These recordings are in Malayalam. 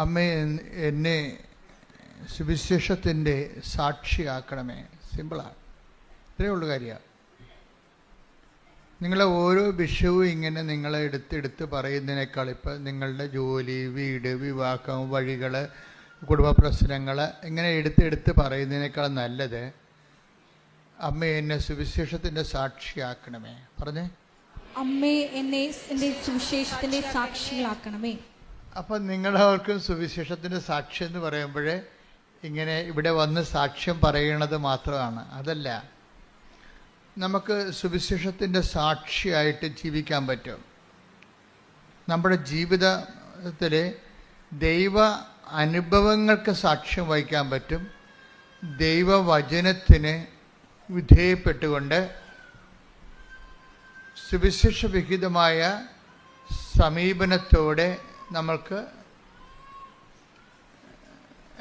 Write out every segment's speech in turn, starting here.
അമ്മ എന്നെ സുവിശേഷത്തിൻ്റെ സാക്ഷിയാക്കണമേ. സിമ്പിളാണ്, ഇത്രയേ ഉള്ളൂ കാര്യമാണ്. നിങ്ങളെ ഓരോ വിഷയവും ഇങ്ങനെ നിങ്ങളെ എടുത്തെടുത്ത് പറയുന്നതിനേക്കാൾ ഇപ്പം നിങ്ങളുടെ ജോലി, വീട്, വിവാഹം, വഴികൾ, കുടുംബ പ്രശ്നങ്ങൾ ഇങ്ങനെ എടുത്തെടുത്ത് പറയുന്നതിനേക്കാൾ നല്ലത് അമ്മ എന്നെ സുവിശേഷത്തിൻ്റെ സാക്ഷിയാക്കണമേ. പറഞ്ഞേ, അമ്മേ എന്നെ സുവിശേഷത്തിൻ്റെ സാക്ഷിയാക്കണമേ. അപ്പം നിങ്ങളവർക്കും സുവിശേഷത്തിൻ്റെ സാക്ഷി എന്ന് പറയുമ്പോൾ ഇങ്ങനെ ഇവിടെ വന്ന് സാക്ഷ്യം പറയണത് മാത്രമാണ്. അതല്ല, നമുക്ക് സുവിശേഷത്തിൻ്റെ സാക്ഷിയായിട്ട് ജീവിക്കാൻ പറ്റും. നമ്മുടെ ജീവിതത്തിൽ ദൈവ അനുഭവങ്ങൾക്ക് സാക്ഷ്യം വഹിക്കാൻ പറ്റും. ദൈവവചനത്തിന് വിധേയപ്പെട്ടുകൊണ്ട് സുവിശേഷവിഹിതമായ സമീപനത്തോടെ നമ്മൾക്ക്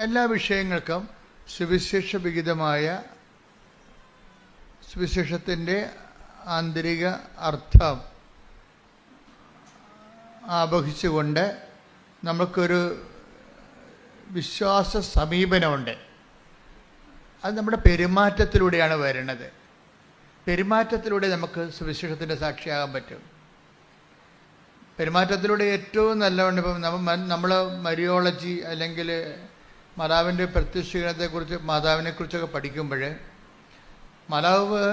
എല്ലാ വിഷയങ്ങൾക്കും സുവിശേഷവിഹിതമായ സുവിശേഷത്തിൻ്റെ ആന്തരിക അർത്ഥം ആവഹിച്ചുകൊണ്ട് നമുക്കൊരു വിശ്വാസ സമീപനമുണ്ട്. അത് നമ്മുടെ പെരുമാറ്റത്തിലൂടെയാണ് വരുന്നത്. പെരുമാറ്റത്തിലൂടെ നമുക്ക് സുവിശേഷത്തിൻ്റെ സാക്ഷിയാകാൻ പറ്റും. പെരുമാറ്റത്തിലൂടെ ഏറ്റവും നല്ലവണ്ണം ഇപ്പം നമ്മൾ മരിയോളജി അല്ലെങ്കിൽ മാതാവിൻ്റെ പ്രത്യക്ഷീകരണത്തെക്കുറിച്ച് മാതാവിനെക്കുറിച്ചൊക്കെ പഠിക്കുമ്പോൾ മാതാവ്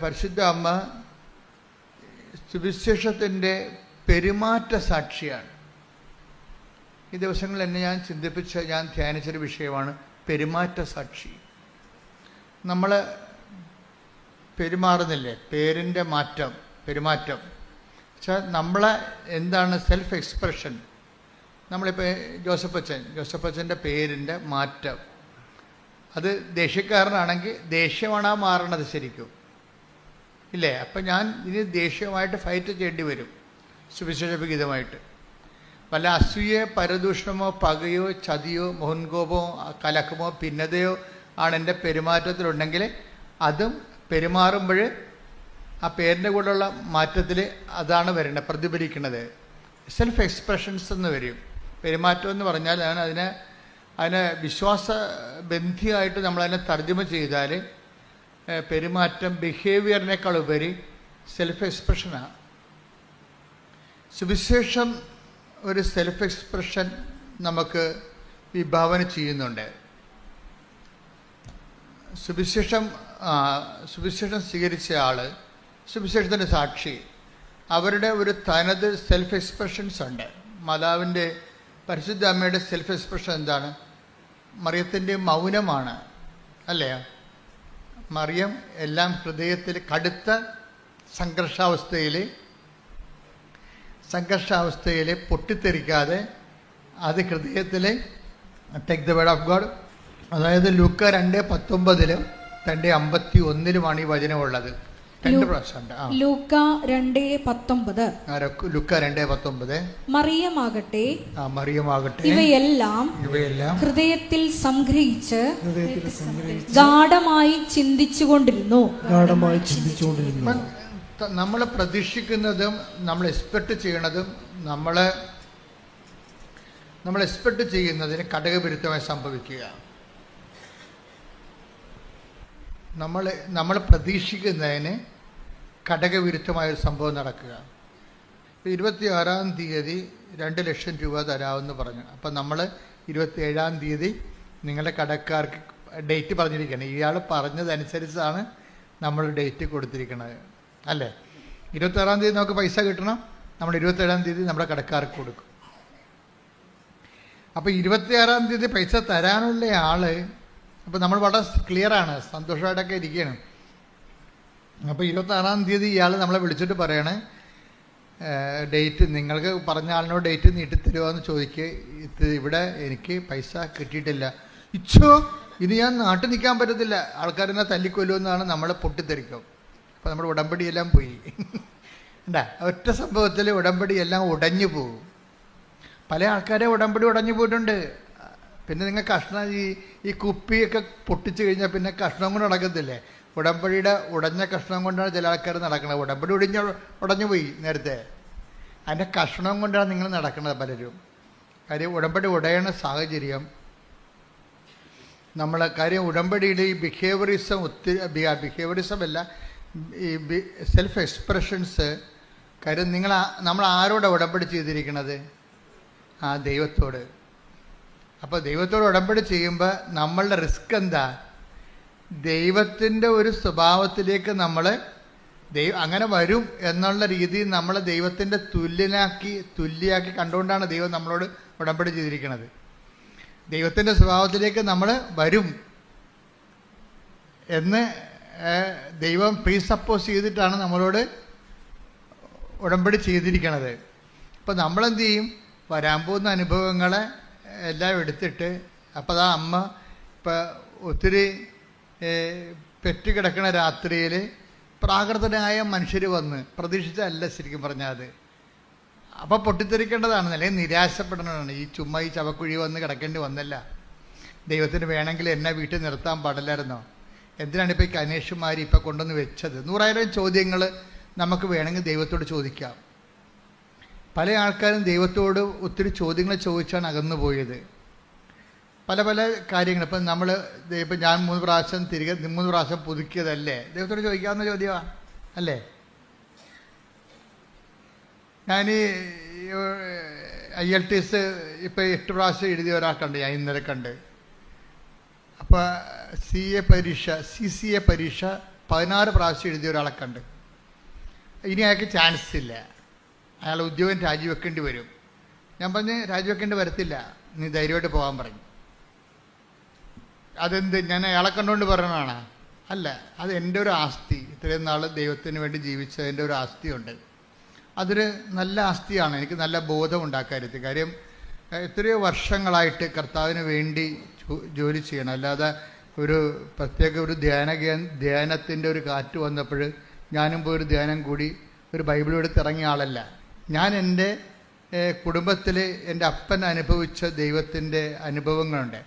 പരിശുദ്ധ അമ്മ സുവിശേഷത്തിൻ്റെ പെരുമാറ്റ സാക്ഷിയാണ്. ഈ ദിവസങ്ങളിൽ എന്നെ ഞാൻ ധ്യാനിച്ചൊരു വിഷയമാണ് പെരുമാറ്റ സാക്ഷി. നമ്മൾ പെരുമാറുന്നില്ലേ, പേരിൻ്റെ പെരുമാറ്റം വെച്ചാൽ നമ്മളെ എന്താണ് സെൽഫ് എക്സ്പ്രഷൻ. നമ്മളിപ്പോൾ ജോസഫച്ചൻ്റെ പേരിൻ്റെ മാറ്റം, അത് ദേഷ്യക്കാരനാണെങ്കിൽ ദേഷ്യമാണ് ആ മാറണത് ശരിക്കും ഇല്ലേ? അപ്പം ഞാൻ ഇനി ദേഷ്യമായിട്ട് ഫൈറ്റ് ചെയ്യേണ്ടി വരും സുവിശേഷവിഹിതമായിട്ട്. വല്ല അസൂയ, പരദൂഷണമോ, പകയോ, ചതിയോ, മോഹൻകോപമോ, കലക്കമോ, ഭിന്നതയോ ആണ് എൻ്റെ പെരുമാറ്റത്തിലുണ്ടെങ്കിൽ അതും പെരുമാറുമ്പോൾ ആ പേരിൻ്റെ കൂടെയുള്ള മാറ്റത്തിൽ അതാണ് വരേണ്ടത്, പ്രതിഫലിക്കുന്നത്. സെൽഫ് എക്സ്പ്രഷൻസ് എന്ന് വരും. പെരുമാറ്റം എന്ന് പറഞ്ഞാൽ അതിനെ വിശ്വാസബന്ധിയായിട്ട് നമ്മളതിനെ തർജ്ജമ ചെയ്താൽ പെരുമാറ്റം ബിഹേവിയറിനേക്കാൾ ഉപരി സെൽഫ് എക്സ്പ്രഷനാണ്. സുവിശേഷം ഒരു സെൽഫ് എക്സ്പ്രഷൻ നമുക്ക് വിഭാവന ചെയ്യുന്നുണ്ട്. സുവിശേഷം സ്വീകരിച്ച ആൾ, സുവിശേഷത്തിൻ്റെ സാക്ഷി, അവരുടെ ഒരു തനത് സെൽഫ് എക്സ്പ്രഷൻസ് ഉണ്ട്. മാതാവിൻ്റെ പരിശുദ്ധ അമ്മയുടെ സെൽഫ് എക്സ്പ്രഷൻ എന്താണ്? മറിയത്തിൻ്റെ മൗനമാണ്, അല്ലേ? മറിയം എല്ലാം ഹൃദയത്തിൽ കടുത്ത സംഘർഷാവസ്ഥയിൽ പൊട്ടിത്തെറിക്കാതെ അത് ഹൃദയത്തിൽ take the word of God. അതായത് ലൂക്ക 2:19 2:51 ഈ വചനമുള്ളത്. 2 പ്രാവശ്യമുണ്ട്. ലൂക്ക 2:19 മറിയമാകട്ടെ ഇവയെല്ലാം ഹൃദയത്തിൽ സംഗ്രഹിച്ച് ഗാഢമായി ചിന്തിച്ചുകൊണ്ടിരുന്നു. നമ്മൾ പ്രതീക്ഷിക്കുന്നതും നമ്മൾ എക്സ്പെക്റ്റ് ചെയ്യണതും നമ്മൾ എക്സ്പെക്റ്റ് ചെയ്യുന്നതിന് ഘടകവിരുദ്ധമായി സംഭവിക്കുക. നമ്മൾ പ്രതീക്ഷിക്കുന്നതിന് ഘടകവിരുദ്ധമായൊരു സംഭവം നടക്കുക. 26-ാം തീയതി 2 ലക്ഷം രൂപ തരാമെന്ന് പറഞ്ഞു. അപ്പം നമ്മൾ 27-ാം തീയതി നിങ്ങളുടെ കടക്കാർക്ക് ഡേറ്റ് പറഞ്ഞിരിക്കുകയാണ്. ഇയാൾ പറഞ്ഞതനുസരിച്ചാണ് നമ്മൾ ഡേറ്റ് കൊടുത്തിരിക്കുന്നത്, അല്ലേ? 26-ാം തീയതി നമുക്ക് പൈസ കിട്ടണം. നമ്മൾ 27-ാം തീയതി നമ്മുടെ കടക്കാർക്ക് കൊടുക്കും. അപ്പോൾ 26-ാം തീയതി പൈസ തരാനുള്ള ആൾ, അപ്പോൾ നമ്മൾ വളരെ ക്ലിയറാണ്, സന്തോഷമായിട്ടൊക്കെ ഇരിക്കുകയാണ്. അപ്പോൾ 26-ാം തീയതി ഇയാൾ നമ്മളെ വിളിച്ചിട്ട് പറയണേ, ഡേറ്റ് നിങ്ങൾക്ക് പറഞ്ഞ ആളിനോട് ഡേറ്റ് നീട്ടിത്തരുമോ എന്ന് ചോദിക്കുക. ഇവിടെ എനിക്ക് പൈസ കിട്ടിയിട്ടില്ല. ഇനി ഞാൻ നാട്ടിൽ നിൽക്കാൻ പറ്റത്തില്ല, ആൾക്കാരെന്നെ തല്ലിക്കൊല്ലുമെന്നാണ് നമ്മളെ പൊട്ടിത്തെറിക്കും. അപ്പോൾ നമ്മുടെ ഉടമ്പടിയെല്ലാം പോയി. എന്താ ഒറ്റ സംഭവത്തിൽ ഉടമ്പടിയെല്ലാം ഉടഞ്ഞു പോകും. പല ആൾക്കാരെ ഉടമ്പടി ഉടഞ്ഞു പോയിട്ടുണ്ട്. പിന്നെ നിങ്ങൾ ഈ കുപ്പിയൊക്കെ പൊട്ടിച്ച് കഴിഞ്ഞാൽ പിന്നെ കഷ്ണം കൊണ്ട് നടക്കത്തില്ലേ? ഉടമ്പടിയുടെ ഉടഞ്ഞ കഷ്ണം കൊണ്ടാണ് ചില ആൾക്കാർ നടക്കുന്നത്. ഉടമ്പടി ഉടഞ്ഞു പോയി നേരത്തെ, അതിൻ്റെ കഷ്ണം കൊണ്ടാണ് നിങ്ങൾ നടക്കുന്നത് പലരും. കാര്യം ഉടമ്പടി ഉടയണ സാഹചര്യം നമ്മൾ കാര്യം ഉടമ്പടിയിൽ ഈ ബിഹേവിയറിസം ബിഹേവിയറിസം അല്ല, ഈ സെൽഫ് എക്സ്പ്രഷൻസ്. കാര്യം നമ്മൾ ആരോടെ ഉടമ്പടി ചെയ്തിരിക്കണത്? ദൈവത്തോട്. അപ്പോൾ ദൈവത്തോട് ഉടമ്പടി ചെയ്യുമ്പോൾ നമ്മളുടെ റിസ്ക് എന്താ? ദൈവത്തിൻ്റെ ഒരു സ്വഭാവത്തിലേക്ക് നമ്മൾ അങ്ങനെ വരും എന്നുള്ള രീതിയിൽ നമ്മൾ ദൈവത്തിൻ്റെ തുല്യാക്കി കണ്ടുകൊണ്ടാണ് ദൈവം നമ്മളോട് ഉടമ്പടി ചെയ്തിരിക്കുന്നത്. ദൈവത്തിൻ്റെ സ്വഭാവത്തിലേക്ക് നമ്മൾ വരും എന്ന് ദൈവം പ്രീസപ്പോസ് ചെയ്തിട്ടാണ് നമ്മളോട് ഉടമ്പടി ചെയ്തിരിക്കണത്. അപ്പോൾ നമ്മളെന്ത് ചെയ്യും? വരാൻ പോകുന്ന അനുഭവങ്ങളെ എല്ലാം എടുത്തിട്ട്, അപ്പോൾ അമ്മ ഇപ്പം ഒത്തിരി പെറ്റുകിടക്കണ രാത്രിയിൽ പ്രാകൃതനായ മനുഷ്യർ വന്ന് പ്രതീക്ഷിച്ചല്ല ശരിക്കും പറഞ്ഞാൽ അത്. അപ്പോൾ പൊട്ടിത്തെറിക്കേണ്ടതാണ്, അല്ലെങ്കിൽ നിരാശപ്പെടേണ്ടതാണ്. ഈ ചുമ്മാ ഈ ചവക്കുഴി വന്ന് കിടക്കേണ്ടി വന്നല്ല. ദൈവത്തിന് വേണമെങ്കിൽ എന്നെ വീട്ടിൽ നിർത്താൻ പാടില്ലായിരുന്നോ? എന്തിനാണ് ഇപ്പോൾ ഈ കനേഷുമാർ ഇപ്പോൾ കൊണ്ടുവന്ന് വെച്ചത്? 100,000 ചോദ്യങ്ങൾ നമുക്ക് വേണമെങ്കിൽ ദൈവത്തോട് ചോദിക്കാം. പല ആൾക്കാരും ദൈവത്തോട് ഒത്തിരി ചോദ്യങ്ങൾ ചോദിച്ചാണ് അകന്നു പോയത്. പല പല കാര്യങ്ങൾ. ഇപ്പം ഞാൻ 3 പ്രാവശ്യം പുതുക്കിയതല്ലേ? ദൈവത്തോട് ചോദിക്കാവുന്ന ചോദ്യമാണ് അല്ലേ? ഞാൻ IELTS ഇപ്പോൾ 8 പ്രാവശ്യം എഴുതിയ ഒരാൾക്കുണ്ട്, ഞാൻ ഇന്നലെ കണ്ട്. അപ്പോൾ CCA പരീക്ഷ 16 പ്രാവശ്യം എഴുതിയ ഒരാളെ കണ്ട്. ഇനി അയാൾക്ക് ചാൻസ് ഇല്ല, അയാൾ ഉദ്യോഗം രാജിവെക്കേണ്ടി വരും. ഞാൻ പറഞ്ഞ് രാജിവെക്കേണ്ടി വരത്തില്ല, നീ ധൈര്യമായിട്ട് പോകാൻ പറഞ്ഞു. അതെന്ത്, ഞാൻ അയാളെ കണ്ടുകൊണ്ട് പറയണതാണ്? അല്ല, അത് എൻ്റെ ഒരു ആസ്തി. ഇത്രയും നാൾ ദൈവത്തിന് വേണ്ടി ജീവിച്ചതിൻ്റെ ഒരു ആസ്തിയുണ്ട്. അതൊരു നല്ല ആസ്തിയാണ്. എനിക്ക് നല്ല ബോധമുണ്ട് ആ കാര്യത്തിൽ. കാര്യം എത്രയോ വർഷങ്ങളായിട്ട് കർത്താവിന് വേണ്ടി ജോലി ചെയ്യണം. അല്ലാതെ ഒരു പ്രത്യേക ഒരു ധ്യാനത്തിൻ്റെ ഒരു കാറ്റ് വന്നപ്പോൾ ഞാനും പോയി ഒരു ധ്യാനം കൂടി ഒരു ബൈബിൾ എടുത്ത് ഇറങ്ങിയ ആളല്ല. ഞാൻ എൻ്റെ കുടുംബത്തിൽ എൻ്റെ അപ്പൻ അനുഭവിച്ച ദൈവത്തിൻ്റെ അനുഭവങ്ങളുണ്ട്,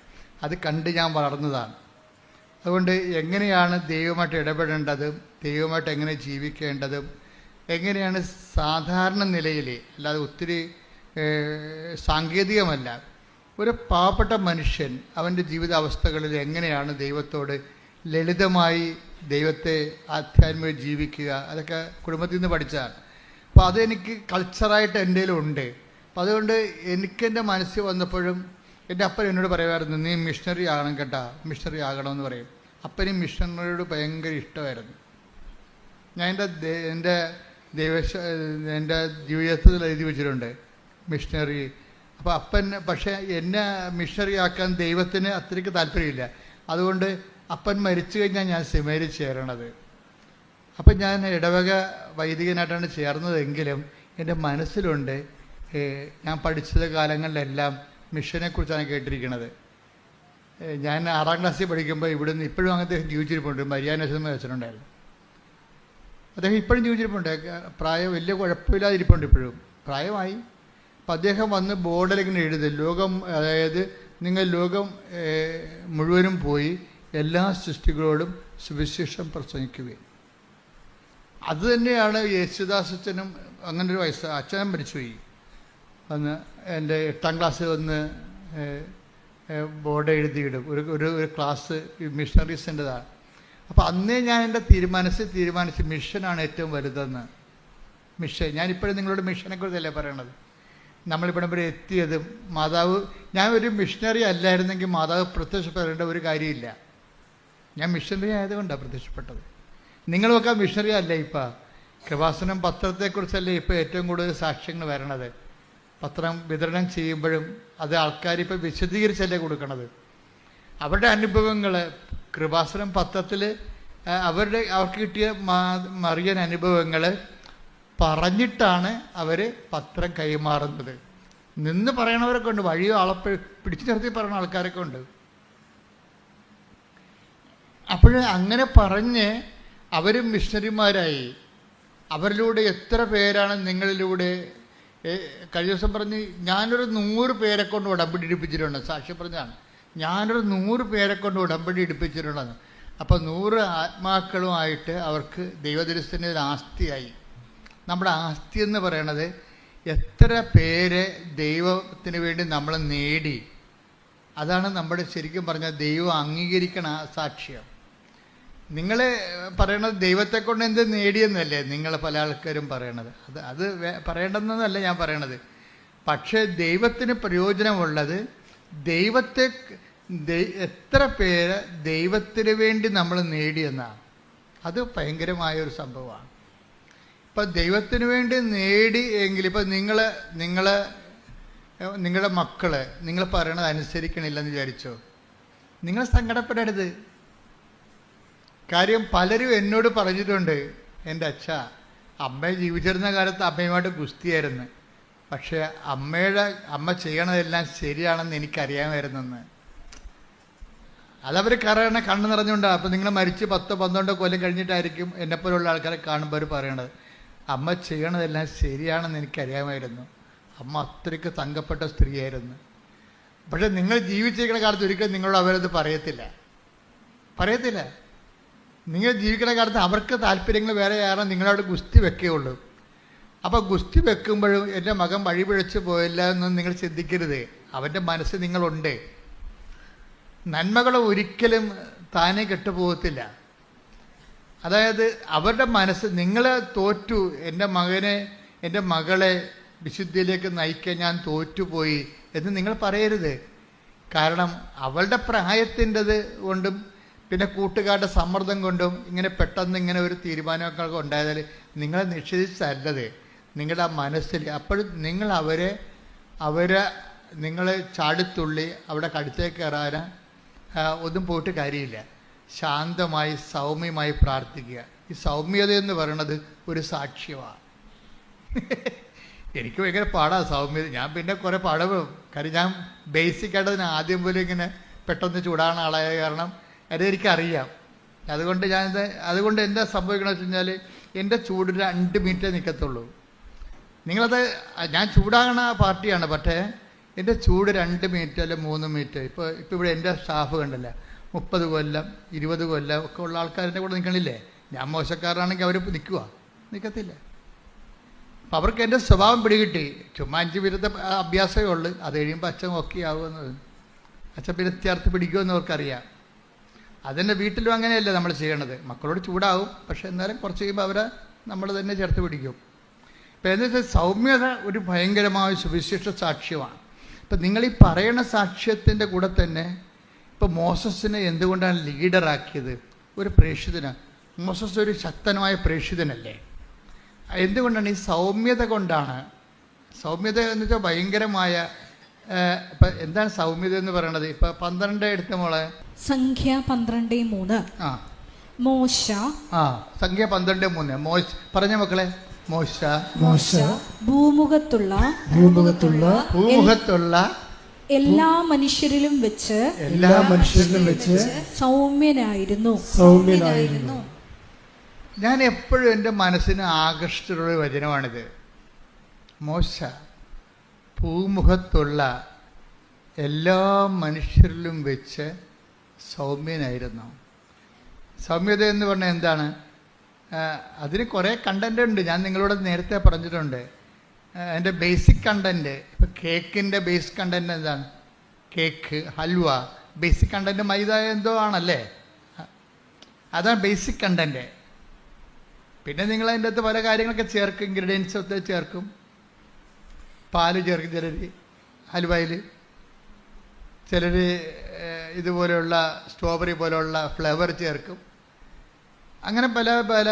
അത് കണ്ട് ഞാൻ വളർന്നതാണ്. അതുകൊണ്ട് എങ്ങനെയാണ് ദൈവമായിട്ട് ഇടപെടേണ്ടതും ദൈവമായിട്ട് എങ്ങനെ ജീവിക്കേണ്ടതും എങ്ങനെയാണ് സാധാരണ നിലയിൽ, അല്ലാതെ ഒത്തിരി സാങ്കേതികമല്ല, ഒരു പാവപ്പെട്ട മനുഷ്യൻ അവൻ്റെ ജീവിതാവസ്ഥകളിൽ എങ്ങനെയാണ് ദൈവത്തോട് ലളിതമായി ദൈവത്തെ ആധ്യാത്മികമായി ജീവിക്കുക, അതൊക്കെ കുടുംബത്തിൽ നിന്ന് പഠിച്ചതാണ്. അപ്പോൾ അതെനിക്ക് കൾച്ചറായിട്ട് എൻ്റെ ഉണ്ട്. അപ്പം അതുകൊണ്ട് എനിക്കെൻ്റെ മനസ്സിൽ വന്നപ്പോഴും എൻ്റെ അപ്പൻ എന്നോട് പറയുമായിരുന്നു, നീ മിഷണറി ആകണം കേട്ടോ, മിഷണറി ആകണമെന്ന് പറയും. അപ്പനും മിഷണറിയോട് ഭയങ്കര ഇഷ്ടമായിരുന്നു. ഞാൻ എൻ്റെ ജീവിതത്തിൽ എഴുതി വെച്ചിട്ടുണ്ട് മിഷണറി. അപ്പോൾ അപ്പൻ പക്ഷേ എന്നെ മിഷണറി ആക്കാൻ ദൈവത്തിന് അത്രയ്ക്ക് താല്പര്യമില്ല. അതുകൊണ്ട് അപ്പൻ മരിച്ചു കഴിഞ്ഞാൽ ഞാൻ സെമിനാരിൽ ചേരണത്. അപ്പം ഞാൻ ഇടവക വൈദികനായിട്ടാണ് ചേർന്നതെങ്കിലും എൻ്റെ മനസ്സിലുണ്ട്, ഞാൻ പഠിച്ചത് കാലങ്ങളിലെല്ലാം മിഷനെക്കുറിച്ചാണ് കേട്ടിരിക്കുന്നത്. ഞാൻ 6ാം ക്ലാസ്സിൽ പഠിക്കുമ്പോൾ ഇവിടുന്ന് ഇപ്പോഴും അങ്ങനത്തെ ജീവിച്ചിരിപ്പുണ്ട്. മരിയാനേശ്വരം വെച്ചിട്ടുണ്ടായിരുന്നു. അദ്ദേഹം ഇപ്പോഴും ജീവിച്ചിരിപ്പുണ്ട്. പ്രായം വലിയ കുഴപ്പമില്ലാതിരിപ്പുണ്ട്, ഇപ്പോഴും പ്രായമായി. അപ്പം അദ്ദേഹം വന്ന് ബോർഡിലിങ്ങനെ എഴുതി, ലോകം, അതായത് നിങ്ങൾ ലോകം മുഴുവനും പോയി എല്ലാ സൃഷ്ടികളോടും സുവിശേഷം പ്രസംഗിക്കുകയും. അത് തന്നെയാണ് യേശുദാസച്ചനും അങ്ങനെ ഒരു വയസ്സ്. അച്ഛനും മരിച്ചുപോയി. വന്ന് എൻ്റെ 8ാം ക്ലാസ്സിൽ വന്ന് ബോർഡ് എഴുതിയിടും. ഒരു ക്ലാസ് മിഷണറീസിൻ്റെതാണ്. അപ്പോൾ അന്നേ ഞാൻ എൻ്റെ തീരുമാനിച്ച് മിഷനാണ് ഏറ്റവും വലുതെന്ന്. മിഷൻ, ഞാനിപ്പോഴും നിങ്ങളോട് മിഷനെക്കുറിച്ചല്ലേ പറയണത്. നമ്മളിവിടെ വരെ എത്തിയതും മാതാവ്, ഞാൻ ഒരു മിഷണറി അല്ലായിരുന്നെങ്കിൽ മാതാവ് പ്രത്യക്ഷപ്പെടേണ്ട ഒരു കാര്യമില്ല. ഞാൻ മിഷണറി ആയതുകൊണ്ടാണ് പ്രത്യക്ഷപ്പെട്ടത്. നിങ്ങളുമൊക്കെ മിഷണറി അല്ല. ഇപ്പം കൃപാസനം പത്രത്തെക്കുറിച്ചല്ലേ ഇപ്പോൾ ഏറ്റവും കൂടുതൽ സാക്ഷ്യങ്ങൾ വരണത്. പത്രം വിതരണം ചെയ്യുമ്പോഴും അത് ആൾക്കാരിപ്പോൾ വിശദീകരിച്ചല്ലേ കൊടുക്കണത്. അവരുടെ അനുഭവങ്ങൾ കൃപാസനം പത്രത്തിൽ അവർക്ക് കിട്ടിയ മറിയൻ അനുഭവങ്ങൾ പറഞ്ഞിട്ടാണ് അവർ പത്രം കൈമാറുന്നത്. നിന്ന് പറയണവരൊക്കെ ഉണ്ട്, വഴിയോ ആളെ പിടിച്ചു നിർത്തി പറയുന്ന ആൾക്കാരൊക്കെ ഉണ്ട്. അപ്പോൾ അങ്ങനെ പറഞ്ഞ് അവരും മിഷണറിമാരായി. അവരിലൂടെ എത്ര പേരാണ് നിങ്ങളിലൂടെ. കഴിഞ്ഞ ദിവസം പറഞ്ഞ് ഞാനൊരു 100 പേരെ കൊണ്ട് ഉടമ്പടി എടുപ്പിച്ചിട്ടുണ്ട്. സാക്ഷ്യം പറഞ്ഞാണ്, ഞാനൊരു 100 പേരെ കൊണ്ട് ഉടമ്പടി എടുപ്പിച്ചിട്ടുണ്ടെന്ന്. അപ്പോൾ 100 ആത്മാക്കളുമായിട്ട് അവർക്ക് ദൈവദൃശ്യത്തിൻ്റെ ഒരു ആസ്തിയായി. നമ്മുടെ ആസ്തി എന്ന് പറയണത് എത്ര പേര് ദൈവത്തിന് വേണ്ടി നമ്മൾ നേടി. അതാണ് നമ്മുടെ ശരിക്കും പറഞ്ഞാൽ ദൈവം അംഗീകരിക്കണ സാക്ഷ്യം. നിങ്ങൾ പറയണത് ദൈവത്തെ കൊണ്ട് എന്ത് നേടിയെന്നല്ലേ നിങ്ങൾ പല ആൾക്കാരും പറയണത്. അത് പറയേണ്ടെന്നല്ല ഞാൻ പറയണത്. പക്ഷേ ദൈവത്തിന് പ്രയോജനമുള്ളത് ദൈവത്തെ എത്ര പേര് ദൈവത്തിന് വേണ്ടി നമ്മൾ നേടിയെന്നാണ്. അത് ഭയങ്കരമായൊരു സംഭവമാണ്. ഇപ്പം ദൈവത്തിന് വേണ്ടി നേടി എങ്കിൽ ഇപ്പം നിങ്ങളുടെ മക്കൾ നിങ്ങൾ പറയണത് അനുസരിക്കണില്ലെന്ന് വിചാരിച്ചോ, നിങ്ങൾ സങ്കടപ്പെടരുത്. കാര്യം പലരും എന്നോട് പറഞ്ഞിട്ടുണ്ട്, എൻ്റെ അച്ഛ, അമ്മ ജീവിച്ചിരുന്ന കാലത്ത് അമ്മയുമായിട്ട് ഗുസ്തിയായിരുന്നു, പക്ഷേ അമ്മ ചെയ്യണതെല്ലാം ശരിയാണെന്ന് എനിക്കറിയാമായിരുന്നെന്ന്. അതവർ കാരണം കണ്ണു നിറഞ്ഞുകൊണ്ടാണ്. അപ്പം നിങ്ങൾ മരിച്ച് 10-12 കൊല്ലം കഴിഞ്ഞിട്ടായിരിക്കും എന്നെപ്പോലുള്ള ആൾക്കാരെ കാണുമ്പോൾ അവർ പറയണത്, അമ്മ ചെയ്യണതെല്ലാം ശരിയാണെന്ന് എനിക്കറിയാമായിരുന്നു, അമ്മ അത്രയ്ക്ക് തങ്കപ്പെട്ട സ്ത്രീയായിരുന്നു. പക്ഷെ നിങ്ങൾ ജീവിച്ചിരിക്കുന്ന കാലത്ത് ഒരിക്കലും നിങ്ങളോട് അവരത് പറയത്തില്ല. നിങ്ങൾ ജീവിക്കുന്ന കാലത്ത് അവർക്ക് താല്പര്യങ്ങൾ വേറെ കാരണം നിങ്ങളോട് ഗുസ്തി വെക്കുകയുള്ളൂ. അപ്പോൾ ഗുസ്തി വെക്കുമ്പോഴും എൻ്റെ മകൻ വഴിപിഴച്ച് പോയില്ല എന്നൊന്നും നിങ്ങൾ ചിന്തിക്കരുത്. അവൻ്റെ മനസ്സ് നിങ്ങളുണ്ട്. നന്മകൾ ഒരിക്കലും താനെ കെട്ടുപോകത്തില്ല. അതായത് അവരുടെ മനസ്സ് നിങ്ങൾ തോറ്റു, എൻ്റെ മകളെ വിശുദ്ധിയിലേക്ക് നയിക്കാൻ ഞാൻ തോറ്റുപോയി എന്ന് നിങ്ങൾ പറയരുത്. കാരണം അവളുടെ പ്രായത്തിൻ്റെത് കൊണ്ടും പിന്നെ കൂട്ടുകാരുടെ സമ്മർദ്ദം കൊണ്ടും പെട്ടെന്ന് ഇങ്ങനെ ഒരു തീരുമാനമൊക്കെ ഉണ്ടായതാൽ നിങ്ങളെ നിഷേധിച്ചല്ലത്, നിങ്ങളുടെ മനസ്സിൽ. അപ്പോഴും നിങ്ങൾ നിങ്ങൾ ചാടിത്തുള്ളി അവിടെ കടുത്തേക്ക് കയറാൻ ഒന്നും പോയിട്ട് കാര്യമില്ല. ശാന്തമായി സൗമ്യമായി പ്രാർത്ഥിക്കുക. ഈ സൗമ്യത എന്ന് പറയുന്നത് ഒരു സാക്ഷ്യമാണ്. എനിക്ക് ഭയങ്കര പാടാണ് സൗമ്യത. ഞാൻ പിന്നെ കുറേ പാടും. കാര്യം ഞാൻ ബേസിക്കായിട്ട് അതിന് ആദ്യം പോലും ഇങ്ങനെ പെട്ടെന്ന് ചൂടാണ് ആളായ കാരണം അതെനിക്കറിയാം. അതുകൊണ്ട് എന്താ സംഭവിക്കണമെന്ന് വെച്ച് കഴിഞ്ഞാൽ എൻ്റെ ചൂട് 2 മിനിറ്റേ നിൽക്കത്തുള്ളൂ. നിങ്ങളത് ഞാൻ ചൂടാകണ പാർട്ടിയാണ്, പക്ഷേ എൻ്റെ ചൂട് 2 മിനിറ്റ് അല്ലെ 3 മിനിറ്റ്. ഇപ്പോൾ ഇവിടെ എൻ്റെ സ്റ്റാഫ് കണ്ടില്ല, 30 കൊല്ലം 20 കൊല്ലം ഒക്കെ ഉള്ള ആൾക്കാരുടെ കൂടെ നിൽക്കണില്ലേ. ഞാൻ മോശക്കാരനാണെങ്കിൽ അവർ നിൽക്കത്തില്ല. അപ്പം അവർക്ക് എൻ്റെ സ്വഭാവം പിടികിട്ടി. ചുമ്മാ 5 മിനിറ്റ് അഭ്യാസമേ ഉള്ളൂ. അത് കഴിയുമ്പോൾ അച്ഛൻ ഓക്കെ ആകുമെന്നത്, അച്ഛൻ പിന്നെ ചേർത്ത് പിടിക്കുമെന്ന് അവർക്കറിയാം. അതെൻ്റെ വീട്ടിലും അങ്ങനെയല്ലേ നമ്മൾ ചെയ്യണത്. മക്കളോട് ചൂടാവും, പക്ഷെ എന്നാലും കുറച്ച് കഴിയുമ്പോൾ നമ്മൾ തന്നെ ചേർത്ത് പിടിക്കും. ഇപ്പം എന്താ വെച്ചാൽ സൗമ്യത ഒരു ഭയങ്കരമായ സുവിശേഷ സാക്ഷ്യമാണ്. ഇപ്പം നിങ്ങളീ പറയണ സാക്ഷ്യത്തിൻ്റെ കൂടെ തന്നെ ഇപ്പം മോസസിനെ എന്തുകൊണ്ടാണ് ലീഡറാക്കിയത്? ഒരു പ്രേക്ഷിതനാണ്. മോസസ് ഒരു ശക്തനായ പ്രേക്ഷിതനല്ലേ? എന്തുകൊണ്ടാണ്? ഈ സൗമ്യത കൊണ്ടാണ്. സൗമ്യത എന്ന് വെച്ചാൽ ഭയങ്കരമായ ഇപ്പം എന്താണ് സൗമ്യത എന്ന് പറയണത്? ഇപ്പം 12 എടുത്ത മോളെ, സംഖ്യ 12:3. മോശ സംഖ്യ 12:3 പറഞ്ഞ മക്കളെ. മോശ ഭൂമുഖത്തുള്ള എല്ലാ മനുഷ്യരിലും വെച്ച് സൗമ്യനായിരുന്നു. ഞാൻ എപ്പോഴും എൻ്റെ മനസ്സിന് ആകർഷിച്ചുള്ള വചനമാണിത്. മോശ ഭൂമുഖത്തുള്ള എല്ലാ മനുഷ്യരിലും വെച്ച് സൗമ്യനായിരുന്നു. സൗമ്യത എന്ന് പറഞ്ഞാൽ എന്താണ്? അതിന് കുറേ കണ്ടൻ്റ് ഉണ്ട്. ഞാൻ നിങ്ങളോട് നേരത്തെ പറഞ്ഞിട്ടുണ്ട്. അതിൻ്റെ ബേസിക് കണ്ടൻറ്റ്, ഇപ്പം കേക്കിൻ്റെ ബേസിക് കണ്ടൻറ്റ് എന്താണ്? കേക്ക്, ഹൽവ, ബേസിക് കണ്ടൻറ്റ് മൈദ എന്തോ ആണല്ലേ? അതാണ് ബേസിക് കണ്ടൻറ്റ്. പിന്നെ നിങ്ങൾ അതിൻ്റെ അകത്ത് പല കാര്യങ്ങളൊക്കെ ചേർക്കും, ഇൻഗ്രീഡിയൻസ് ഒക്കെ ചേർക്കും. പാല് ചേർക്കും ചിലർ ഹൽവയിൽ, ചിലർ ഇതുപോലെയുള്ള സ്ട്രോബെറി പോലെയുള്ള ഫ്ലേവർ ചേർക്കും. അങ്ങനെ പല പല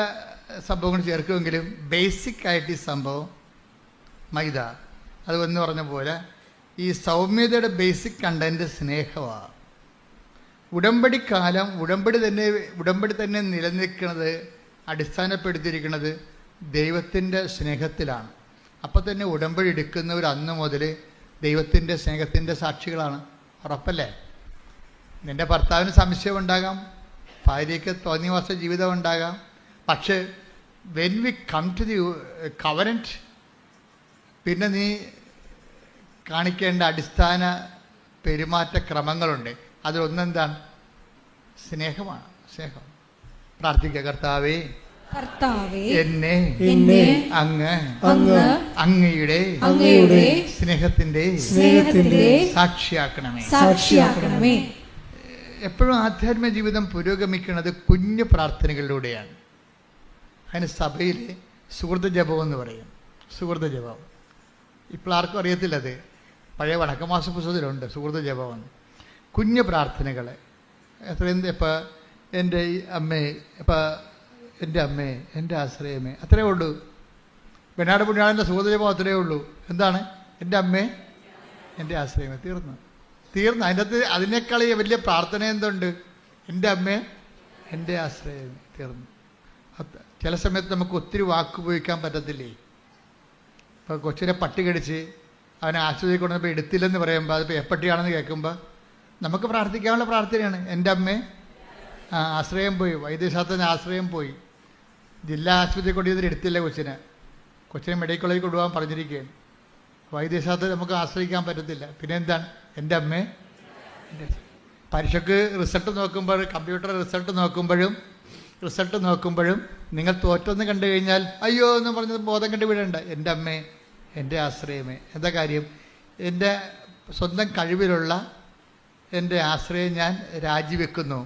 സംഭവങ്ങൾ ചേർക്കുമെങ്കിലും ബേസിക്കായിട്ട് ഈ സംഭവം മൈദ. അത് എന്ന് പറഞ്ഞ പോലെ ഈ സൗമ്യതയുടെ ബേസിക് കണ്ടൻറ്റ് സ്നേഹമാണ്. ഉടമ്പടിക്കാലം ഉടമ്പടി തന്നെ നിലനിൽക്കുന്നത്, അടിസ്ഥാനപ്പെടുത്തിയിരിക്കുന്നത് ദൈവത്തിൻ്റെ സ്നേഹത്തിലാണ്. അപ്പം തന്നെ ഉടമ്പടി എടുക്കുന്നവർ അന്ന് മുതൽ ദൈവത്തിൻ്റെ സ്നേഹത്തിൻ്റെ സാക്ഷികളാണ്. ഉറപ്പല്ലേ? നിൻ്റെ ഭർത്താവിന് സംശയമുണ്ടാകാം, ഭാര്യയ്ക്ക് തോന്നിവാസ ജീവിതം ഉണ്ടാകാം. പക്ഷേ when we come to the covenant, പിന്നെ നീ കാണിക്കേണ്ട അടിസ്ഥാന പെരുമാറ്റ ക്രമങ്ങളുണ്ട്. അതിലൊന്നെന്താണ്? സ്നേഹമാണ്. സ്നേഹം. പ്രാർത്ഥിക്കുക. കർത്താവേ, കർത്താവേ, എന്നെ എന്നെ അങ്ങ് അങ്ങ് അങ്ങയുടെ അങ്ങയുടെ സ്നേഹത്തിന്റെ സാക്ഷിയാക്കണമേ. സാക്ഷിയാക്കണമേ. എപ്പോഴും ആധ്യാത്മിക ജീവിതം പുരോഗമിക്കുന്നത് കുഞ്ഞു പ്രാർത്ഥനകളിലൂടെയാണ്. അതിന് സഭയിലെ സുഹൃത്ത് ജപം എന്ന് പറയും. സുഹൃത്ത് ജപം ഇപ്പോൾ ആർക്കും അറിയത്തില്ല. അത് പഴയ വടക്കമാസ പുസ്തകത്തിലുണ്ട് സുഹൃത്ത് ജപമെന്ന്. കുഞ്ഞു പ്രാർത്ഥനകൾ എത്രയും ഇപ്പം എൻ്റെ അമ്മേ, ഇപ്പം എൻ്റെ അമ്മേ, എൻ്റെ ആശ്രയമേ, അത്രയേ ഉള്ളൂ. വെനാട് പുണ്യാളൻ്റെ സുഹൃത്ത് ജപം അത്രയേ ഉള്ളൂ. എന്താണ്? എൻ്റെ അമ്മേ, എൻ്റെ ആശ്രയമേ. തീർന്നു. അതിൻ്റെ അകത്ത് അതിനേക്കാൾ വലിയ പ്രാർത്ഥന എന്തുണ്ട്? എൻ്റെ അമ്മേ, എൻ്റെ ആശ്രയമേ. തീർന്നു. ചില സമയത്ത് നമുക്ക് ഒത്തിരി വാക്ക് ഉപയോഗിക്കാൻ പറ്റത്തില്ലേ? ഇപ്പോൾ കൊച്ചിനെ പട്ടി കടിച്ച് അവനെ ആശുപത്രിയിൽ കൊണ്ടുവന്നപ്പോൾ എടുത്തില്ലെന്ന് പറയുമ്പോൾ അതിപ്പോൾ എപ്പട്ടിയാണെന്ന് കേൾക്കുമ്പോൾ നമുക്ക് പ്രാർത്ഥിക്കാനുള്ള പ്രാർത്ഥനയാണ്. എൻ്റെ അമ്മേ, ആശ്രയം പോയി, വൈദ്യശാസ്ത്രത്തിന് ആശ്രയം പോയി, ജില്ലാ ആശുപത്രിയിൽ കൊണ്ടുവന്നിട്ട് എടുത്തില്ല കൊച്ചിനെ മെഡിക്കൽ കോളേജിൽ കൊണ്ടുപോകാൻ പറഞ്ഞിരിക്കുകയാണ്. വൈദ്യശാസ്ത്രം നമുക്ക് ആശ്രയിക്കാൻ പറ്റത്തില്ല. പിന്നെ എന്താണ്? എൻ്റെ അമ്മേ, എൻ്റെ. പരീക്ഷയ്ക്ക് റിസൾട്ട് നോക്കുമ്പോൾ, കമ്പ്യൂട്ടർ റിസൾട്ട് നോക്കുമ്പോഴും നിങ്ങൾ തോറ്റെന്ന് കണ്ടു കഴിഞ്ഞാൽ അയ്യോ എന്ന് പറഞ്ഞത് ബോധം കണ്ടു വിടേണ്ട. എൻ്റെ അമ്മേ, എൻ്റെ ആശ്രയമേ. എന്താ കാര്യം? എൻ്റെ സ്വന്തം കഴിവിലുള്ള എൻ്റെ ആശ്രയം ഞാൻ രാജിവെക്കുന്നു.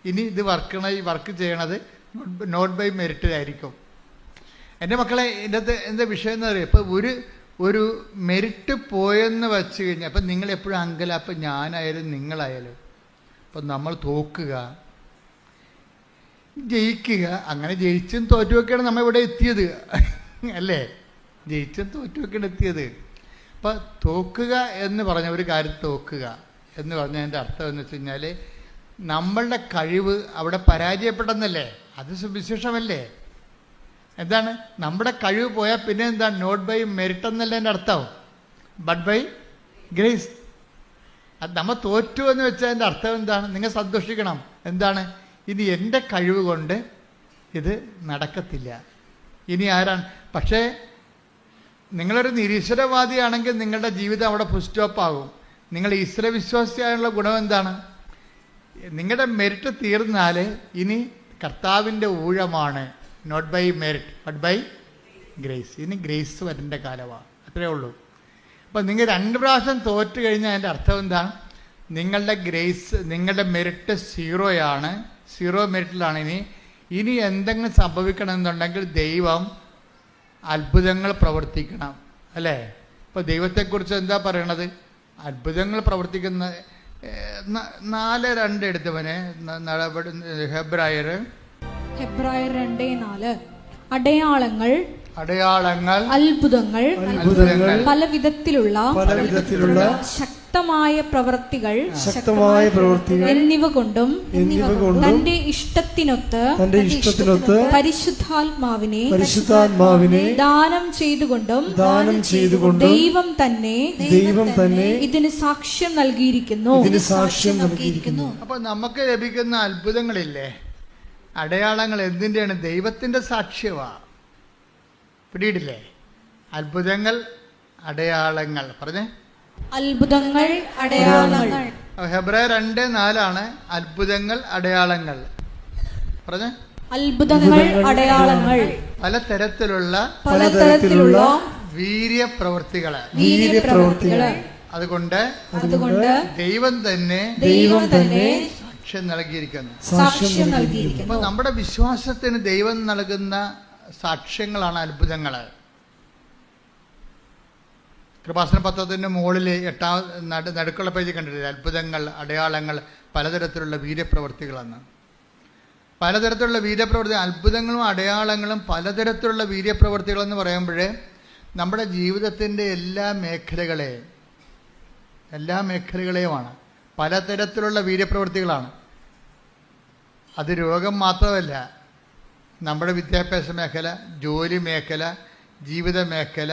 ഇനി ഇത് വർക്ക് ചെയ്യണത് നോട്ട് ബൈ മെറിറ്റിലായിരിക്കും. എൻ്റെ മക്കളെ, എൻ്റെ അകത്ത് എന്താ വിഷയം എന്ന് പറയുക, ഇപ്പോൾ ഒരു മെറിറ്റ് പോയെന്ന് വെച്ച് കഴിഞ്ഞാൽ അപ്പം നിങ്ങളെപ്പോഴും അപ്പം ഞാനായാലും നിങ്ങളായാലും അപ്പം നമ്മൾ തോക്കുക, ജയിക്കുക, അങ്ങനെ ജയിച്ചും തോറ്റുമൊക്കെയാണ് നമ്മൾ ഇവിടെ എത്തിയത് അല്ലേ? ജയിച്ചും തോറ്റുമൊക്കെയാണ് എത്തിയത്. അപ്പം തോക്കുക എന്ന് പറഞ്ഞ ഒരു കാര്യം, തോക്കുക എന്ന് പറഞ്ഞതിൻ്റെ അർത്ഥം എന്ന് വെച്ച് കഴിഞ്ഞാൽ നമ്മളുടെ കഴിവ് അവിടെ പരാജയപ്പെട്ടെന്നല്ലേ? അത് സുവിശേഷമല്ലേ? എന്താണ്? നമ്മുടെ കഴിവ് പോയാൽ പിന്നെ എന്താണ്? നോട്ട് ബൈ മെറിറ്റ് എന്നല്ല എൻ്റെ അർത്ഥം, ബട്ട് ബൈ ഗ്രേസ്. അത് നമ്മൾ തോറ്റു എന്ന് വെച്ചാൽ എൻ്റെ അർത്ഥം എന്താണ്? നിങ്ങൾ സന്തോഷിക്കണം. എന്താണ്? ഇനി എൻ്റെ കഴിവ് കൊണ്ട് ഇത് നടക്കത്തില്ല. ഇനി ആരാണ്? പക്ഷേ നിങ്ങളൊരു നിരീശ്വരവാദിയാണെങ്കിൽ നിങ്ങളുടെ ജീവിതം അവിടെ ഫുൾ സ്റ്റോപ്പ് ആകും. നിങ്ങൾ ഈശ്വരവിശ്വാസിയായുള്ള ഗുണം എന്താണ്? നിങ്ങളുടെ മെറിറ്റ് തീർന്നാൽ ഇനി കർത്താവിൻ്റെ ഊഴമാണ്. Not by merit but by grace. ഇനി ഗ്രേസ് വരേണ്ട കാലമാണ്. അത്രയേ ഉള്ളൂ. അപ്പം നിങ്ങൾ 2 പ്രാവശ്യം തോറ്റു കഴിഞ്ഞാൽ അതിൻ്റെ അർത്ഥം എന്താണ്? നിങ്ങളുടെ ഗ്രേസ്, നിങ്ങളുടെ മെറിറ്റ് സീറോയാണ്, സീറോ മെറിറ്റിലാണ്. ഇനി എന്തെങ്കിലും സംഭവിക്കണമെന്നുണ്ടെങ്കിൽ ദൈവം അത്ഭുതങ്ങൾ പ്രവർത്തിക്കണം, അല്ലേ? ഇപ്പോൾ ദൈവത്തെക്കുറിച്ച് എന്താ പറയണത്? അത്ഭുതങ്ങൾ പ്രവർത്തിക്കുന്ന 4:2 എടുത്തവനെ ഹെബ്രായർ 2:4 അടയാളങ്ങൾ, അത്ഭുതങ്ങൾ, പല വിധത്തിലുള്ള ശക്തമായ പ്രവൃത്തികൾ എന്നിവ കൊണ്ടും തന്റെ ഇഷ്ടത്തിനൊത്ത് പരിശുദ്ധാത്മാവിനെ ദാനം ചെയ്തുകൊണ്ടും ദൈവം തന്നെ ഇതിന് സാക്ഷ്യം നൽകിയിരിക്കുന്നു. അപ്പൊ നമുക്ക് ലഭിക്കുന്ന അത്ഭുതങ്ങളില്ലേ, അടയാളങ്ങൾ എന്തിൻ്റെയാണ്? ദൈവത്തിൻ്റെ സാക്ഷ്യമാ. പിടിയിട്ടില്ലേ? അത്ഭുതങ്ങൾ, അടയാളങ്ങൾ. പറഞ്ഞേ, അത്ഭുതങ്ങൾ, അടയാളങ്ങൾ. ഹെബ്രായർ 2:4 അത്ഭുതങ്ങൾ, അടയാളങ്ങൾ. പറഞ്ഞേ, അത്ഭുതങ്ങൾ, അടയാളങ്ങൾ. പലതരത്തിലുള്ള വീര്യപ്രവൃത്തികള്. അതുകൊണ്ട് ദൈവം തന്നെ സാക്ഷ്യം നൽകിയിരിക്കുന്നു. അപ്പൊ നമ്മുടെ വിശ്വാസത്തിന് ദൈവം നൽകുന്ന സാക്ഷ്യങ്ങളാണ് അത്ഭുതങ്ങൾ. കൃപാസന പത്രത്തിൻ്റെ മുകളിൽ 8 നടുക്കുള്ള പേജ് കണ്ടിട്ടില്ല? അത്ഭുതങ്ങൾ, അടയാളങ്ങൾ, പലതരത്തിലുള്ള വീര്യപ്രവൃത്തികളെന്ന്. പലതരത്തിലുള്ള വീര്യപ്രവൃത്തി, അത്ഭുതങ്ങളും അടയാളങ്ങളും പലതരത്തിലുള്ള വീര്യപ്രവൃത്തികളെന്ന് പറയുമ്പോഴേ നമ്മുടെ ജീവിതത്തിൻ്റെ എല്ലാ മേഖലകളെയുമാണ്. പലതരത്തിലുള്ള വീര്യപ്രവൃത്തികളാണ്. അത് രോഗം മാത്രമല്ല, നമ്മുടെ വിദ്യാഭ്യാസ മേഖല, ജോലി മേഖല, ജീവിത മേഖല,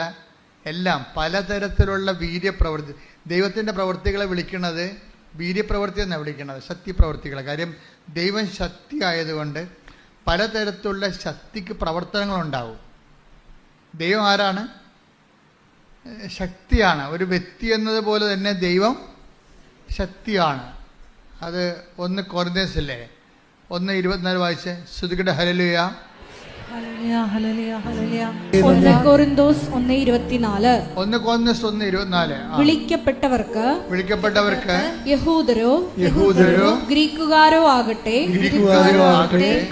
എല്ലാം പലതരത്തിലുള്ള വീര്യപ്രവൃത്തി. ദൈവത്തിൻ്റെ പ്രവൃത്തികളെ വിളിക്കുന്നത് വീര്യപ്രവൃത്തി എന്നാണ് വിളിക്കുന്നത്, ശക്തിപ്രവൃത്തികളെ. കാര്യം ദൈവം ശക്തി ആയതുകൊണ്ട് പലതരത്തിലുള്ള ശക്തിക്ക് പ്രവർത്തനങ്ങളുണ്ടാവും. ദൈവം ആരാണ്? ശക്തിയാണ്. ഒരു വ്യക്തി എന്നതുപോലെ തന്നെ ദൈവം ശക്തിയാണ്. അത് 1 കൊരിന്ത്യൻസിലെ 1:24 വായിച്ച്. ശ്രുതികട ഹല്ലേലൂയ. ഒന്ന് കൊറിന്തോസ് 1:24. 1 Corinthians 1:24. വിളിക്കപ്പെട്ടവർക്ക് യഹൂദരോ ഗ്രീക്കുകാരോ ആകട്ടെ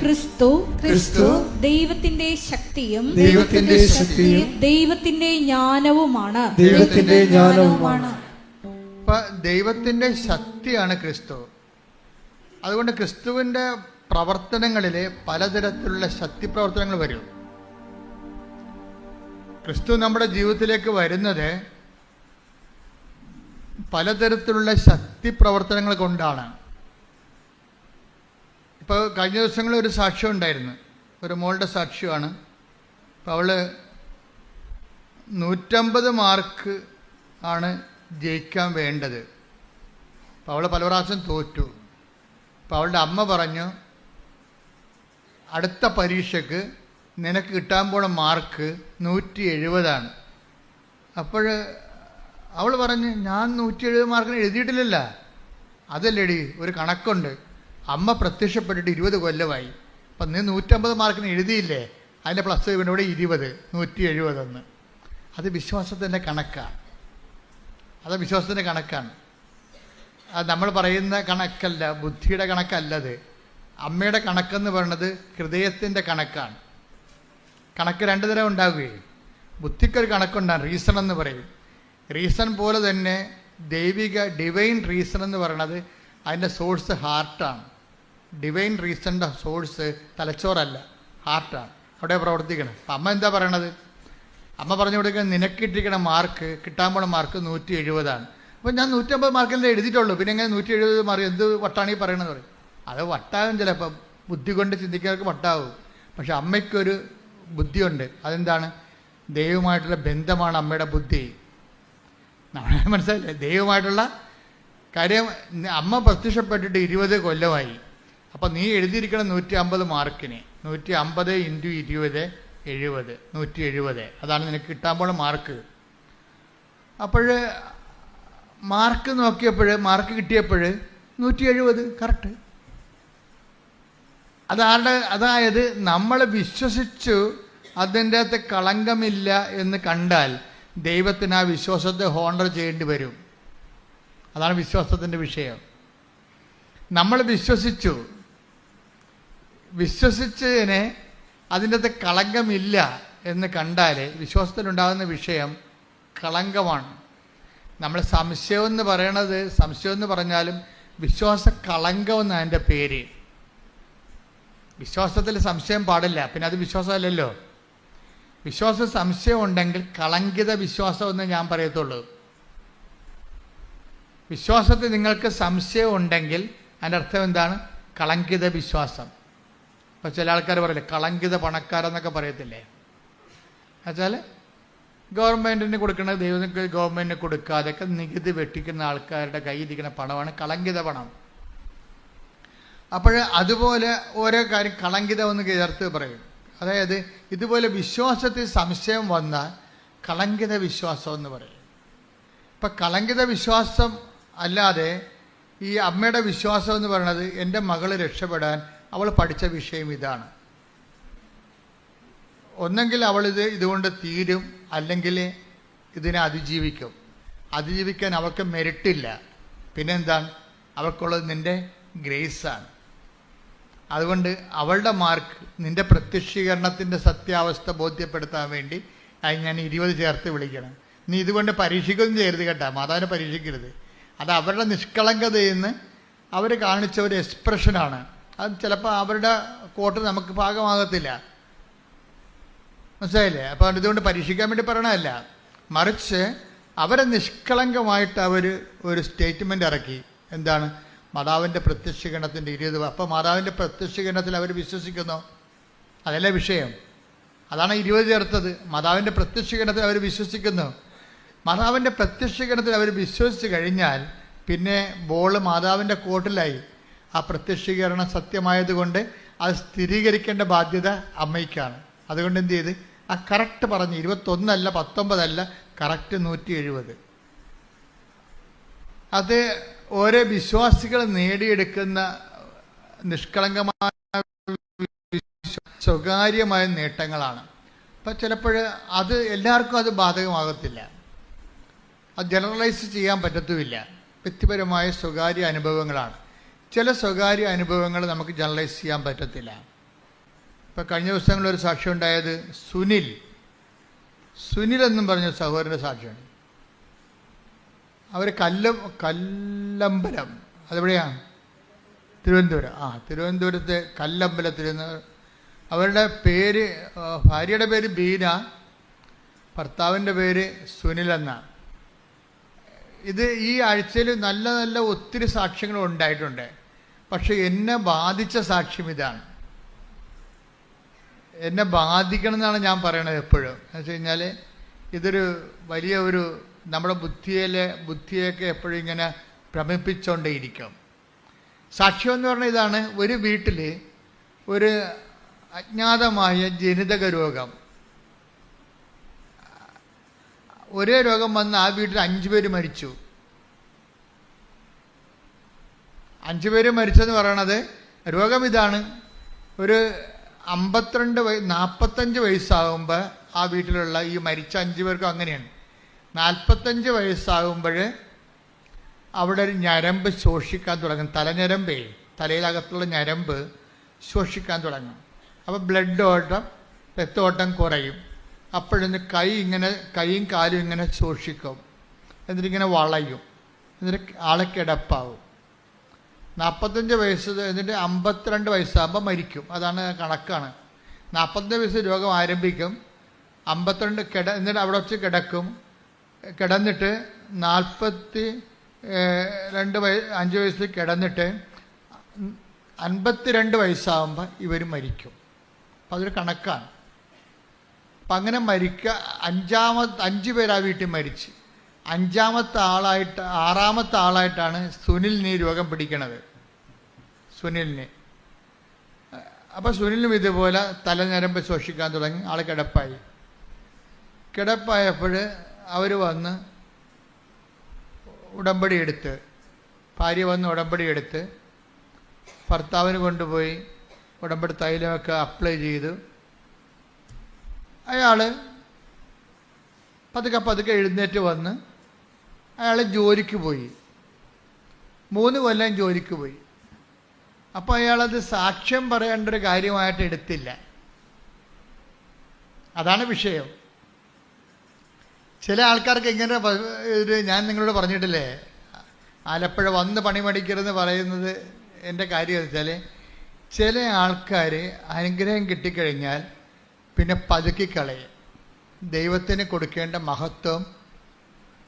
ക്രിസ്തു ദൈവത്തിന്റെ ശക്തിയും ദൈവത്തിന്റെ ജ്ഞാനവുമാണ്. ദൈവത്തിന്റെ ശക്തിയാണ് ക്രിസ്തു. അതുകൊണ്ട് ക്രിസ്തുവിന്റെ പ്രവർത്തനങ്ങളിൽ പലതരത്തിലുള്ള ശക്തി പ്രവർത്തനങ്ങൾ വരും. ക്രിസ്തു നമ്മുടെ ജീവിതത്തിലേക്ക് വരുന്നത് പലതരത്തിലുള്ള ശക്തി പ്രവർത്തനങ്ങൾ കൊണ്ടാണ്. ഇപ്പോൾ കഴിഞ്ഞ ദിവസങ്ങളിൽ ഒരു സാക്ഷ്യം ഉണ്ടായിരുന്നു, ഒരു മോളുടെ സാക്ഷ്യമാണ്. അപ്പോൾ അവൾ 150 മാർക്ക് ആണ് ജയിക്കാൻ വേണ്ടത്. അപ്പോൾ അവൾ പല പ്രാവശ്യം തോറ്റു. അപ്പോൾ അവളുടെ അമ്മ പറഞ്ഞു, അടുത്ത പരീക്ഷയ്ക്ക് നിനക്ക് കിട്ടാൻ പോണ മാർക്ക് 170. അപ്പോൾ അവൾ പറഞ്ഞ്, ഞാൻ 170 മാർക്കിന് എഴുതിയിട്ടില്ലല്ല. അതല്ലേടി, ഒരു കണക്കുണ്ട്. അമ്മ പ്രത്യക്ഷപ്പെട്ടിട്ട് 20 കൊല്ലമായി. അപ്പം നീ 150 മാർക്കിന് എഴുതിയില്ലേ, അതിൻ്റെ പ്ലസ് ഇവിടെ 20, 170. അത് വിശ്വാസത്തിൻ്റെ കണക്കാണ്. അത് വിശ്വാസത്തിൻ്റെ കണക്കാണ്. അത് നമ്മൾ പറയുന്ന കണക്കല്ല, ബുദ്ധിയുടെ കണക്കല്ലത്. അമ്മയുടെ കണക്കെന്ന് പറയുന്നത് ഹൃദയത്തിൻ്റെ കണക്കാണ്. കണക്ക് 2 തരം ഉണ്ടാവുകയും, ബുദ്ധിക്കൊരു കണക്കുണ്ടാകും, റീസൺ എന്ന് പറയും. റീസൺ പോലെ തന്നെ ഡിവൈൻ റീസൺ എന്ന് പറയുന്നത് അതിൻ്റെ സോഴ്സ് ഹാർട്ടാണ്. ഡിവൈൻ റീസണിൻ്റെ സോഴ്സ് തലച്ചോറല്ല, ഹാർട്ടാണ്. അവിടെ പ്രവർത്തിക്കണം. അപ്പം അമ്മ എന്താ പറയണത്? അമ്മ പറഞ്ഞു കൊടുക്കുക, നിനക്കിട്ടിരിക്കണ മാർക്ക്, കിട്ടാൻ പോണ മാർക്ക് 170. അപ്പോൾ ഞാൻ 150 മാർക്കല്ലേ എഴുതിയിട്ടുള്ളൂ, പിന്നെ എങ്ങനെ 170 മാർക്ക്, എന്ത് വട്ടാണ് ഈ പറയണമെന്ന് പറയും. അത് വട്ടാകും, ചിലപ്പോൾ ബുദ്ധി കൊണ്ട് ചിന്തിക്കുന്നവർക്ക് വട്ടാവും. പക്ഷെ അമ്മയ്ക്കൊരു ബുദ്ധിയുണ്ട്. അതെന്താണ്? ദൈവമായിട്ടുള്ള ബന്ധമാണ് അമ്മയുടെ ബുദ്ധി. നമ്മളെ മനസ്സിലായില്ലേ? ദൈവമായിട്ടുള്ള കാര്യം. അമ്മ പ്രത്യക്ഷപ്പെട്ടിട്ട് 20 കൊല്ലമായി. അപ്പം നീ എഴുതിയിരിക്കണം 150 മാർക്കിന്. 150 × 20 70, 170. അതാണ് നിനക്ക് കിട്ടാൻ പോണ മാർക്ക്. അപ്പോൾ മാർക്ക് നോക്കിയപ്പോൾ, മാർക്ക് കിട്ടിയപ്പോൾ 170 കറക്റ്റ്. അതായത് നമ്മൾ വിശ്വസിച്ചു അതിൻ്റെ അകത്ത് കളങ്കമില്ല എന്ന് കണ്ടാൽ ദൈവത്തിന് ആ വിശ്വാസത്തെ ഹോണർ ചെയ്യേണ്ടി വരും. അതാണ് വിശ്വാസത്തിൻ്റെ വിഷയം. നമ്മൾ വിശ്വസിച്ചതിനെ അതിൻ്റെ അകത്ത് കളങ്കമില്ല എന്ന് കണ്ടാൽ വിശ്വാസത്തിലുണ്ടാകുന്ന വിഷയം കളങ്കമാണ്. നമ്മൾ സംശയം എന്ന് പറഞ്ഞാലും വിശ്വാസ കളങ്കം എന്നാണ് അതിൻ്റെ പേര്. വിശ്വാസത്തിൽ സംശയം പാടില്ല, പിന്നെ അത് വിശ്വാസമല്ലല്ലോ. സംശയം ഉണ്ടെങ്കിൽ കളങ്കിത വിശ്വാസം എന്ന് ഞാൻ പറയത്തുള്ളൂ. വിശ്വാസത്തിൽ നിങ്ങൾക്ക് സംശയം ഉണ്ടെങ്കിൽ അതിൻ്റെ അർത്ഥം എന്താണ്? കളങ്കിത വിശ്വാസം. അപ്പോൾ ചില ആൾക്കാർ പറയില്ലേ, കളങ്കിത പണക്കാരെന്നൊക്കെ പറയത്തില്ലേ? എന്നുവെച്ചാൽ ഗവൺമെൻറ്റിന് കൊടുക്കുന്നത് ദൈവത്തിന് ഗവൺമെൻറ്റിന് കൊടുക്കാതെയൊക്കെ നികുതി വെട്ടിക്കുന്ന ആൾക്കാരുടെ കയ്യിലിരിക്കുന്ന പണമാണ് കളങ്കിത പണം. അപ്പോൾ അതുപോലെ ഓരോ കാര്യം കളങ്കിതം എന്ന് ചേർത്ത് പറയും. അതായത് ഇതുപോലെ വിശ്വാസത്തിൽ സംശയം വന്നാൽ കളങ്കിത വിശ്വാസം എന്ന് പറയും. ഇപ്പം കളങ്കിത വിശ്വാസം അല്ലാതെ ഈ അമ്മയുടെ വിശ്വാസം എന്ന് പറയുന്നത്, എൻ്റെ മകൾ രക്ഷപ്പെടാൻ അവൾ പഠിച്ച വിഷയം ഇതാണ്. ഒന്നെങ്കിൽ ഇതുകൊണ്ട് തീരും, അല്ലെങ്കിൽ ഇതിനെ അതിജീവിക്കാൻ അവൾക്ക് മെറിറ്റില്ല. പിന്നെന്താണ്? അവൾക്കുള്ളത് നിൻ്റെ ഗ്രേസാണ്. അതുകൊണ്ട് അവളുടെ മാർക്ക് നിൻ്റെ പ്രത്യക്ഷീകരണത്തിൻ്റെ സത്യാവസ്ഥ ബോധ്യപ്പെടുത്താൻ വേണ്ടി ഞാൻ 20 ചേർത്ത് വിളിക്കണം. നീ ഇതുകൊണ്ട് പരീക്ഷിക്കുകയൊന്നും ചെയ്യരുത് കേട്ടോ, മാതാവിനെ പരീക്ഷിക്കരുത്. അത് അവരുടെ നിഷ്കളങ്കതയിൽ നിന്ന് അവർ കാണിച്ച ഒരു എക്സ്പ്രഷനാണ്. അത് ചിലപ്പോൾ അവരുടെ കോട്ട് നമുക്ക് പാകമാകത്തില്ല. മനസ്സിലായില്ലേ? അപ്പോൾ ഇതുകൊണ്ട് പരീക്ഷിക്കാൻ വേണ്ടി പറയണതല്ല, മറിച്ച് അവരെ നിഷ്കളങ്കമായിട്ട് ഒരു സ്റ്റേറ്റ്മെൻ്റ് ഇറക്കി. എന്താണ്? മാതാവിൻ്റെ പ്രത്യക്ഷീകരണത്തിൻ്റെ 20. അപ്പോൾ മാതാവിൻ്റെ പ്രത്യക്ഷീകരണത്തിൽ അവർ വിശ്വസിക്കുന്നു, അതല്ലേ വിഷയം. അതാണ് 20 ചേർത്തത്. മാതാവിൻ്റെ പ്രത്യക്ഷീകരണത്തിൽ അവർ വിശ്വസിക്കുന്നു. മാതാവിൻ്റെ പ്രത്യക്ഷീകരണത്തിൽ അവർ വിശ്വസിച്ച് കഴിഞ്ഞാൽ പിന്നെ ബോൾ മാതാവിൻ്റെ കോർട്ടിലായി. ആ പ്രത്യക്ഷീകരണം സത്യമായതുകൊണ്ട് അത് സ്ഥിരീകരിക്കേണ്ട ബാധ്യത അമ്മയ്ക്കാണ്. അതുകൊണ്ട് എന്ത് ചെയ്ത് ആ കറക്റ്റ് പറഞ്ഞ് 21 അല്ല 19 അല്ല, കറക്റ്റ് 170. അത് ഓരോ വിശ്വാസികൾ നേടിയെടുക്കുന്ന നിഷ്കളങ്കമായ സുഖ സ്വകാര്യമായ നേട്ടങ്ങളാണ്. അപ്പം ചിലപ്പോൾ അത് എല്ലാവർക്കും അത് ബാധകമാകത്തില്ല, അത് ജനറലൈസ് ചെയ്യാൻ പറ്റത്തുമില്ല. വ്യക്തിപരമായ സ്വകാര്യ അനുഭവങ്ങളാണ്. ചില സ്വകാര്യ അനുഭവങ്ങൾ നമുക്ക് ജനറലൈസ് ചെയ്യാൻ പറ്റത്തില്ല. ഇപ്പം കഴിഞ്ഞ ദിവസങ്ങളിലൊരു സാക്ഷ്യം ഉണ്ടായത് സുനിൽ എന്നും പറഞ്ഞ സഹോദരൻ്റെ സാക്ഷ്യമാണ്. അവർ കല്ലമ്പലം, അതെവിടെയാണ്? തിരുവനന്തപുരം. തിരുവനന്തപുരത്തെ കല്ലമ്പലത്തിൽ നിന്ന് അവരുടെ പേര്, ഭാര്യയുടെ പേര് ബീന, ഭർത്താവിൻ്റെ പേര് സുനിൽ എന്നാണ്. ഇത് ഈ ആഴ്ചയിൽ നല്ല നല്ല ഒത്തിരി സാക്ഷ്യങ്ങൾ ഉണ്ടായിട്ടുണ്ട്. പക്ഷെ എന്നെ ബാധിച്ച സാക്ഷ്യം ഇതാണ്. എന്നെ ബാധിക്കണം എന്നാണ് ഞാൻ പറയണത് എപ്പോഴും. എന്ന് വെച്ച് കഴിഞ്ഞാൽ ഇതൊരു വലിയ ഒരു നമ്മുടെ ബുദ്ധിയൊക്കെ എപ്പോഴും ഇങ്ങനെ ഭ്രമിപ്പിച്ചുകൊണ്ടേയിരിക്കും. സാക്ഷ്യം എന്ന് പറഞ്ഞാൽ ഇതാണ്: ഒരു വീട്ടിൽ ഒരു അജ്ഞാതമായ ജനിതക രോഗം, ഒരേ രോഗം വന്ന് ആ വീട്ടിൽ 5 പേര് മരിച്ചു. 5 പേര് മരിച്ചെന്ന് പറയണത് രോഗം ഇതാണ്: ഒരു 45 വയസ്സാകുമ്പോൾ ആ വീട്ടിലുള്ള ഈ മരിച്ച 5 പേർക്കും അങ്ങനെയാണ്. 45 വയസ്സാകുമ്പോൾ അവിടെ ഒരു ഞരമ്പ് ശോഷിക്കാൻ തുടങ്ങും. തലഞ്ഞരമ്പേ, തലയിലകത്തുള്ള ഞരമ്പ് ശോഷിക്കാൻ തുടങ്ങും. അപ്പോൾ ബ്ലഡ് ഓട്ടം, രക്തോട്ടം കുറയും. അപ്പോഴൊന്ന് കൈയും കാലും ഇങ്ങനെ ശോഷിക്കും. എന്നിട്ടിങ്ങനെ വളയും. എന്നിട്ട് ആളെ കിടപ്പാവും. 45 വയസ്സ്, എന്നിട്ട് 52 വയസ്സാകുമ്പോൾ മരിക്കും. അതാണ് കണക്കാണ്. 45 വയസ്സ് രോഗം ആരംഭിക്കും, 52 എന്നിട്ട് അവിടെ വെച്ച് കിടന്നിട്ട് 5 വയസ്സിൽ കിടന്നിട്ട് 52 വയസ്സാകുമ്പോൾ ഇവർ മരിക്കും. അപ്പം അതൊരു കണക്കാണ്. അപ്പം അങ്ങനെ 5 പേര് ആ വീട്ടിൽ മരിച്ച്. 6ാമത്തെ ആളായിട്ടാണ് സുനിലിന് ഈ രോഗം പിടിക്കണത്. സുനിലിന്. അപ്പോൾ സുനിലും ഇതുപോലെ തലഞ്ഞരമ്പ് ശോഷിക്കാൻ തുടങ്ങി. ആൾ കിടപ്പായപ്പോൾ അവർ വന്ന് ഉടമ്പടി എടുത്ത്, ഭാര്യ വന്ന് ഉടമ്പടി എടുത്ത് ഭർത്താവിന് കൊണ്ടുപോയി ഉടമ്പടി തൈലമൊക്കെ അപ്ലൈ ചെയ്തു. അയാൾ പതുക്കെ എഴുന്നേറ്റ് വന്ന് അയാൾ ജോലിക്ക് പോയി. 3 കൊല്ലം ജോലിക്ക് പോയി. അപ്പോൾ അയാളത് സാക്ഷ്യം പറയേണ്ട ഒരു കാര്യമായിട്ട് എടുത്തില്ല. അതാണ് വിഷയം. ചില ആൾക്കാർക്ക് ഇങ്ങനെ ഞാൻ നിങ്ങളോട് പറഞ്ഞിട്ടില്ലേ, ആലപ്പുഴ വന്ന് പണിമടിക്കരുതെന്ന് പറയുന്നത് എൻ്റെ കാര്യം വെച്ചാൽ, ചില ആൾക്കാർ അനുഗ്രഹം കിട്ടിക്കഴിഞ്ഞാൽ പിന്നെ പതുക്കിക്കളയും. ദൈവത്തിന് കൊടുക്കേണ്ട മഹത്വം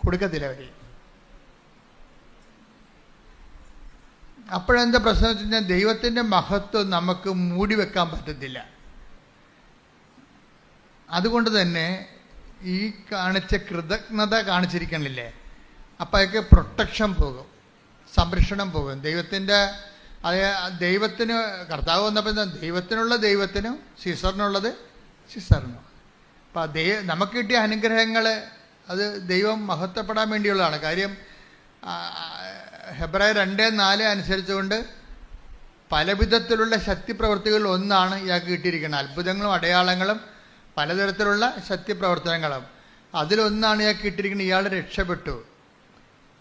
കൊടുക്കത്തില്ല അവർ. അപ്പോഴെന്താ പ്രശ്നം വെച്ച് കഴിഞ്ഞാൽ, ദൈവത്തിൻ്റെ മഹത്വം നമുക്ക് മൂടി വെക്കാൻ പറ്റത്തില്ല. അതുകൊണ്ട് തന്നെ ഈ കാണിച്ച കൃതജ്ഞത കാണിച്ചിരിക്കണില്ലേ, അപ്പോൾ അതൊക്കെ പ്രൊട്ടക്ഷൻ പോകും, സംരക്ഷണം പോകും. ദൈവത്തിന് കർത്താവ് വന്നപ്പോൾ എന്താ, ദൈവത്തിനുള്ള ദൈവത്തിനും സീസറിനുള്ളത് സീസറിനും. അപ്പം നമുക്ക് കിട്ടിയ അനുഗ്രഹങ്ങൾ അത് ദൈവം മഹത്വപ്പെടാൻ വേണ്ടിയുള്ളതാണ്. കാര്യം ഹെബ്രായർ 2:4 അനുസരിച്ചുകൊണ്ട് പലവിധത്തിലുള്ള ശക്തിപ്രവൃത്തികളിൽ ഒന്നാണ് ഇയാൾക്ക് കിട്ടിയിരിക്കുന്നത്. അത്ഭുതങ്ങളും അടയാളങ്ങളും പലതരത്തിലുള്ള ശക്തിപ്രവർത്തനങ്ങളും അതിലൊന്നാണ് ഇയാൾക്ക് കിട്ടിയിരിക്കുന്നത്.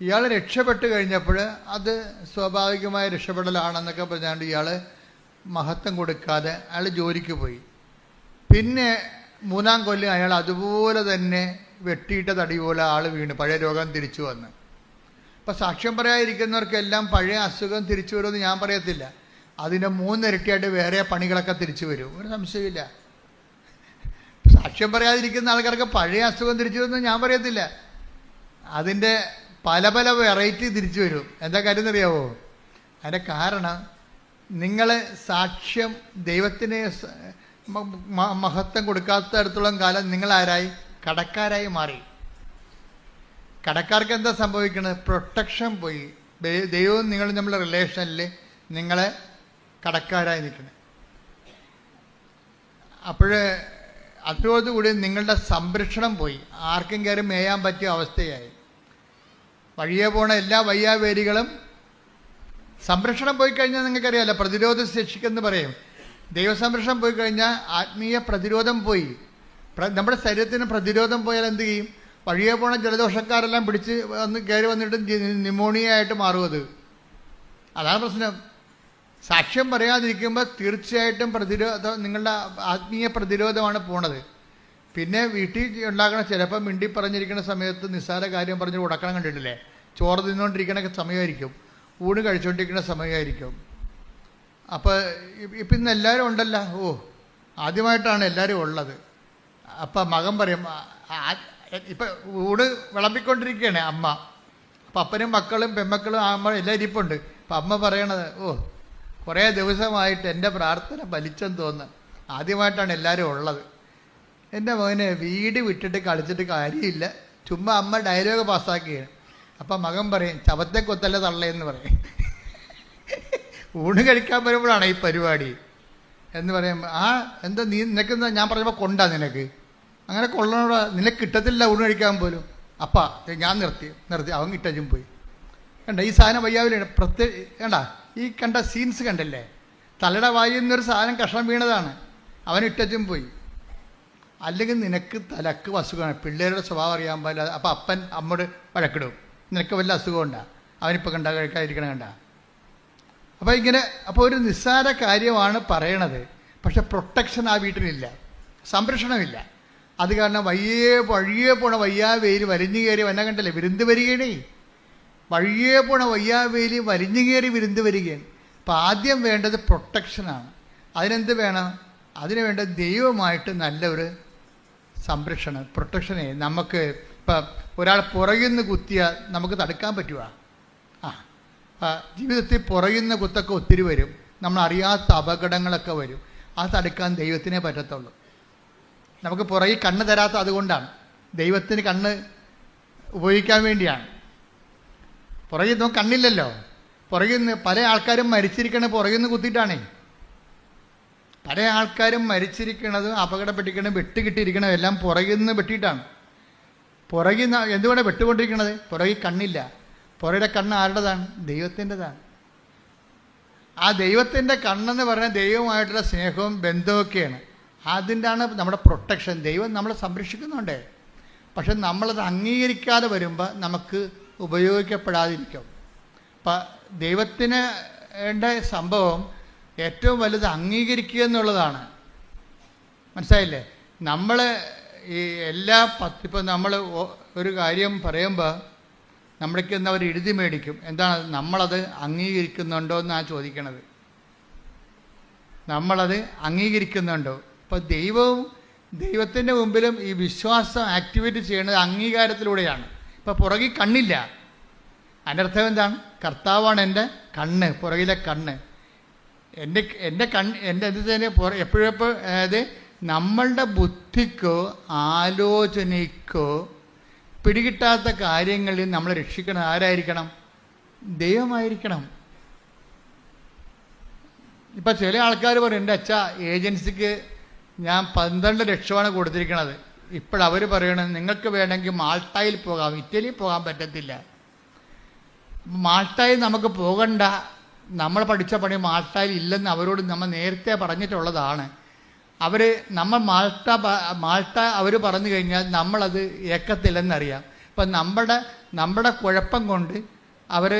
ഇയാൾ രക്ഷപ്പെട്ടു കഴിഞ്ഞപ്പോൾ അത് സ്വാഭാവികമായ രക്ഷപ്പെടലാണെന്നൊക്കെ പറഞ്ഞാണ്ട് ഇയാൾ മഹത്വം കൊടുക്കാതെ അയാൾ ജോലിക്ക് പോയി. പിന്നെ 3-ാം കൊല്ലം അയാൾ അതുപോലെ തന്നെ വെട്ടിയിട്ട തടി പോലെ ആൾ വീണ് പഴയ രോഗം തിരിച്ചു വന്ന്. അപ്പം സാക്ഷ്യം പറയാതിരിക്കുന്നവർക്കെല്ലാം പഴയ അസുഖം തിരിച്ചു വരുമെന്ന് ഞാൻ പറയത്തില്ല. അതിൻ്റെ 3 ഇരട്ടിയായിട്ട് വേറെ പണികളൊക്കെ തിരിച്ചു വരും, ഒരു സംശയമില്ല. സാക്ഷ്യം പറയാതിരിക്കുന്ന ആൾക്കാർക്ക് പഴയ അസുഖം തിരിച്ചു വരുമെന്ന് ഞാൻ പറയത്തില്ല. അതിൻ്റെ പല വെറൈറ്റി തിരിച്ചു വരും. എന്താ കാര്യം എന്നറിയാവോ? അതിൻ്റെ കാരണം, നിങ്ങൾ സാക്ഷ്യം ദൈവത്തിന് മഹത്വം കൊടുക്കാത്തടത്തോളം കാലം നിങ്ങളാരായി? കടക്കാരായി മാറി. കടക്കാർക്ക് എന്താ സംഭവിക്കുന്നത്? പ്രൊട്ടക്ഷൻ പോയി. ദൈവവും നിങ്ങളും തമ്മിലുള്ള റിലേഷനിൽ നിങ്ങളെ കടക്കാരായി നിൽക്കുന്നത്. അതോടുകൂടി നിങ്ങളുടെ സംരക്ഷണം പോയി. ആർക്കും കയറി മേയാൻ പറ്റിയ അവസ്ഥയായി. വഴിയെ പോണ എല്ലാ വയ്യാവേരികളും സംരക്ഷണം പോയി കഴിഞ്ഞാൽ നിങ്ങൾക്കറിയാമല്ലോ, പ്രതിരോധ ശേഷിക്കെന്ന് പറയും. ദൈവസംരക്ഷണം പോയി കഴിഞ്ഞാൽ ആത്മീയ പ്രതിരോധം പോയി. നമ്മുടെ ശരീരത്തിന് പ്രതിരോധം പോയാൽ എന്ത് ചെയ്യും? വഴിയെ പോണ ജലദോഷക്കാരെല്ലാം പിടിച്ച് കയറി വന്നിട്ട് ന്യൂമോണിയ ആയിട്ട് മാറും. അതാണ് പ്രശ്നം. സാക്ഷ്യം പറയാതിരിക്കുമ്പോൾ തീർച്ചയായിട്ടും നിങ്ങളുടെ ആത്മീയ പ്രതിരോധമാണ് പോണത്. പിന്നെ വീട്ടിൽ ഉണ്ടാക്കണ ചിലപ്പോൾ മിണ്ടി പറഞ്ഞിരിക്കുന്ന സമയത്ത് നിസ്സാര കാര്യം പറഞ്ഞ് ഉടക്കണം കണ്ടിട്ടില്ലേ? ചോറ് തിന്നുകൊണ്ടിരിക്കണ സമയമായിരിക്കും, ഊണ് കഴിച്ചുകൊണ്ടിരിക്കുന്ന സമയമായിരിക്കും. അപ്പോൾ ഇപ്പം ഇന്ന് എല്ലാവരും ഉണ്ടല്ലോ. ആദ്യമായിട്ടാണ് എല്ലാവരും ഉള്ളത്. അപ്പം മകൻ പറയും, ഇപ്പം ഊണ് വിളമ്പിക്കൊണ്ടിരിക്കുകയാണ് അമ്മ. അപ്പം അപ്പനും മക്കളും പെമ്മക്കളും അമ്മ എല്ലാം ഇരിപ്പുണ്ട്. അപ്പം അമ്മ പറയണത്, കുറേ ദിവസമായിട്ട് എൻ്റെ പ്രാർത്ഥന ഫലിച്ചെന്ന് തോന്നുന്നു, ആദ്യമായിട്ടാണ് എല്ലാവരും ഉള്ളത്. എൻ്റെ മകനെ വീട് വിട്ടിട്ട് കളിച്ചിട്ട് കാര്യമില്ല, ചുമ്മാ അമ്മ ഡയലോഗ് പാസ്സാക്കുകയാണ്. അപ്പം മകൻ പറയും, ചവത്തെ കൊത്തല്ല തള്ളയെന്ന് പറയും. ഊണ് കഴിക്കാൻ വരുമ്പോഴാണ് ഈ പരിപാടി എന്ന് പറയുമ്പോൾ, എന്താ നിനക്കെന്താ ഞാൻ പറഞ്ഞപ്പോൾ കൊണ്ടാ നിനക്ക് അങ്ങനെ കൊള്ളണോടാ, നിനക്ക് കിട്ടത്തില്ല ഊണ് കഴിക്കാൻ പോലും. അപ്പാ ഞാൻ നിർത്തി അവൻ കിട്ടും പോയി. കണ്ട ഈ സാധനം വയ്യാവില്ല. കണ്ട ഈ കണ്ട സീൻസ് കണ്ടല്ലേ? തലയുടെ വായിൽ നിന്നൊരു സാധനം കഷ്ണം വീണതാണ്, അവൻ ഇട്ടും പോയി. അല്ലെങ്കിൽ നിനക്ക് തലക്ക് അസുഖമാണ്, പിള്ളേരുടെ സ്വഭാവം അറിയാൻ പാടില്ല. അപ്പം അപ്പൻ അമ്മോട് വഴക്കിടും, നിനക്ക് വല്ല അസുഖമുണ്ടാ, അവനിപ്പോൾ കഴിക്കാതിരിക്കണം കണ്ട. അപ്പോൾ ഒരു നിസ്സാര കാര്യമാണ് പറയണത്. പക്ഷെ പ്രൊട്ടക്ഷൻ ആ വീട്ടിലില്ല, സംരക്ഷണമില്ല. അത് കാരണം വഴിയേ പോണ വയ്യാവേലി വലിഞ്ഞു കയറി വന്ന കണ്ടല്ലേ വിരുന്ന് വരികയാണേ. വഴിയേ പോണ വയ്യാവേലി വലിഞ്ഞു കയറി വിരുന്ന് വരികയാണ്. അപ്പം ആദ്യം വേണ്ടത് പ്രൊട്ടക്ഷനാണ്. അതിനെന്ത് വേണം? അതിന് വേണ്ട ദൈവമായിട്ട് നല്ലൊരു സംരക്ഷണം, പ്രൊട്ടക്ഷനെ. നമുക്ക് ഇപ്പം ഒരാൾ പുറകിൽ നിന്ന് കുത്തിയാൽ നമുക്ക് തടുക്കാൻ പറ്റുമോ? ജീവിതത്തിൽ പുറകിൽ നിന്ന് കുത്തൊക്കെ ഒത്തിരി വരും, നമ്മളറിയാത്ത അപകടങ്ങളൊക്കെ വരും. അത് തടുക്കാൻ ദൈവത്തിനേ പറ്റത്തുള്ളൂ. നമുക്ക് പുറകിൽ കണ്ണ് തരാത്ത അതുകൊണ്ടാണ്, ദൈവത്തിന് കണ്ണ് ഉപയോഗിക്കാൻ വേണ്ടിയാണ്. പുറകിൽ നമുക്ക് കണ്ണില്ലല്ലോ. പുറകിൽ നിന്ന് പല ആൾക്കാരും മരിച്ചിരിക്കണത് പുറകിൽ നിന്ന് കുത്തിയിട്ടാണേ. പല ആൾക്കാരും മരിച്ചിരിക്കണതും അപകടപ്പെട്ടിരിക്കണതും വെട്ടുകിട്ടിയിരിക്കണതും എല്ലാം പുറകിൽ നിന്ന് വെട്ടിയിട്ടാണ്. പുറകിൽ നിന്ന് എന്തുകൊണ്ടാണ് വെട്ടുകൊണ്ടിരിക്കണത്? പുറകിൽ കണ്ണില്ല. പുറകിലെ കണ്ണ് ആരുടേതാണ്? ദൈവത്തിൻ്റെതാണ്. ആ ദൈവത്തിൻ്റെ കണ്ണെന്ന് പറഞ്ഞാൽ ദൈവമായിട്ടുള്ള സ്നേഹവും ബന്ധമൊക്കെയാണ്. അതിൻ്റെയാണ് നമ്മുടെ പ്രൊട്ടക്ഷൻ. ദൈവം നമ്മളെ സംരക്ഷിക്കുന്നുണ്ട്. പക്ഷെ നമ്മളത് അംഗീകരിക്കാതെ വരുമ്പോൾ നമുക്ക് ഉപയോഗിക്കപ്പെടാതിരിക്കും. അപ്പം ദൈവത്തിന് വേണ്ട സംഭവം ഏറ്റവും വലുത് അംഗീകരിക്കുക എന്നുള്ളതാണ്. മനസ്സിലായില്ലേ? നമ്മൾ ഈ ഇപ്പം നമ്മൾ ഒരു കാര്യം പറയുമ്പോൾ നമ്മൾക്ക് അവർ എഴുതി മേടിക്കും. എന്താണ്? നമ്മളത് അംഗീകരിക്കുന്നുണ്ടോ എന്നാണ് ചോദിക്കണത്. നമ്മളത് അംഗീകരിക്കുന്നുണ്ടോ? അപ്പോൾ ദൈവത്തിൻ്റെ മുമ്പിലും ഈ വിശ്വാസം ആക്ടിവേറ്റ് ചെയ്യുന്നത് അംഗീകാരത്തിലൂടെയാണ്. ഇപ്പോൾ പുറകിൽ കണ്ണില്ല, അതിൻ്റെ അർത്ഥം എന്താണ്? കർത്താവാണ് എൻ്റെ കണ്ണ്, പുറകിലെ കണ്ണ്. എൻ്റെ എന്തിന് എപ്പോഴും അതായത് നമ്മളുടെ ബുദ്ധിക്കോ ആലോചനയ്ക്കോ പിടികിട്ടാത്ത കാര്യങ്ങളിൽ നമ്മൾ രക്ഷിക്കണം ആരായിരിക്കണം? ദൈവമായിരിക്കണം. ഇപ്പം ചില ആൾക്കാർ പറയും, എൻ്റെ അച്ഛാ ഏജൻസിക്ക് ഞാൻ 12 ലക്ഷമാണ് കൊടുത്തിരിക്കണത്. ഇപ്പോഴവർ പറയണത് നിങ്ങൾക്ക് വേണമെങ്കിൽ മാൾട്ടായിൽ പോകാം, ഇറ്റലിയിൽ പോകാൻ പറ്റത്തില്ല. മാൾട്ടായിൽ നമുക്ക് പോകണ്ട, നമ്മൾ പഠിച്ച പണി മാൾട്ടായിൽ ഇല്ലെന്ന് അവരോട് നമ്മൾ നേരത്തെ പറഞ്ഞിട്ടുള്ളതാണ്. നമ്മൾ മാൾട്ട അവർ പറഞ്ഞു കഴിഞ്ഞാൽ നമ്മളത് ഏക്കത്തില്ലെന്നറിയാം. ഇപ്പം നമ്മുടെ കുഴപ്പം കൊണ്ട്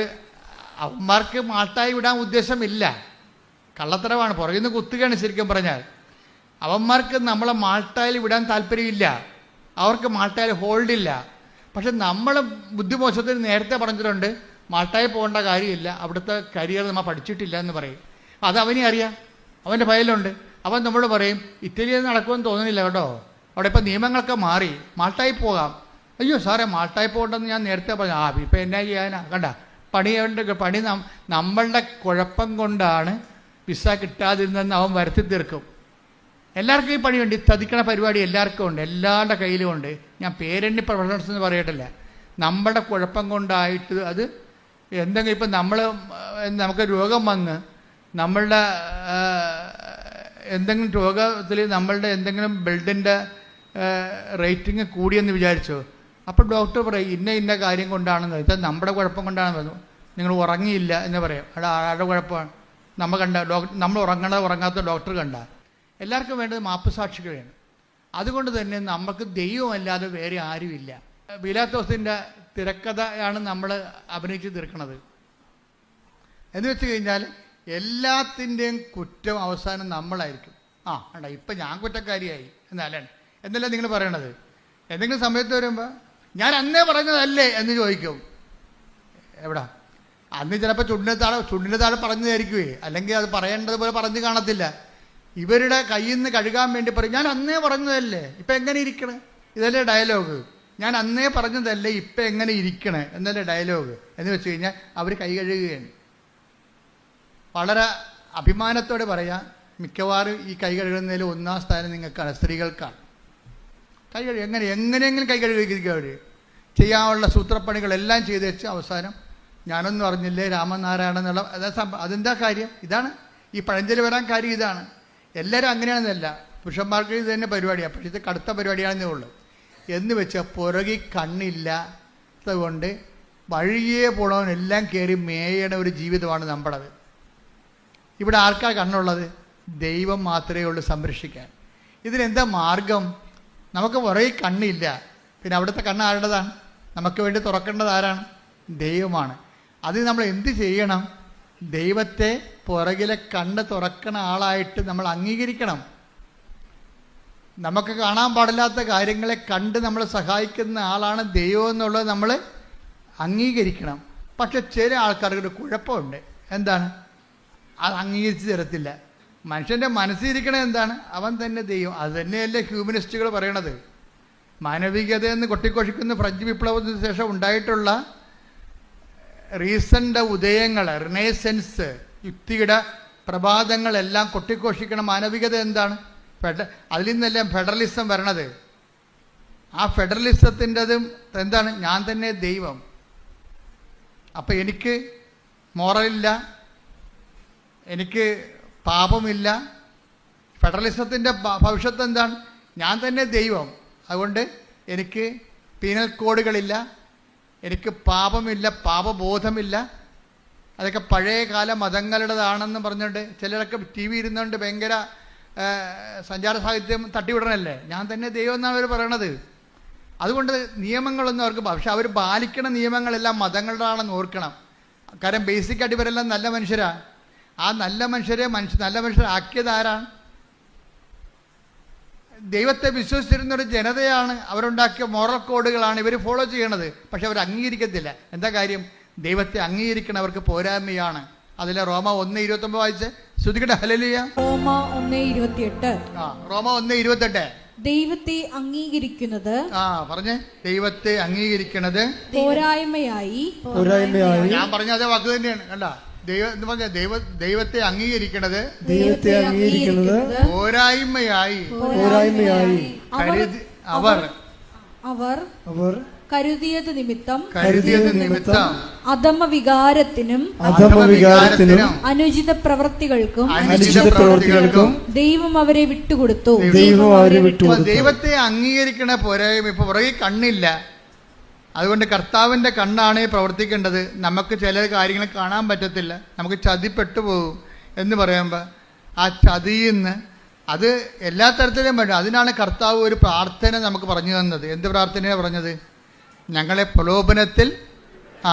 അവന്മാർക്ക് മാൾട്ടായി വിടാൻ ഉദ്ദേശമില്ല, കള്ളത്തരമാണ്, പുറകിൽ നിന്ന് കുത്തുകയാണ് ശരിക്കും പറഞ്ഞാൽ. അവന്മാർക്ക് നമ്മളെ മാൾട്ടായിൽ വിടാൻ താല്പര്യമില്ല, അവർക്ക് മാൾട്ടായിൽ ഹോൾഡില്ല. പക്ഷെ നമ്മൾ ബുദ്ധിമോശത്തിന് നേരത്തെ പറഞ്ഞിട്ടുണ്ട് മാൾട്ടായിൽ പോകേണ്ട കാര്യമില്ല, അവിടുത്തെ കരിയർ നമ്മൾ പഠിച്ചിട്ടില്ല എന്ന് പറയും. അത് അവനെ അറിയാം, അവൻ്റെ ഫയലുണ്ട്. അവൻ നമ്മളോട് പറയും ഇറ്റലിയിൽ നടക്കുമെന്ന് തോന്നുന്നില്ല കേട്ടോ, അവിടെ ഇപ്പം നിയമങ്ങളൊക്കെ മാറി, മാൾട്ടായിൽ പോകാം. അയ്യോ സാറേ മാൾട്ടായിൽ പോകണ്ടെന്ന് ഞാൻ നേരത്തെ പറഞ്ഞു. ഇപ്പം എന്നാ ചെയ്യാനാ? കണ്ട പണി നമ്മളുടെ കുഴപ്പം കൊണ്ടാണ് വിസ കിട്ടാതിരുന്നെന്ന് അവൻ വരുത്തി തീർക്കും. എല്ലാവർക്കും ഈ പണിയുണ്ട്, ഈ തതിക്കണ പരിപാടി എല്ലാവർക്കും ഉണ്ട്, എല്ലാവരുടെ കയ്യിലും ഉണ്ട്. ഞാൻ പേരെണ്ണി പ്രൊഫഷണൽസ് എന്ന് പറയട്ടില്ല. നമ്മുടെ കുഴപ്പം കൊണ്ടായിട്ട് അത് എന്തെങ്കിലും ഇപ്പം നമുക്ക് രോഗം വന്ന് നമ്മളുടെ എന്തെങ്കിലും രോഗത്തിൽ നമ്മളുടെ എന്തെങ്കിലും ബ്ലഡിൻ്റെ റേറ്റിംഗ് കൂടിയെന്ന് വിചാരിച്ചോ, അപ്പോൾ ഡോക്ടർ പറയും ഇന്ന കാര്യം കൊണ്ടാണെന്ന്. ഇത് നമ്മുടെ കുഴപ്പം കൊണ്ടാണെന്ന് പറഞ്ഞു. നിങ്ങൾ ഉറങ്ങിയില്ല എന്ന് പറയും. ആരുടെ കുഴപ്പമാണ്? നമ്മൾ ഉറങ്ങാത്ത ഡോക്ടർ കണ്ട. എല്ലാവർക്കും വേണ്ടത് മാപ്പുസാക്ഷികളാണ്. അതുകൊണ്ട് തന്നെ നമുക്ക് ദൈവമല്ലാതെ വേറെ ആരുമില്ല. പീലാത്തോസിൻ്റെ തിരക്കഥയാണ് നമ്മൾ അഭിനയിച്ച് തീർക്കുന്നത്. എന്ന് വെച്ച് കഴിഞ്ഞാൽ എല്ലാത്തിൻ്റെയും കുറ്റം അവസാനം നമ്മളായിരിക്കും. വേണ്ട ഇപ്പം ഞാൻ കുറ്റക്കാരിയായി എന്നല്ല നിങ്ങൾ പറയണത്. എന്തെങ്കിലും സമയത്ത് വരുമ്പോൾ ഞാൻ അന്നേ പറഞ്ഞതല്ലേ എന്ന് ചോദിക്കും. എവിടാ അന്ന് ചിലപ്പോൾ ചുണ്ടിന് താഴെ പറഞ്ഞതായിരിക്കുമേ, അല്ലെങ്കിൽ അത് പറയേണ്ടതുപോലെ പറഞ്ഞു കാണത്തില്ല. ഇവരുടെ കയ്യിൽ നിന്ന് കഴുകാൻ വേണ്ടി പറയും ഞാൻ അന്നേ പറഞ്ഞതല്ലേ ഇപ്പം എങ്ങനെ ഇരിക്കണേ, ഇതല്ലേ ഡയലോഗ്. ഞാൻ അന്നേ പറഞ്ഞതല്ലേ ഇപ്പം എങ്ങനെ ഇരിക്കണേ എന്നല്ലേ ഡയലോഗ്. എന്ന് വെച്ച് കഴിഞ്ഞാൽ അവർ കൈ കഴുകുകയാണ്. വളരെ അഭിമാനത്തോടെ പറയാം, മിക്കവാറും ഈ കൈ കഴുകുന്നതിൽ ഒന്നാം സ്ഥാനം നിങ്ങൾക്കാണ്, സ്ത്രീകൾക്കാണ്. കൈ കഴുകുക എങ്ങനെയെങ്കിലും കൈ കഴുകിയിരിക്കുക. അവർ ചെയ്യാനുള്ള സൂത്രപ്പണികളെല്ലാം ചെയ്ത് വെച്ച് അവസാനം ഞാനൊന്നും അറിഞ്ഞില്ലേ രാമനാരായണ എന്നുള്ള അതെന്താ കാര്യം? ഇതാണ് ഈ പഴഞ്ചൊല്ലി വരാൻ കാര്യം. ഇതാണ് എല്ലാവരും അങ്ങനെയാണെന്നല്ല, പുരുഷന്മാർക്ക് ഇത് തന്നെ പരിപാടിയാണ്. പക്ഷേ ഇത് കടുത്ത പരിപാടിയാണെന്നേ ഉള്ളൂ. എന്ന് വെച്ചാൽ പുറകെ കണ്ണില്ലാത്തതുകൊണ്ട് വഴിയേ പോണവനെല്ലാം കയറി മേയണ ഒരു ജീവിതമാണ് നമ്മുടേത്. ഇവിടെ ആർക്കാ കണ്ണുള്ളത്? ദൈവം മാത്രമേ ഉള്ളൂ സംരക്ഷിക്കാൻ. ഇതിനെന്താ മാർഗം? നമുക്ക് പുറകെ കണ്ണില്ല, പിന്നെ അവിടുത്തെ കണ്ണ് ആരുടേതാണ്? നമുക്ക് വേണ്ടി തുറക്കേണ്ടത് ആരാണ്? ദൈവമാണ്. അത് നമ്മൾ എന്ത് ചെയ്യണം? ദൈവത്തെ പുറകിലെ കണ്ണ് തുറക്കണ ആളായിട്ട് നമ്മൾ അംഗീകരിക്കണം. നമുക്ക് കാണാൻ പാടില്ലാത്ത കാര്യങ്ങളെ കണ്ട് നമ്മൾ സഹായിക്കുന്ന ആളാണ് ദൈവം എന്നുള്ളത് നമ്മൾ അംഗീകരിക്കണം. പക്ഷെ ചില ആൾക്കാർക്ക് ഒരു കുഴപ്പമുണ്ട്. എന്താണ്? അത് അംഗീകരിച്ച് തരത്തില്ല. മനുഷ്യൻ്റെ മനസ്സിരിക്കണത് എന്താണ്? അവൻ തന്നെ ദൈവം. അത് തന്നെയല്ലേ ഹ്യൂമനിസ്റ്റുകൾ പറയണത്. മാനവികതയെന്ന് കൊട്ടിക്കൊഷിക്കുന്ന ഫ്രഞ്ച് വിപ്ലവത്തിന് ശേഷം ഉണ്ടായിട്ടുള്ള റീസൻ്റെ ഉദയങ്ങൾ, റിനേസൻസ്, യുക്തിയുടെ പ്രഭാതങ്ങളെല്ലാം കൊട്ടിഘോഷിക്കണ മാനവികത എന്താണ്? അതിൽ നിന്നെല്ലാം ഫെഡറലിസം വരണത്. ആ ഫെഡറലിസത്തിൻ്റെതും എന്താണ്? ഞാൻ തന്നെ ദൈവം. അപ്പം എനിക്ക് മോറലില്ല, എനിക്ക് പാപമില്ല. ഫെഡറലിസത്തിൻ്റെ ഭവിഷ്യത്ത് എന്താണ്? ഞാൻ തന്നെ ദൈവം. അതുകൊണ്ട് എനിക്ക് പീനൽ കോഡുകളില്ല, എനിക്ക് പാപമില്ല, പാപബോധമില്ല. അതൊക്കെ പഴയകാല മതങ്ങളുടേതാണെന്ന് പറഞ്ഞുകൊണ്ട് ചിലരൊക്കെ ടി വി ഇരുന്നുകൊണ്ട് ഭയങ്കര സഞ്ചാര സാഹിത്യം തട്ടിവിടണല്ലേ. ഞാൻ തന്നെ ദൈവം എന്നാണ് അവർ പറയണത്. അതുകൊണ്ട് നിയമങ്ങളൊന്നും അവർക്ക്, പക്ഷെ അവർ പാലിക്കണ നിയമങ്ങളെല്ലാം മതങ്ങളുടെയാണെന്ന് ഓർക്കണം. കാരണം ബേസിക്കായിട്ട് ഇവരെല്ലാം നല്ല മനുഷ്യരാണ്. ആ നല്ല മനുഷ്യരാക്കിയത് ആരാണ്? ദൈവത്തെ വിശ്വസിച്ചിരുന്നൊരു ജനതയാണ്. അവരുണ്ടാക്കിയ മോറൽ കോഡുകളാണ് ഇവർ ഫോളോ ചെയ്യണത്. പക്ഷെ അവർ അംഗീകരിക്കത്തില്ല. എന്താ കാര്യം? ദൈവത്തെ അംഗീകരിക്കണവർക്ക് പോരായ്മയാണ്. അതിലെ റോമ 1:29 വായിച്ച് ശ്രുതികട്ടെ. ഹല്ലേലൂയ. റോമ 1:28. റോമ 1:28. ദൈവത്തെ അംഗീകരിക്കുന്നത് പറഞ്ഞേ. ദൈവത്തെ അംഗീകരിക്കുന്നത് പോരായ്മയായി. ഞാൻ പറഞ്ഞ അതേ വാക്ക് തന്നെയാണ്. കണ്ട, ദൈവത്തെ അംഗീകരിക്കുന്നത് പോരായ്മയായി അവർ കരുതിയത് നിമിത്തം അധമവികാരത്തിനും അനുചിത പ്രവൃത്തികൾക്കും ദൈവം അവരെ വിട്ടുകൊടുത്തു. ദൈവത്തെ അംഗീകരിക്കണ പോരായ്മ. ഇപ്പൊ പുറകെ കണ്ണില്ല, അതുകൊണ്ട് കർത്താവിൻ്റെ കണ്ണാണ് പ്രവർത്തിക്കേണ്ടത്. നമുക്ക് ചില കാര്യങ്ങൾ കാണാൻ പറ്റത്തില്ല, നമുക്ക് ചതിപ്പെട്ടു പോകും എന്ന് പറയുമ്പോൾ ആ ചതിയിൽ നിന്ന് അത് എല്ലാ തരത്തിലും വേണ്ട. അതിനാണ് കർത്താവ് ഒരു പ്രാർത്ഥന നമുക്ക് പറഞ്ഞു തന്നത്. എന്ത് പ്രാർത്ഥനയാണ് പറഞ്ഞത്? ഞങ്ങളെ പ്രലോഭനത്തിൽ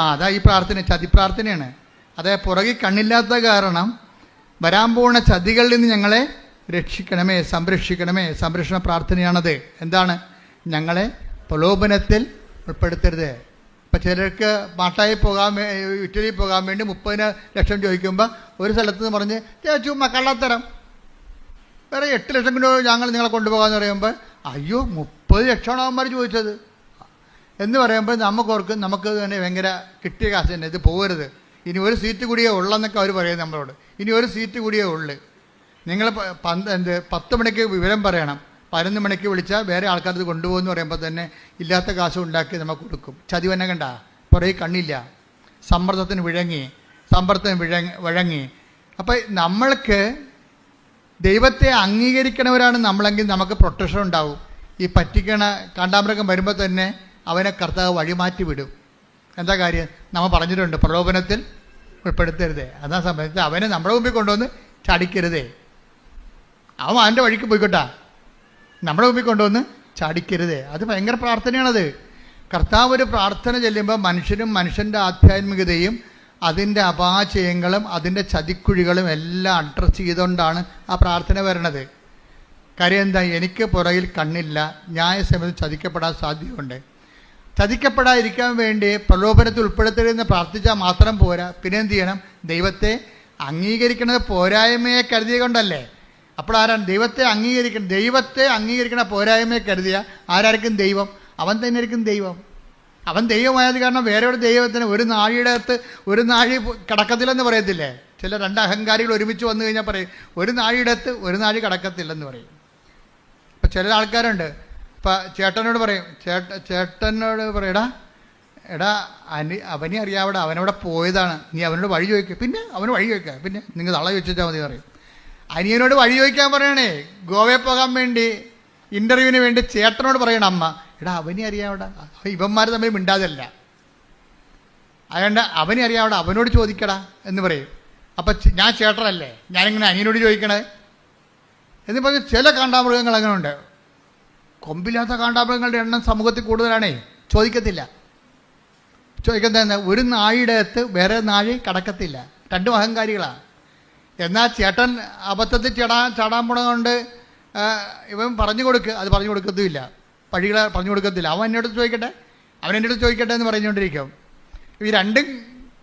അതാ ഈ പ്രാർത്ഥന, ചതി പ്രാർത്ഥനയാണ്. അതായത് പുറകെ കണ്ണില്ലാത്ത കാരണം വരാൻ പോകുന്ന ചതികളിൽ നിന്ന് ഞങ്ങളെ രക്ഷിക്കണമേ, സംരക്ഷിക്കണമേ. സംരക്ഷണ പ്രാർത്ഥനയാണത്. എന്താണ്? ഞങ്ങളെ പ്രലോഭനത്തിൽ ഉൾപ്പെടുത്തരുത്. ഇപ്പം ചിലർക്ക് മാട്ടായി പോകാൻ, ഇറ്റലിയിൽ പോകാൻ വേണ്ടി 30 ലക്ഷം ചോദിക്കുമ്പോൾ ഒരു സ്ഥലത്ത് നിന്ന് പറഞ്ഞ് ചുമ്മാ കള്ളത്തരം, വേറെ 8 ലക്ഷം രൂപ ഞങ്ങൾ നിങ്ങളെ കൊണ്ടുപോകാമെന്ന് പറയുമ്പോൾ അയ്യോ 30 ലക്ഷമാണ് അവന്മാർ ചോദിച്ചത് എന്ന് പറയുമ്പോൾ നമുക്കോർക്കും നമുക്ക് തന്നെ ഭയങ്കര കിട്ടിയ കാശ് തന്നെ, ഇത് പോകരുത്, ഇനി ഒരു സീറ്റ് കൂടിയേ ഉള്ളെന്നൊക്കെ അവർ പറയും നമ്മളോട്. ഇനി ഒരു സീറ്റ് കൂടിയേ ഉള്ളു. നിങ്ങൾ 10 മണിക്ക് വിവരം പറയണം, 11 മണിക്ക് വിളിച്ചാൽ വേറെ ആൾക്കാരത് കൊണ്ടുപോകുമെന്ന് പറയുമ്പോൾ തന്നെ ഇല്ലാത്ത കാശ് ഉണ്ടാക്കി നമുക്ക് കൊടുക്കും. ചതി തന്നെ കണ്ട, പുറകെ കണ്ണില്ല, സമ്മർദ്ദത്തിന് വഴങ്ങി. അപ്പം നമ്മൾക്ക് ദൈവത്തെ അംഗീകരിക്കണവരാണ് നമ്മളെങ്കിൽ നമുക്ക് പ്രൊട്ടക്ഷൻ ഉണ്ടാവും. ഈ പറ്റിക്കണ കാണ്ടാമൃഗം വരുമ്പോൾ തന്നെ അവനെ കർത്താവ് വഴിമാറ്റി വിടും. എന്താ കാര്യം? നമ്മൾ പറഞ്ഞിട്ടുണ്ട്, പ്രലോഭനത്തിൽ ഉൾപ്പെടുത്തരുതേ. അതാ സംബന്ധിച്ച് അവനെ നമ്മുടെ മുമ്പിൽ കൊണ്ടുവന്ന് ചാടിക്കരുതേ. അവൻ അവൻ്റെ വഴിക്ക് പോയിക്കോട്ടാ, നമ്മുടെ മുമ്പിൽ കൊണ്ടുവന്ന് ചാടിക്കരുതേ. അത് ഭയങ്കര പ്രാർത്ഥനയാണത്. കർത്താവ് ഒരു പ്രാർത്ഥന ചെല്ലുമ്പോൾ മനുഷ്യനും മനുഷ്യൻ്റെ ആധ്യാത്മികതയും അതിൻ്റെ അപാചയങ്ങളും അതിൻ്റെ ചതിക്കുഴികളും എല്ലാം അഡ്രസ്സ് ചെയ്തുകൊണ്ടാണ് ആ പ്രാർത്ഥന വരണത്. കാര്യം എന്താ? എനിക്ക് പുറകിൽ കണ്ണില്ല, ന്യായസമയത്ത് ചതിക്കപ്പെടാൻ സാധ്യതയുണ്ട്. ചതിക്കപ്പെടാതിരിക്കാൻ വേണ്ടി പ്രലോഭനത്തിൽ ഉൾപ്പെടുത്തരുതെന്ന് പ്രാർത്ഥിച്ചാൽ മാത്രം പോരാ, പിന്നെ എന്ത് ചെയ്യണം? ദൈവത്തെ അംഗീകരിക്കുന്നത് പോരായ്മയെ കരുതിയ കൊണ്ടല്ലേ. അപ്പോൾ ആരാണ് ദൈവത്തെ അംഗീകരിക്കണം? ദൈവത്തെ അംഗീകരിക്കണ പോരായ്മയെ കരുതിയ ആരായിരിക്കും ദൈവം? അവൻ തന്നെ ആയിരിക്കും ദൈവം. അവൻ ദൈവമായത് കാരണം വേറെ ഒരു ദൈവത്തിന് ഒരു നാഴിയുടെ അകത്ത് ഒരു നാഴി കടക്കത്തില്ലെന്ന് പറയത്തില്ലേ? ചില രണ്ട് അഹങ്കാരികൾ ഒരുമിച്ച് വന്നു കഴിഞ്ഞാൽ പറയും ഒരു നാഴിയുടെ അകത്ത് ഒരു നാഴി കടക്കത്തില്ലെന്ന് പറയും. ഇപ്പം ചില ആൾക്കാരുണ്ട്, ഇപ്പം ചേട്ടനോട് പറയും, ചേട്ടനോട് പറയടാ എടാ അവനെ അറിയാവിടെ, അവനവിടെ പോയതാണ്, നീ അവനോട് വഴി ചോദിക്കുക. പിന്നെ അവന് വഴി ചോദിക്കുക, പിന്നെ നിങ്ങൾ തള ചോദിച്ചാൽ മതി പറയും. അനിയനോട് വഴി ചോദിക്കാൻ പറയണേ, ഗോവയിൽ പോകാൻ വേണ്ടി ഇൻ്റർവ്യൂവിന് വേണ്ടി ചേട്ടനോട് പറയണം അമ്മ, എടാ അവനെ അറിയാവിടെ, ഇവന്മാർ തമ്മിൽ മിണ്ടാതല്ല, അതുകൊണ്ട് അവനെ അറിയാവിടെ, അവനോട് ചോദിക്കടാ എന്ന് പറയും. അപ്പം ഞാൻ ചേട്ടനല്ലേ, ഞാനിങ്ങനെ അനിയനോട് ചോദിക്കണേ എന്ന് പറഞ്ഞ് ചില കാണ്ടാമൃഗങ്ങൾ അങ്ങനെ ഉണ്ട്. കൊമ്പില്ലാത്ത കാണ്ടാമൃഗങ്ങളുടെ എണ്ണം സമൂഹത്തിൽ കൂടുതലാണേ, ചോദിക്കത്തില്ല. ചോദിക്കുന്നത് ഒരു നാഴിയുടെ അകത്ത് വേറെ നാഴി കടക്കത്തില്ല. രണ്ടും അഹങ്കാരികളാണ്. എന്നാൽ ചേട്ടൻ അബദ്ധത്തിൽ ചാടാൻ പോണതുകൊണ്ട് ഇവൻ പറഞ്ഞു കൊടുക്കുക, അത് പറഞ്ഞു കൊടുക്കത്തുമില്ല, വഴികളെ പറഞ്ഞു കൊടുക്കത്തില്ല. അവൻ എന്നോട് ചോദിക്കട്ടെ, അവൻ എൻ്റെ അടുത്ത് ചോദിക്കട്ടെ എന്ന് പറഞ്ഞുകൊണ്ടിരിക്കും. ഈ രണ്ടും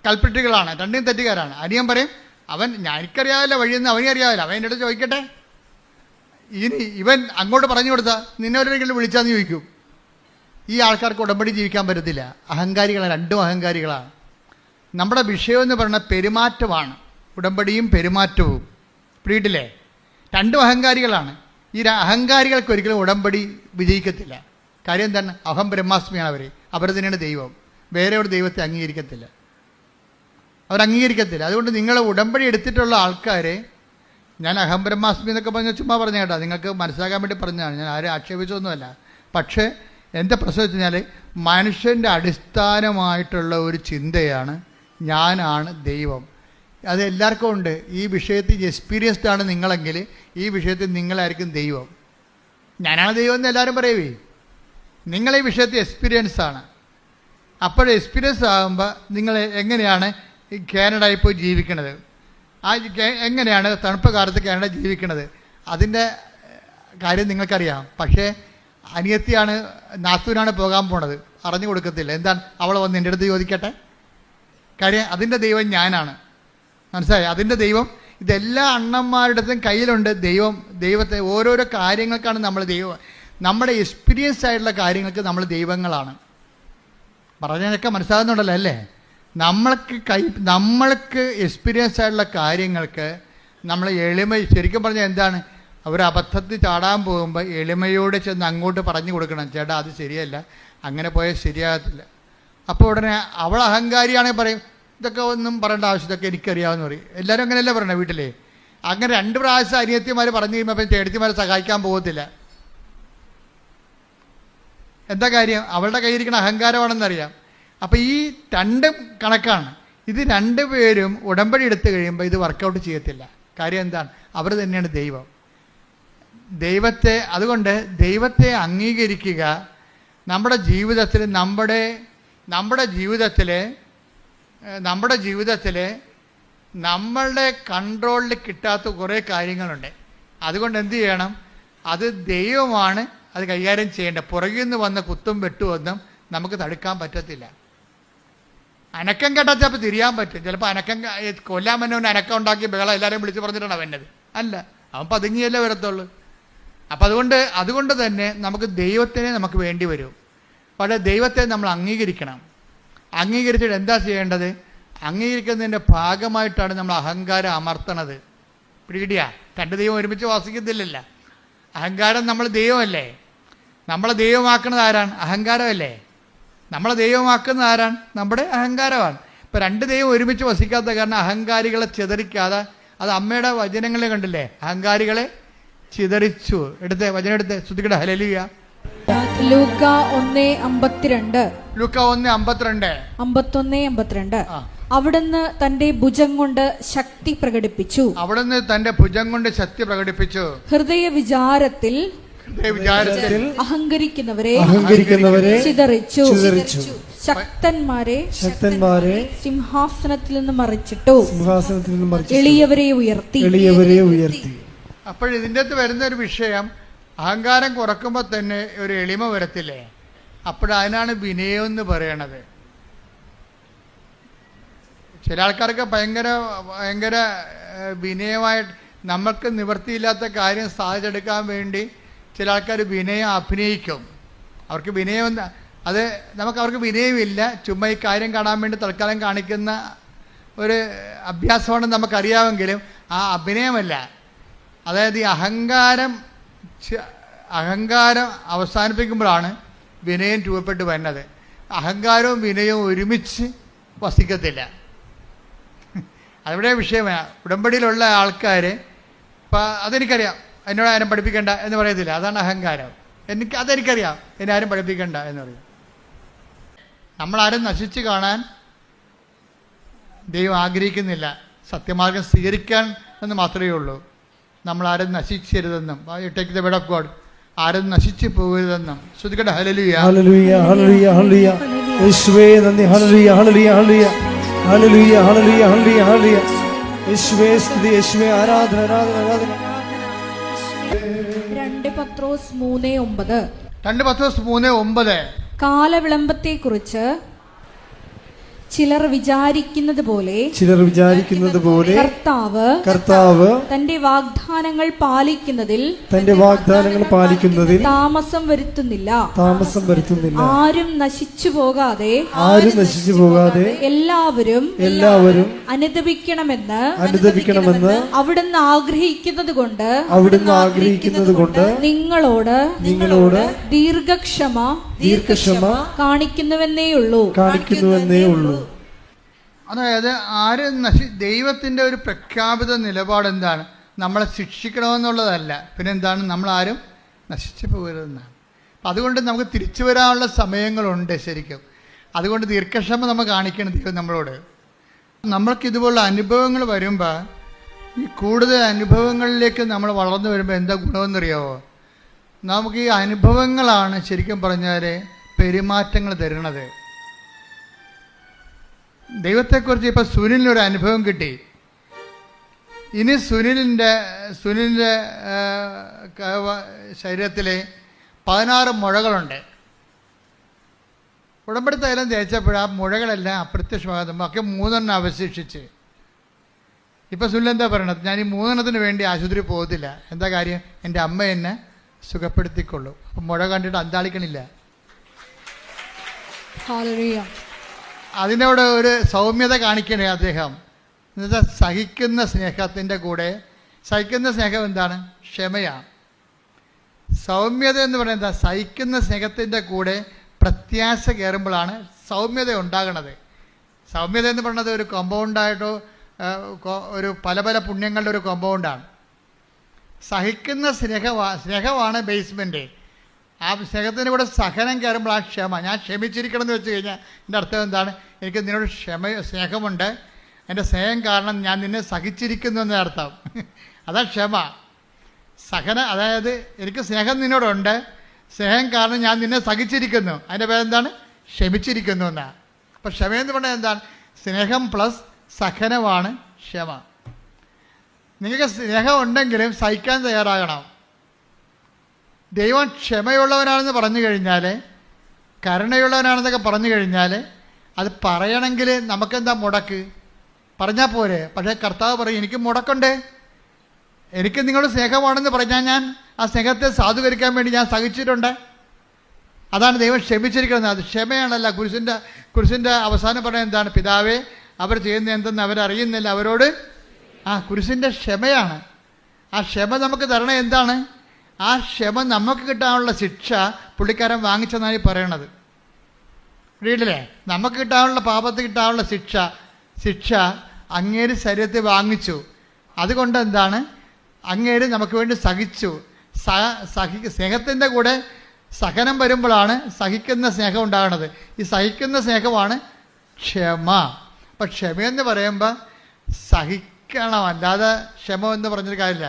കൽപ്പിട്ടുകളാണ്, രണ്ടും തെറ്റുകാരാണ്. അനിയൻ പറയും അവൻ എനിക്കറിയാവില്ല വഴിയെന്ന് അവനെ അറിയാവില്ല, അവൻ എൻ്റെ അടുത്ത് ചോദിക്കട്ടെ. ഇനി ഇവൻ അങ്ങോട്ട് പറഞ്ഞു കൊടുത്താൽ നിന്നെ ഒരിക്കലും വിളിച്ചാന്ന് ചോദിക്കും. ഈ ആൾക്കാർക്ക് ഉടമ്പടി ജീവിക്കാൻ പറ്റത്തില്ല. അഹങ്കാരികളാണ്, രണ്ടും അഹങ്കാരികളാണ്. നമ്മുടെ വിഷയം എന്ന് പറയുന്നത് പെരുമാറ്റമാണ്, ഉടമ്പടിയും പെരുമാറ്റവും. വീട്ടിലെ രണ്ടും അഹങ്കാരികളാണ്. ഈ അഹങ്കാരികൾക്ക് ഒരിക്കലും ഉടമ്പടി വിജയിക്കത്തില്ല. കാര്യം എന്താണ്? അഹം ബ്രഹ്മാസ്മിയാണ് അവർ തന്നെയാണ് ദൈവം. വേറെ ഒരു ദൈവത്തെ അംഗീകരിക്കത്തില്ല, അവരംഗീകരിക്കത്തില്ല. അതുകൊണ്ട് നിങ്ങൾ ഉടമ്പടി എടുത്തിട്ടുള്ള ആൾക്കാരെ, ഞാൻ അഹം ബ്രഹ്മാസ്മി എന്നൊക്കെ പറഞ്ഞാൽ ചുമ്മാ പറഞ്ഞ കേട്ടോ, നിങ്ങൾക്ക് മനസ്സിലാക്കാൻ വേണ്ടി പറഞ്ഞതാണ്, ഞാൻ ആരും ആക്ഷേപിച്ചൊന്നുമല്ല. പക്ഷേ എൻ്റെ പ്രശ്നം വെച്ച് കഴിഞ്ഞാൽ മനുഷ്യൻ്റെ അടിസ്ഥാനമായിട്ടുള്ള ഒരു ചിന്തയാണ് ഞാനാണ് ദൈവം. അത് എല്ലാവർക്കും ഉണ്ട്. ഈ വിഷയത്തിൽ എക്സ്പീരിയൻസ്ഡ് ആണ് നിങ്ങളെങ്കിൽ ഈ വിഷയത്തിൽ നിങ്ങളായിരിക്കും ദൈവം. ഞാനാണ് ദൈവം എന്ന് എല്ലാവരും പറയുവേ. നിങ്ങൾ ഈ വിഷയത്തിൽ എക്സ്പീരിയൻസ് ആണ്. അപ്പോൾ എക്സ്പീരിയൻസ് ആകുമ്പോൾ നിങ്ങൾ എങ്ങനെയാണ് ഈ കാനഡയിൽ പോയി ജീവിക്കണത്, എങ്ങനെയാണ് തണുപ്പ് കാലത്ത് കാനഡ ജീവിക്കണത്, അതിൻ്റെ കാര്യം നിങ്ങൾക്കറിയാം. പക്ഷേ അനിയത്തിയാണ്, നാത്തൂനാണ് പോകാൻ പോണത്, അറിഞ്ഞു കൊടുക്കത്തില്ല. എന്താണ്? അവൾ വന്ന് എൻ്റെ അടുത്ത് ചോദിക്കട്ടെ. കാര്യം അതിൻ്റെ ദൈവം ഞാനാണ്. മനസ്സിലായി? അതിൻ്റെ ദൈവം ഇതെല്ലാ അണ്ണന്മാരുടെയും കയ്യിലുണ്ട്. ദൈവത്തെ ഓരോരോ കാര്യങ്ങൾക്കാണ് നമ്മൾ ദൈവം. നമ്മുടെ എക്സ്പീരിയൻസ് ആയിട്ടുള്ള കാര്യങ്ങൾക്ക് നമ്മൾ ദൈവങ്ങളാണ്. പറഞ്ഞതൊക്കെ മനസ്സിലാകുന്നുണ്ടല്ലോ അല്ലേ? നമ്മൾക്ക് എക്സ്പീരിയൻസ് ആയിട്ടുള്ള കാര്യങ്ങൾക്ക് നമ്മൾ എളിമ, ശരിക്കും പറഞ്ഞാൽ എന്താണ്, അവർ അബദ്ധത്തിൽ ചാടാൻ പോകുമ്പോൾ എളിമയോടെ ചെന്ന് അങ്ങോട്ട് പറഞ്ഞു കൊടുക്കണം, ചേട്ടാ അത് ശരിയല്ല, അങ്ങനെ പോയാൽ ശരിയാകത്തില്ല. അപ്പോൾ ഉടനെ അവൾ അഹങ്കാരിയാണെങ്കിൽ പറയും ഇതൊക്കെ ഒന്നും പറയേണ്ട ആവശ്യം, ഇതൊക്കെ എനിക്കറിയാമെന്ന് പറയും. എല്ലാവരും അങ്ങനെയല്ലേ പറയണേ വീട്ടിലേ? അങ്ങനെ 2 പ്രാവശ്യം അനിയത്തിമാർ പറഞ്ഞു കഴിയുമ്പോൾ അപ്പം ചേട്ടത്തിമാരെ സഹായിക്കാൻ പോകത്തില്ല. എന്താ കാര്യം? അവളുടെ കയ്യിരിക്കുന്ന അഹങ്കാരമാണെന്നറിയാം. അപ്പോൾ ഈ രണ്ടും കണക്കാണ്. ഇത് 2 പേരും ഉടമ്പടി എടുത്തു കഴിയുമ്പോൾ ഇത് വർക്കൗട്ട് ചെയ്യത്തില്ല. കാര്യം എന്താണ്? അവർ തന്നെയാണ് ദൈവം. അതുകൊണ്ട് ദൈവത്തെ അംഗീകരിക്കുക. നമ്മുടെ ജീവിതത്തിൽ നമ്മളുടെ കൺട്രോളിൽ കിട്ടാത്ത കുറേ കാര്യങ്ങളുണ്ട്. അതുകൊണ്ട് എന്ത് ചെയ്യണം? അത് ദൈവമാണ് അത് കൈകാര്യം ചെയ്യേണ്ടത്. പുറകിൽ നിന്ന് വന്ന കുത്തും വെട്ടുമൊന്നും നമുക്ക് തടുക്കാൻ പറ്റത്തില്ല. അനക്കം കേട്ടാൽ ചിലപ്പോൾ തിരിയാൻ പറ്റും. ചിലപ്പോൾ കൊല്ലാൻ തന്നെ അനക്കം ഉണ്ടാക്കി ബഹളം എല്ലാവരെയും വിളിച്ച് പറഞ്ഞിട്ടാണ് അവൻ്റെത്. അല്ല, അവൻ പതുങ്ങിയല്ലേ വരത്തുള്ളൂ. അപ്പം അതുകൊണ്ട് തന്നെ നമുക്ക് ദൈവത്തിനെ നമുക്ക് വേണ്ടി വരും. പക്ഷേ ദൈവത്തെ നമ്മൾ അംഗീകരിക്കണം. അംഗീകരിച്ചിട്ട് എന്താ ചെയ്യേണ്ടത്? അംഗീകരിക്കുന്നതിൻ്റെ ഭാഗമായിട്ടാണ് നമ്മൾ അഹങ്കാരം അമർത്തണത്. പിടികിട്ടിയാ? 2 ദൈവം ഒരുമിച്ച് വാസിക്കത്തില്ലല്ല. അഹങ്കാരം നമ്മൾ ദൈവമല്ലേ? നമ്മളെ ദൈവമാക്കുന്നത് ആരാണ്? അഹങ്കാരമല്ലേ? നമ്മളെ ദൈവമാക്കുന്നത് ആരാണ്? നമ്മുടെ അഹങ്കാരമാണ്. ഇപ്പം 2 ദൈവം ഒരുമിച്ച് വസിക്കാത്ത കാരണം അഹങ്കാരികളെ ചിതറിക്കാതെ, അത് അമ്മയുടെ വചനങ്ങളെ കണ്ടില്ലേ? അഹങ്കാരികളെ ചിതറിച്ചു. വചനം എടുത്ത് ശ്രുതിക്കട്ടെ. ഹല്ലേലൂയ. ലൂക്ക 1:52. ലൂക്ക 1:52. 51:52. അവിടുന്ന് തന്റെ ഭുജം കൊണ്ട് ശക്തി പ്രകടിപ്പിച്ചു. അവിടുന്ന് തന്റെ ഭുജം കൊണ്ട് ശക്തി പ്രകടിപ്പിച്ചു. ഹൃദയ വിചാരത്തിൽ അഹങ്കരിക്കുന്നവരെ ചിതറിച്ചു. ശക്തന്മാരെ സിംഹാസനത്തിൽ നിന്ന് മറിച്ചിട്ടു. എളിയവരെ ഉയർത്തി. അപ്പോൾ ഇതിൻ്റെ അകത്ത് വരുന്ന ഒരു വിഷയം, അഹങ്കാരം കുറക്കുമ്പോൾ തന്നെ ഒരു എളിമ വരത്തില്ലേ? അപ്പോഴതിനാണ് വിനയം എന്ന് പറയണത്. ചില ആൾക്കാർക്ക് ഭയങ്കര വിനയമായിട്ട് നമുക്ക് നിവൃത്തിയില്ലാത്ത കാര്യം സാധിച്ചെടുക്കാൻ വേണ്ടി ചില ആൾക്കാർ വിനയം അഭിനയിക്കും. അവർക്ക് വിനയം അത് അവർക്ക് വിനയമില്ല, ചുമ്മാ ഈ കാര്യം കാണാൻ വേണ്ടി തൽക്കാലം കാണിക്കുന്ന ഒരു അഭ്യാസമാണെന്ന് നമുക്കറിയാമെങ്കിലും ആ അഭിനയമല്ല. അതായത് ഈ അഹങ്കാരം അവസാനിപ്പിക്കുമ്പോഴാണ് വിനയം രൂപപ്പെട്ട് വരുന്നത്. അഹങ്കാരവും വിനയവും ഒരുമിച്ച് വസിക്കത്തില്ല. അതിവിടെ വിഷയമാണ്. ഉടമ്പടിയിലുള്ള ആൾക്കാർ ഇപ്പം അതെനിക്കറിയാം, എന്നോട് ആരും പഠിപ്പിക്കണ്ട എന്ന് പറയത്തില്ല. അതാണ് അഹങ്കാരം. അതെനിക്കറിയാം, എന്നെ ആരും പഠിപ്പിക്കണ്ട എന്ന് പറയും. നമ്മളാരും നശിച്ച് കാണാൻ ദൈവം ആഗ്രഹിക്കുന്നില്ല. സത്യമാർഗം സ്വീകരിക്കാൻ എന്ന് മാത്രമേ ഉള്ളൂ. നമ്മളാരും നശിച്ചരുതെന്നും, take the word of God, ആരും നശിച്ചു പോകരുതെന്നും ശ്രദ്ധിക്കട്ടെ. ഹല്ലേലൂയ ഹല്ലേലൂയ ഹല്ലേലൂയ ഹല്ലേലൂയ. യേശുവേ നന്ദി. ഹല്ലേലൂയ ഹല്ലേലൂയ ഹല്ലേലൂയ ഹല്ലേലൂയ ഹല്ലേലൂയ ഹല്ലേലൂയ ഹല്ലേലൂയ. യേശുവേ സ്തുതി, യേശുവേ ആരാധന ആരാധന ആരാധന. 2 പത്രോസ് 3:9. 2 പത്രോസ് 3:9. കാലവിളംബത്തെക്കുറിച്ച് ചിലർ വിചാരിക്കുന്നത് പോലെ കർത്താവ് തന്റെ വാഗ്ദാനങ്ങൾ പാലിക്കുന്നതിൽ താമസം വരുത്തുന്നില്ല. ആരും നശിച്ചു പോകാതെ എല്ലാവരും അനുദപിക്കണമെന്ന് അവിടുന്ന് ആഗ്രഹിക്കുന്നത് കൊണ്ട് നിങ്ങളോട് ദീർഘക്ഷമ കാണിക്കുന്നുവെന്നേയുള്ളൂ. അതായത് ദൈവത്തിൻ്റെ ഒരു പ്രഖ്യാപിത നിലപാട് എന്താണ്? നമ്മളെ ശിക്ഷിക്കണമെന്നുള്ളതല്ല, പിന്നെന്താണ്? നമ്മളാരും നശിച്ചു പോകരുതെന്നാണ്. അപ്പം അതുകൊണ്ട് നമുക്ക് തിരിച്ചു വരാനുള്ള സമയങ്ങളുണ്ട് ശരിക്കും. അതുകൊണ്ട് ദീർഘക്ഷമ നമ്മൾ കാണിക്കണം ദൈവം നമ്മളോട്. നമ്മൾക്കിതുപോലുള്ള അനുഭവങ്ങൾ വരുമ്പോൾ, ഈ കൂടുതൽ അനുഭവങ്ങളിലേക്ക് നമ്മൾ വളർന്നു വരുമ്പോൾ എന്താ ഗുണമെന്നറിയാമോ? നമുക്ക് ഈ അനുഭവങ്ങളാണ് ശരിക്കും പറഞ്ഞാൽ പെരുമാറ്റങ്ങൾ തരുന്നത്. ദൈവത്തെക്കുറിച്ച് ഇപ്പോൾ സുനിലിനൊരു അനുഭവം കിട്ടി. ഇനി സുനിലിൻ്റെ ശരീരത്തിൽ 16 മുഴകളുണ്ട്. ഉടമ്പടി തൈലം തേച്ചപ്പോൾ ആ മുഴകളെല്ലാം അപ്രത്യക്ഷമാകുമ്പോൾ ഒക്കെ 3 അവശേഷിച്ച്. ഇപ്പം സുനിൽ എന്താ പറയണത്? ഞാൻ ഈ 3 വേണ്ടി ആശുപത്രി പോകത്തില്ല. എന്താ കാര്യം? എൻ്റെ അമ്മ എന്നെ സുഖപ്പെടുത്തിക്കൊള്ളു. അപ്പം മുഴ കണ്ടിട്ട് അന്താളിക്കണില്ല. അതിനോട് ഒരു സൗമ്യത കാണിക്കണേ അദ്ദേഹം. എന്നുവെച്ചാൽ സഹിക്കുന്ന സ്നേഹത്തിൻ്റെ കൂടെ, സഹിക്കുന്ന സ്നേഹം എന്താണ്? ക്ഷമയാണ്. സൗമ്യത എന്ന് പറയുന്നത് സഹിക്കുന്ന സ്നേഹത്തിൻ്റെ കൂടെ പ്രത്യാശ കയറുമ്പോഴാണ് സൗമ്യത ഉണ്ടാകണത്. സൗമ്യത എന്ന് പറയുന്നത് ഒരു കോമ്പൗണ്ടായിട്ടോ ഒരു പല പുണ്യങ്ങളുടെ ഒരു കോമ്പൗണ്ടാണ്. സഹിക്കുന്ന സ്നേഹമാണ് ബേസ്മെൻറ്റ്. ആ സ്നേഹത്തിൻ്റെ കൂടെ സഹനം കയറുമ്പോൾ ആ ക്ഷമ. ഞാൻ ക്ഷമിച്ചിരിക്കണം എന്ന് വെച്ച് കഴിഞ്ഞാൽ എൻ്റെ അർത്ഥം എന്താണ്? എനിക്ക് നിന്നോട് സ്നേഹമുണ്ട്, എൻ്റെ സ്നേഹം കാരണം ഞാൻ നിന്നെ സഹിച്ചിരിക്കുന്നു എന്നർത്ഥം. അതാ ക്ഷമ. അതായത് എനിക്ക് സ്നേഹം നിന്നോടുണ്ട്, സ്നേഹം കാരണം ഞാൻ നിന്നെ സഹിച്ചിരിക്കുന്നു. അതിൻ്റെ പേരെന്താണ്? ക്ഷമിച്ചിരിക്കുന്നു എന്നാണ്. അപ്പം ക്ഷമയെന്ന് പറഞ്ഞാൽ എന്താണ്? സ്നേഹം പ്ലസ് സഹനമാണ് ക്ഷമ. നിങ്ങൾക്ക് സ്നേഹം ഉണ്ടെങ്കിലും സഹിക്കാൻ തയ്യാറാകണം. ദൈവം ക്ഷമയുള്ളവനാണെന്ന് പറഞ്ഞു കഴിഞ്ഞാൽ, കരുണയുള്ളവനാണെന്നൊക്കെ പറഞ്ഞു കഴിഞ്ഞാൽ, അത് പറയണമെങ്കിൽ നമുക്കെന്താ മുടക്ക്? പറഞ്ഞാൽ പോരെ. പക്ഷേ കർത്താവ് പറയും, എനിക്ക് മുടക്കുണ്ട്. എനിക്ക് നിങ്ങളുടെ സ്നേഹമാണെന്ന് പറഞ്ഞാൽ ഞാൻ ആ സ്നേഹത്തെ സാധൂകരിക്കാൻ വേണ്ടി ഞാൻ സഹിച്ചിട്ടുണ്ട്. അതാണ് ദൈവം ക്ഷമിച്ചിരിക്കുന്നത്. അത് ക്ഷമയാണല്ല. കുരിശിൻ്റെ അവസാനം പറയുന്നത് എന്താണ്? പിതാവേ, അവർ ചെയ്യുന്ന എന്തെന്ന് അവരറിയുന്നില്ല, അവരോട്. കുരിശിൻ്റെ ക്ഷമയാണ്. ആ ക്ഷമ നമുക്ക് തരണേ എന്താണ്? ആ ക്ഷമ നമുക്ക് കിട്ടാനുള്ള ശിക്ഷ പുള്ളിക്കാരൻ വാങ്ങിച്ചെന്നാണ് ഈ പറയണത്. വീട്ടിലെ നമുക്ക് കിട്ടാനുള്ള പാപത്തിൽ കിട്ടാനുള്ള ശിക്ഷ അങ്ങേര് ശരീരത്തിൽ വാങ്ങിച്ചു. അതുകൊണ്ട് എന്താണ്? അങ്ങേര് നമുക്ക് വേണ്ടി സഹിച്ചു. സ്നേഹത്തിൻ്റെ കൂടെ സഹനം വരുമ്പോഴാണ് സഹിക്കുന്ന സ്നേഹം ഉണ്ടാകുന്നത്. ഈ സഹിക്കുന്ന സ്നേഹമാണ് ക്ഷമ. അപ്പം ക്ഷമയെന്ന് പറയുമ്പോൾ സഹിക്കണം, അല്ലാതെ ക്ഷമ എന്ന് പറഞ്ഞൊരു കാര്യമില്ല.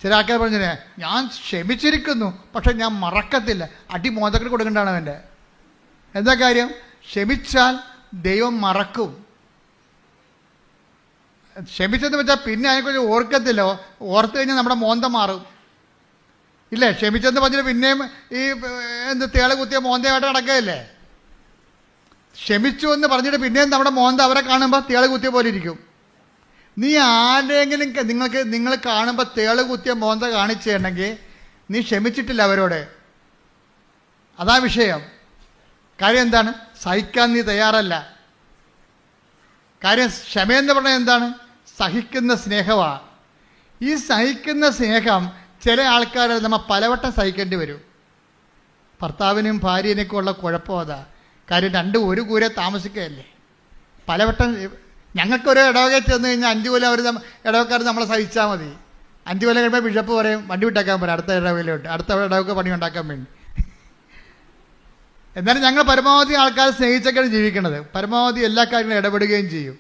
ചില ആൾക്കാർ പറഞ്ഞില്ലേ, ഞാൻ ക്ഷമിച്ചിരിക്കുന്നു പക്ഷെ ഞാൻ മറക്കത്തില്ല. അടി മോദത്തിൽ കൊടുക്കേണ്ടതാണ് അവൻ്റെ. എന്താ കാര്യം? ക്ഷമിച്ചാൽ ദൈവം മറക്കും. ക്ഷമിച്ചെന്ന് വെച്ചാൽ പിന്നെ അതിനെക്കുറിച്ച് ഓർക്കത്തില്ല. ഓർത്ത് കഴിഞ്ഞാൽ നമ്മുടെ മോന്ത മാറും. ഇല്ലേ? ക്ഷമിച്ചെന്ന് പറഞ്ഞിട്ട് പിന്നെയും ഈ തേള് കുത്തിയ മോന്തയായിട്ട് നടക്കുകയല്ലേ. ക്ഷമിച്ചു എന്ന് പറഞ്ഞിട്ട് പിന്നെയും നമ്മുടെ മോന്ത അവരെ കാണുമ്പോൾ തേള് കുത്തിയ പോലെ ഇരിക്കും. നീ ആരെങ്കിലും നിങ്ങൾ കാണുമ്പോൾ തേള് കുത്തിയ മോന്ത കാണിച്ചിട്ടുണ്ടെങ്കിൽ നീ ക്ഷമിച്ചിട്ടില്ല അവരോട്. അതാ വിഷയം. കാര്യം എന്താണ്? സഹിക്കാൻ നീ തയ്യാറല്ല. കാര്യം ക്ഷമയെന്ന് പറഞ്ഞാൽ എന്താണ്? സഹിക്കുന്ന സ്നേഹമാണ്. ഈ സഹിക്കുന്ന സ്നേഹം ചില ആൾക്കാർ നമ്മൾ പലവട്ടം സഹിക്കേണ്ടി വരും. ഭർത്താവിനും ഭാര്യനൊക്കെ ഉള്ള കുഴപ്പം അതാ. കാര്യം രണ്ടും ഒരു കൂരെ താമസിക്കുകയല്ലേ. പലവട്ടം ഞങ്ങൾക്കൊരു ഇടവകയിൽ ചെന്ന് കഴിഞ്ഞാൽ 5 കൊല്ലം ഇടവക്കാർ നമ്മളെ സഹിച്ചാൽ മതി. 5 കൊല്ലം കഴിയുമ്പോൾ ബിഷപ്പ് പറയും വണ്ടി വിട്ടേക്കാൻ പറയും അടുത്ത ഇടവകയിലോട്ട്, അടുത്ത ഇടവക പണി ഉണ്ടാക്കാൻ വേണ്ടി. എന്നാലും ഞങ്ങൾ പരമാവധി ആൾക്കാർ സ്നേഹിച്ചൊക്കെയാണ് ജീവിക്കുന്നത്. പരമാവധി എല്ലാ കാര്യങ്ങളും ഇടപെടുകയും ചെയ്യും.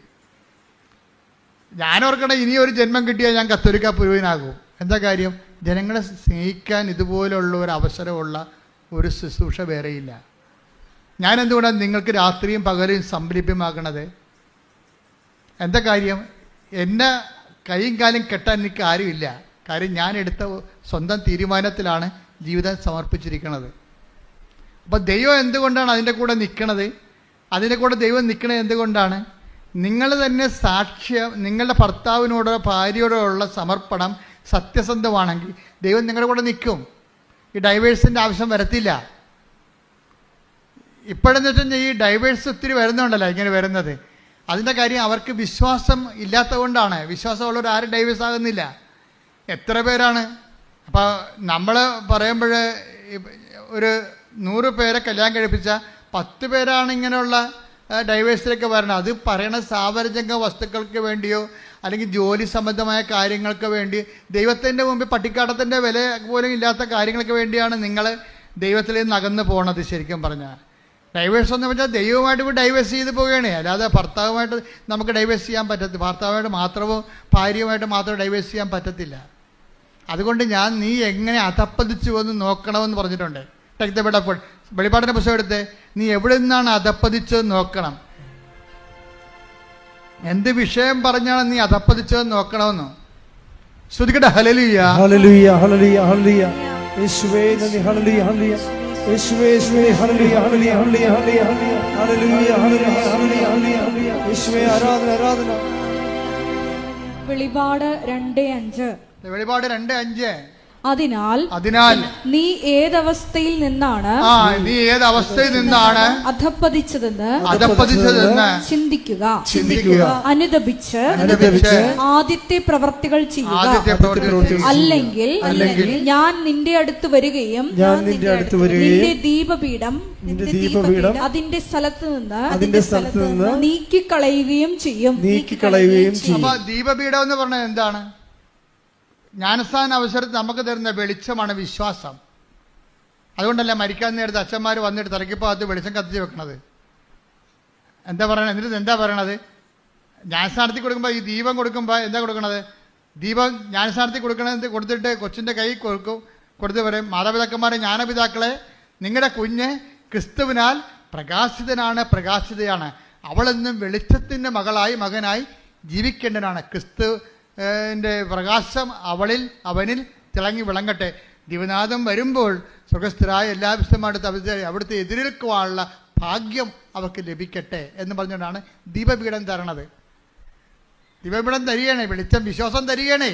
ഞാനോർക്കണേ ഇനി ഒരു ജന്മം കിട്ടിയാൽ ഞാൻ കത്തോലിക്ക പുരോഹിതനാകും. എന്താ കാര്യം? ജനങ്ങളെ സ്നേഹിക്കാൻ ഇതുപോലുള്ള ഒരു അവസരമുള്ള ഒരു ശുശ്രൂഷ വേറെയില്ല. ഞാൻ എന്തുകൊണ്ടാണ് നിങ്ങൾക്ക് രാത്രിയും പകലും സംരംഭ്യമാക്കണത്? എന്താ കാര്യം? എന്നെ കൈയും കാലും കെട്ടാൻ എനിക്ക് ആരുമില്ല. കാര്യം ഞാൻ എടുത്ത സ്വന്തം തീരുമാനത്തിലാണ് ജീവിതം സമർപ്പിച്ചിരിക്കുന്നത്. അപ്പോൾ ദൈവം എന്തുകൊണ്ടാണ് അതിൻ്റെ കൂടെ നിൽക്കണത്? അതിൻ്റെ കൂടെ ദൈവം നിൽക്കണത് എന്തുകൊണ്ടാണ്? നിങ്ങൾ തന്നെ സാക്ഷ്യം, നിങ്ങളുടെ ഭർത്താവിനോടോ ഭാര്യയോടോ ഉള്ള സമർപ്പണം സത്യസന്ധമാണെങ്കിൽ ദൈവം നിങ്ങളുടെ കൂടെ നിൽക്കും. ഈ ഡൈവേഴ്സിൻ്റെ ആവശ്യം വരത്തില്ല. ഇപ്പോഴെന്ന് വെച്ചാൽ ഈ ഡൈവേഴ്സ് ഒത്തിരി വരുന്നുണ്ടല്ലോ ഇങ്ങനെ വരുന്നത്. അതിൻ്റെ കാര്യം അവർക്ക് വിശ്വാസം ഇല്ലാത്തതുകൊണ്ടാണ്. വിശ്വാസമുള്ളവർ ആരും ഡൈവേഴ്സ് ആകുന്നില്ല. എത്ര പേരാണ്? അപ്പോൾ നമ്മൾ പറയുമ്പോൾ ഒരു 100 പേരെ കല്യാണം കഴിപ്പിച്ച 10 പേരാണ് ഇങ്ങനെയുള്ള ഡൈവേഴ്സിലേക്ക് വരണം. അത് പറയണ സാവരജംഗ വസ്തുക്കൾക്ക് വേണ്ടിയോ അല്ലെങ്കിൽ ജോലി സംബന്ധമായ കാര്യങ്ങൾക്ക് വേണ്ടി, ദൈവത്തിൻ്റെ മുമ്പിൽ പട്ടിക്കാട്ടത്തിൻ്റെ വില പോലും ഇല്ലാത്ത കാര്യങ്ങൾക്ക് വേണ്ടിയാണ് നിങ്ങൾ ദൈവത്തിൽ നിന്ന് അകന്ന് പോകണത്. ശരിക്കും പറഞ്ഞാൽ ഡൈവേഴ്സ് എന്ന് വെച്ചാൽ ദൈവമായിട്ട് ഡൈവേഴ്സ് ചെയ്ത് പോവുകയാണ്. അല്ലാതെ ഭർത്താവുമായിട്ട് നമുക്ക് ഡൈവേഴ്സ് ചെയ്യാൻ പറ്റത്തില്ല. ഭർത്താവുമായിട്ട് മാത്രമോ ഭാര്യയുമായിട്ട് മാത്രമോ ഡൈവേഴ്സ് ചെയ്യാൻ പറ്റത്തില്ല. അതുകൊണ്ട് നീ എങ്ങനെ അധപ്പതിച്ചു എന്ന് നോക്കണമെന്ന് പറഞ്ഞിട്ടുണ്ട്. Take the bed of God. വെളിപ്പാടിൻ്റെ പുസ്തകം എടുത്ത് നീ എവിടെ നിന്നാണ് അധപ്പതിച്ചതെന്ന് നോക്കണം. എന്ത് വിഷയം പറഞ്ഞാണ് നീ അധപ്പതിച്ചതെന്ന് നോക്കണമെന്നോ? ശ്രുതിക്കട്ടെ. ഹല്ലേലൂയ, ഹല്ലേലൂയ, ഹല്ലേലൂയ, ഹല്ലേലൂയ. യേശുവേ നന്ദി. ഹല്ലേലൂയ, ഹല്ലേലൂയ. യേശുവേ, യേശുവേ, ഹല്ലേലൂയ, ഹല്ലേലൂയ, ഹല്ലേലൂയ, ഹല്ലേലൂയ, ഹല്ലേലൂയ, ഹല്ലേലൂയ, ഹല്ലേലൂയ, ഹല്ലേലൂയ. യേശുവേ ആരാധന, ആരാധന. വെളിപാട് 2:5. വെളിപാട് 2:5. അതിനാൽ നീ ഏതവസ്ഥയിൽ നിന്നാണ് അധപ്പതിച്ചതെന്ന് ചിന്തിക്കുക. അനുതപിച്ച് ആദ്യത്തെ പ്രവർത്തികൾ ചെയ്യുക. അല്ലെങ്കിൽ ഞാൻ നിന്റെ അടുത്ത് വരികയും നിന്റെ ദീപപീഠം അതിന്റെ സ്ഥലത്ത് നിന്ന് നീക്കിക്കളയുകയും ചെയ്യും. ദീപപീഠം എന്ന് പറഞ്ഞാൽ എന്താണ്? ജ്ഞാനസ്ഥാന അവസരത്തിൽ നമുക്ക് തരുന്ന വെളിച്ചമാണ് വിശ്വാസം. അതുകൊണ്ടല്ല മരിക്കാൻ നേരത്തെ അച്ഛന്മാർ വന്നിട്ട് തലക്കിപ്പോൾ അത് വെളിച്ചം കത്തിച്ച് വെക്കണത്. എന്താ പറയണത്? എന്നിട്ട് എന്താ പറയണത്? ജ്ഞാനസ്ഥാനത്തിൽ കൊടുക്കുമ്പോൾ ഈ ദീപം കൊടുക്കുമ്പോൾ എന്താ കൊടുക്കണത്? ദീപം ജ്ഞാനസ്ഥാനത്തിൽ കൊടുത്തിട്ട് കൊച്ചിൻ്റെ കൈ കൊടുത്ത് പറയും, മാതാപിതാക്കന്മാരെ, ജ്ഞാനപിതാക്കളെ, നിങ്ങളുടെ കുഞ്ഞ് ക്രിസ്തുവിനാൽ പ്രകാശിതയാണ്. അവളെന്നും വെളിച്ചത്തിൻ്റെ മകനായി ജീവിക്കേണ്ടതാണ്. ക്രിസ്തുവിൻ്റെ പ്രകാശം അവനിൽ തിളങ്ങി വിളങ്ങട്ടെ. ദിവനാഥം വരുമ്പോൾ സ്വർഗസ്ഥരായ എല്ലാ വിശുദ്ധന്മാരുടെ അവിടുത്തെ എതിരേൽക്കുവാനുള്ള ഭാഗ്യം അവർക്ക് ലഭിക്കട്ടെ എന്ന് പറഞ്ഞുകൊണ്ടാണ് ദീപപീഠം തരണത്. ദീപപീഠം തരികയാണേ, വെളിച്ചം വിശ്വാസം തരികയാണേ.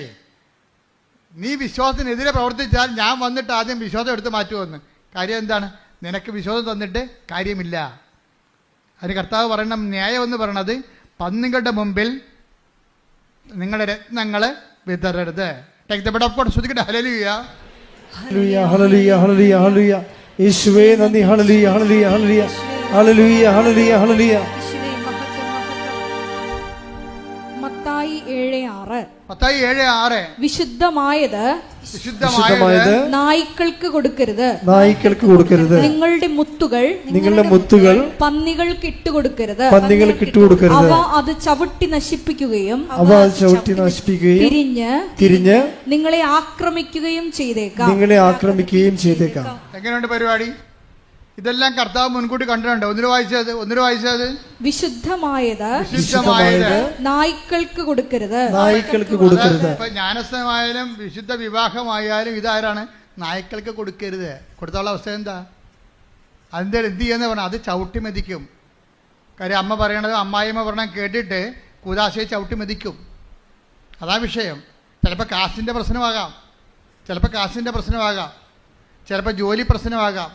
നീ വിശ്വാസത്തിനെതിരെ പ്രവർത്തിച്ചാൽ ഞാൻ വന്നിട്ട് ആദ്യം വിശ്വാസം എടുത്ത് മാറ്റുമെന്ന്. കാര്യം എന്താണ്? നിനക്ക് വിശ്വാസം തന്നിട്ട് കാര്യമില്ല. അതിന് കർത്താവ് പറയണം, ന്യായം എന്ന് പറയണത് പന്നികളുടെ മുമ്പിൽ നിങ്ങളുടെ രത്നങ്ങൾ വിതറരുത്. Take the bed of God. ശ്രുതിക്കട്ടെ. ഹല്ലേലൂയ, ഹല്ലേലൂയ, ഹല്ലേലൂയ, ഹല്ലേലൂയ, ഹല്ലേലൂയ. യേശുവേ നന്ദി. ഹല്ലേലൂയ, ഹല്ലേലൂയ, ഹല്ലേലൂയ, ഹല്ലേലൂയ, ഹല്ലേലൂയ, ഹല്ലേലൂയ. മത്തായി 7:6. മത്തായി 7:6. വിശുദ്ധമായത് വിശുദ്ധമായത് നായ്ക്കൾക്ക് കൊടുക്കരുത്. നായ്ക്കൾക്ക് കൊടുക്കരുത്. നിങ്ങളുടെ മുത്തുകൾ പന്നികൾക്ക് ഇട്ടുകൊടുക്കരുത്. അവ അത് ചവിട്ടി നശിപ്പിക്കുകയും തിരിഞ്ഞ് നിങ്ങളെ ആക്രമിക്കുകയും ചെയ്തേക്കാം. എങ്ങനെയുണ്ട് പരിപാടി? ഇതെല്ലാം കർത്താവ് മുൻകൂട്ടി കണ്ടിട്ടുണ്ട്. ഒന്നിനു വായിച്ചത് വിശുദ്ധമായത് നായ്ക്കൾക്ക് കൊടുക്കരുത്. ഇപ്പൊ ജ്ഞാനസ്നായാലും വിശുദ്ധ വിവാഹമായാലും ഇതാരാണ്? നായ്ക്കൾക്ക് കൊടുക്കരുത്. കൊടുത്തുള്ള അവസ്ഥ എന്താ? അതിൻ്റെ എന്ത് ചെയ്യുന്ന പറഞ്ഞാൽ അത് ചവിട്ടി മെതിക്കും. കാര്യം അമ്മ പറയണത്, അമ്മായിമ്മ പറഞ്ഞാൽ കേട്ടിട്ട് കൂദാശയെ ചവിട്ടി മെതിക്കും. അതാ വിഷയം. ചിലപ്പോൾ കാശിൻ്റെ പ്രശ്നമാകാം, ചിലപ്പോൾ ജോലി പ്രശ്നമാകാം.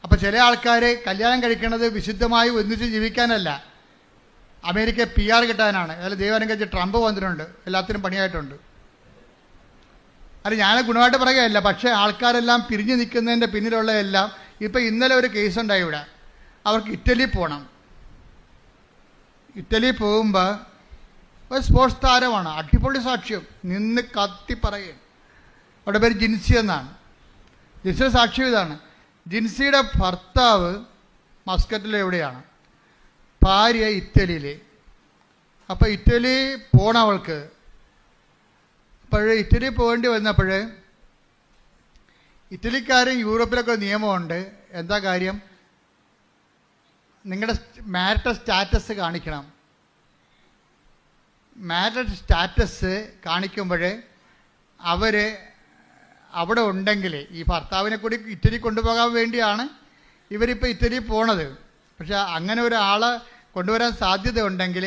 അപ്പം ചില ആൾക്കാർ കല്യാണം കഴിക്കുന്നത് വിശുദ്ധമായി ഒന്നിച്ച് ജീവിക്കാനല്ല, അമേരിക്ക PR കിട്ടാനാണ്. അതിൽ ദൈവം കഴിച്ച് ട്രംപ് വന്നിട്ടുണ്ട്, എല്ലാത്തിനും പണിയായിട്ടുണ്ട്. അത് ഞാൻ ഗുണമായിട്ട് പറയുകയല്ല, പക്ഷേ ആൾക്കാരെല്ലാം പിരിഞ്ഞു നിൽക്കുന്നതിൻ്റെ പിന്നിലുള്ള എല്ലാം. ഇപ്പം ഇന്നലെ ഒരു കേസുണ്ടായി ഇവിടെ. അവർക്ക് ഇറ്റലി പോകണം. ഇറ്റലി പോകുമ്പോൾ ഒരു സ്പോർട്സ് താരമാണ്, അടിപൊളി സാക്ഷ്യം, നിന്ന് കത്തി പറയും. അവിടെ പേര് ജിൻസി എന്നാണ്. ജിൻസിയുടെ സാക്ഷ്യം ഇതാണ്: ജിൻസിയുടെ ഭർത്താവ് മസ്കറ്റിൽ എവിടെയാണ്, ഭാര്യ ഇറ്റലിയിൽ. അപ്പോൾ ഇറ്റലി പോകണം അവൾക്ക്. ഇറ്റലി പോകേണ്ടി വന്നപ്പോൾ ഇറ്റലിക്കാരും യൂറോപ്പിലൊക്കെ നിയമമുണ്ട്. എന്താ കാര്യം? നിങ്ങളുടെ മാരിറ്റൽ സ്റ്റാറ്റസ് കാണിക്കണം. മാരിറ്റൽ സ്റ്റാറ്റസ് കാണിക്കുമ്പോൾ അവർ അവിടെ ഉണ്ടെങ്കിൽ, ഈ ഭർത്താവിനെ കൂടി ഇറ്റലി കൊണ്ടുപോകാൻ വേണ്ടിയാണ് ഇവരിപ്പോൾ ഇറ്റലി പോണത്. പക്ഷെ അങ്ങനെ ഒരാളെ കൊണ്ടുവരാൻ സാധ്യത ഉണ്ടെങ്കിൽ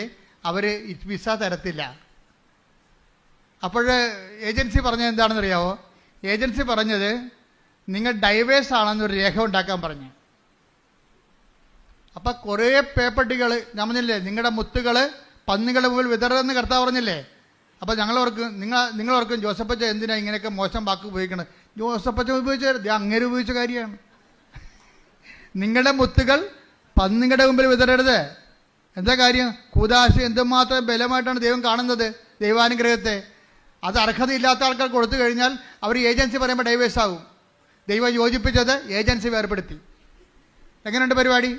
അവർ വിസ തരത്തില്ല. അപ്പോൾ ഏജൻസി പറഞ്ഞത് എന്താണെന്ന് അറിയാമോ? ഏജൻസി പറഞ്ഞത് നിങ്ങൾ ഡൈവേഴ്സ് ആണെന്നൊരു രേഖ ഉണ്ടാക്കാൻ പറഞ്ഞു. അപ്പം കുറേ പേപ്പട്ടികൾ, ഞാൻ പറഞ്ഞില്ലേ, നിങ്ങളുടെ മുത്തുകൾ പന്നികളുടെ മുമ്പിൽ വിതറെന്ന് കർത്താവ് പറഞ്ഞില്ലേ. അപ്പോൾ നിങ്ങളോർക്കും ജോസഫച്ച എന്തിനാ ഇങ്ങനെയൊക്കെ മോശം വാക്ക് ഉപയോഗിക്കണത്? ജോസഫച്ച ഉപയോഗിച്ചത് അങ്ങനെ ഉപയോഗിച്ച കാര്യമാണ്. നിങ്ങളുടെ മുത്തുകൾ പന്നികളുടെ മുമ്പിൽ വിതറരുത്. എന്താ കാര്യം? കൂദാശ എന്തുമാത്രം ബലമായിട്ടാണ് ദൈവം കാണുന്നത്, ദൈവാനുഗ്രഹത്തെ. അത് അർഹതയില്ലാത്ത ആൾക്കാർ കൊടുത്തു കഴിഞ്ഞാൽ അവർ ഏജൻസി പറയുമ്പോൾ ഡൈവേഴ്സ് ആകും. ദൈവം യോജിപ്പിച്ചത് ഏജൻസി വേർപെടുത്തി. എങ്ങനെയുണ്ട് പരിപാടി?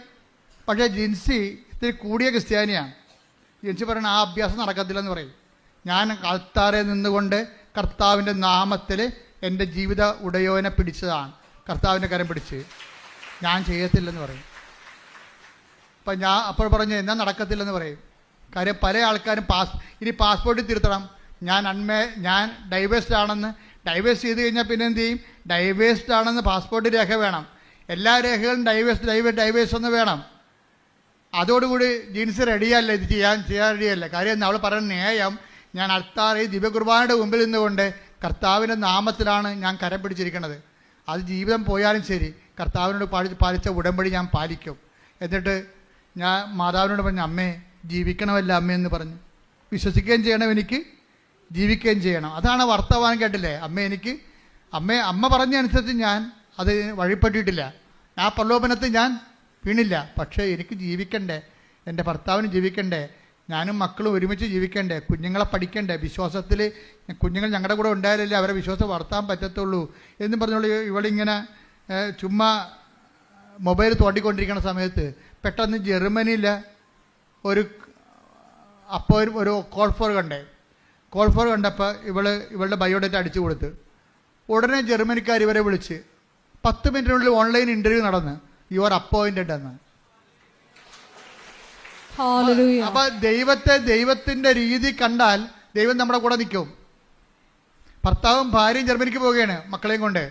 പക്ഷേ ജിൻസി ഇത്തിരി കൂടിയ ക്രിസ്ത്യാനിയാണ്. ജിൻസി പറയണ ആ അഭ്യാസം നടക്കത്തില്ലെന്ന് പറയും. ഞാൻ ആൾത്താരെ നിന്നുകൊണ്ട് കർത്താവിൻ്റെ നാമത്തിൽ എൻ്റെ ജീവിത ഉടയോനെ പിടിച്ചതാണ്, കർത്താവിൻ്റെ കരം പിടിച്ച്. ഞാൻ ചെയ്യത്തില്ലെന്ന് പറയും. അപ്പം ഞാൻ അപ്പോൾ പറഞ്ഞു എന്നാൽ നടക്കത്തില്ലെന്ന് പറയും. കാര്യം പല ആൾക്കാരും ഇനി പാസ്പോർട്ടിൽ തിരുത്തണം, ഞാൻ ഡൈവേഴ്സ്ഡ് ആണെന്ന്. ഡൈവേഴ്സ് ചെയ്ത് കഴിഞ്ഞാൽ പിന്നെ എന്ത് ചെയ്യും? ഡൈവേഴ്സ്ഡ് ആണെന്ന് പാസ്പോർട്ട് രേഖ വേണം. എല്ലാ രേഖകളും ഡൈവേഴ്സ് ഒന്ന് വേണം. അതോടുകൂടി ജീൻസ് റെഡിയല്ല, ഇത് ചെയ്യാൻ റെഡിയല്ല. കാര്യം അവൾ പറയുന്ന ന്യായം, ഞാൻ അൾത്താറിൽ ദിവ്യകുർബാനയുടെ മുമ്പിൽ നിന്നുകൊണ്ട് കർത്താവിൻ്റെ നാമത്തിലാണ് ഞാൻ കരം പിടിച്ചിരിക്കുന്നത്. അത് ജീവിതം പോയാലും ശരി കർത്താവിനോട് പാലിച്ച ഉടമ്പടി ഞാൻ പാലിക്കും. എന്നിട്ട് ഞാൻ മാതാവിനോട് പറഞ്ഞു, അമ്മേ ജീവിക്കണമല്ല അമ്മ എന്ന് പറഞ്ഞു. വിശ്വസിക്കുകയും ചെയ്യണം, എനിക്ക് ജീവിക്കുകയും ചെയ്യണം. അതാണ് വർത്തമാനം. കേട്ടില്ലേ? അമ്മ പറഞ്ഞനുസരിച്ച് ഞാൻ അത് വഴിപ്പെട്ടിട്ടില്ല. ആ പ്രലോഭനത്തിൽ ഞാൻ വീണില്ല. പക്ഷേ എനിക്ക് ജീവിക്കണ്ടേ, എൻ്റെ ഭർത്താവിന് ജീവിക്കണ്ടേ, ഞാനും മക്കളും ഒരുമിച്ച് ജീവിക്കണ്ടേ, കുഞ്ഞുങ്ങളെ പഠിക്കണ്ടേ, വിശ്വാസത്തിൽ കുഞ്ഞുങ്ങൾ ഞങ്ങളുടെ കൂടെ ഉണ്ടായാലല്ലേ അവരെ വിശ്വാസം വളർത്താൻ പറ്റത്തുള്ളൂ എന്ന് പറഞ്ഞോളൂ. ഇവളിങ്ങനെ ചുമ്മാ മൊബൈൽ തോണ്ടിക്കൊണ്ടിരിക്കുന്ന സമയത്ത് പെട്ടെന്ന് ജർമ്മനിയിൽ ഒരു കോൾ ഫോർ കണ്ടപ്പോൾ ഇവളുടെ ബയോഡേറ്റ അടിച്ചു കൊടുത്ത് ഉടനെ ജർമ്മനിക്കാർ ഇവരെ വിളിച്ച് 10 മിനിറ്റിനുള്ളിൽ ഓൺലൈൻ ഇൻ്റർവ്യൂ നടന്ന് യുവർ അപ്പോയിൻറ്റഡ് എന്ന്. അപ്പൊ ദൈവത്തിന്റെ രീതി കണ്ടാൽ ദൈവം നമ്മുടെ കൂടെ നിൽക്കും. ഭർത്താവും ഭാര്യയും ജർമ്മനിക്ക് പോവുകയാണ് മക്കളെയും കൊണ്ട്.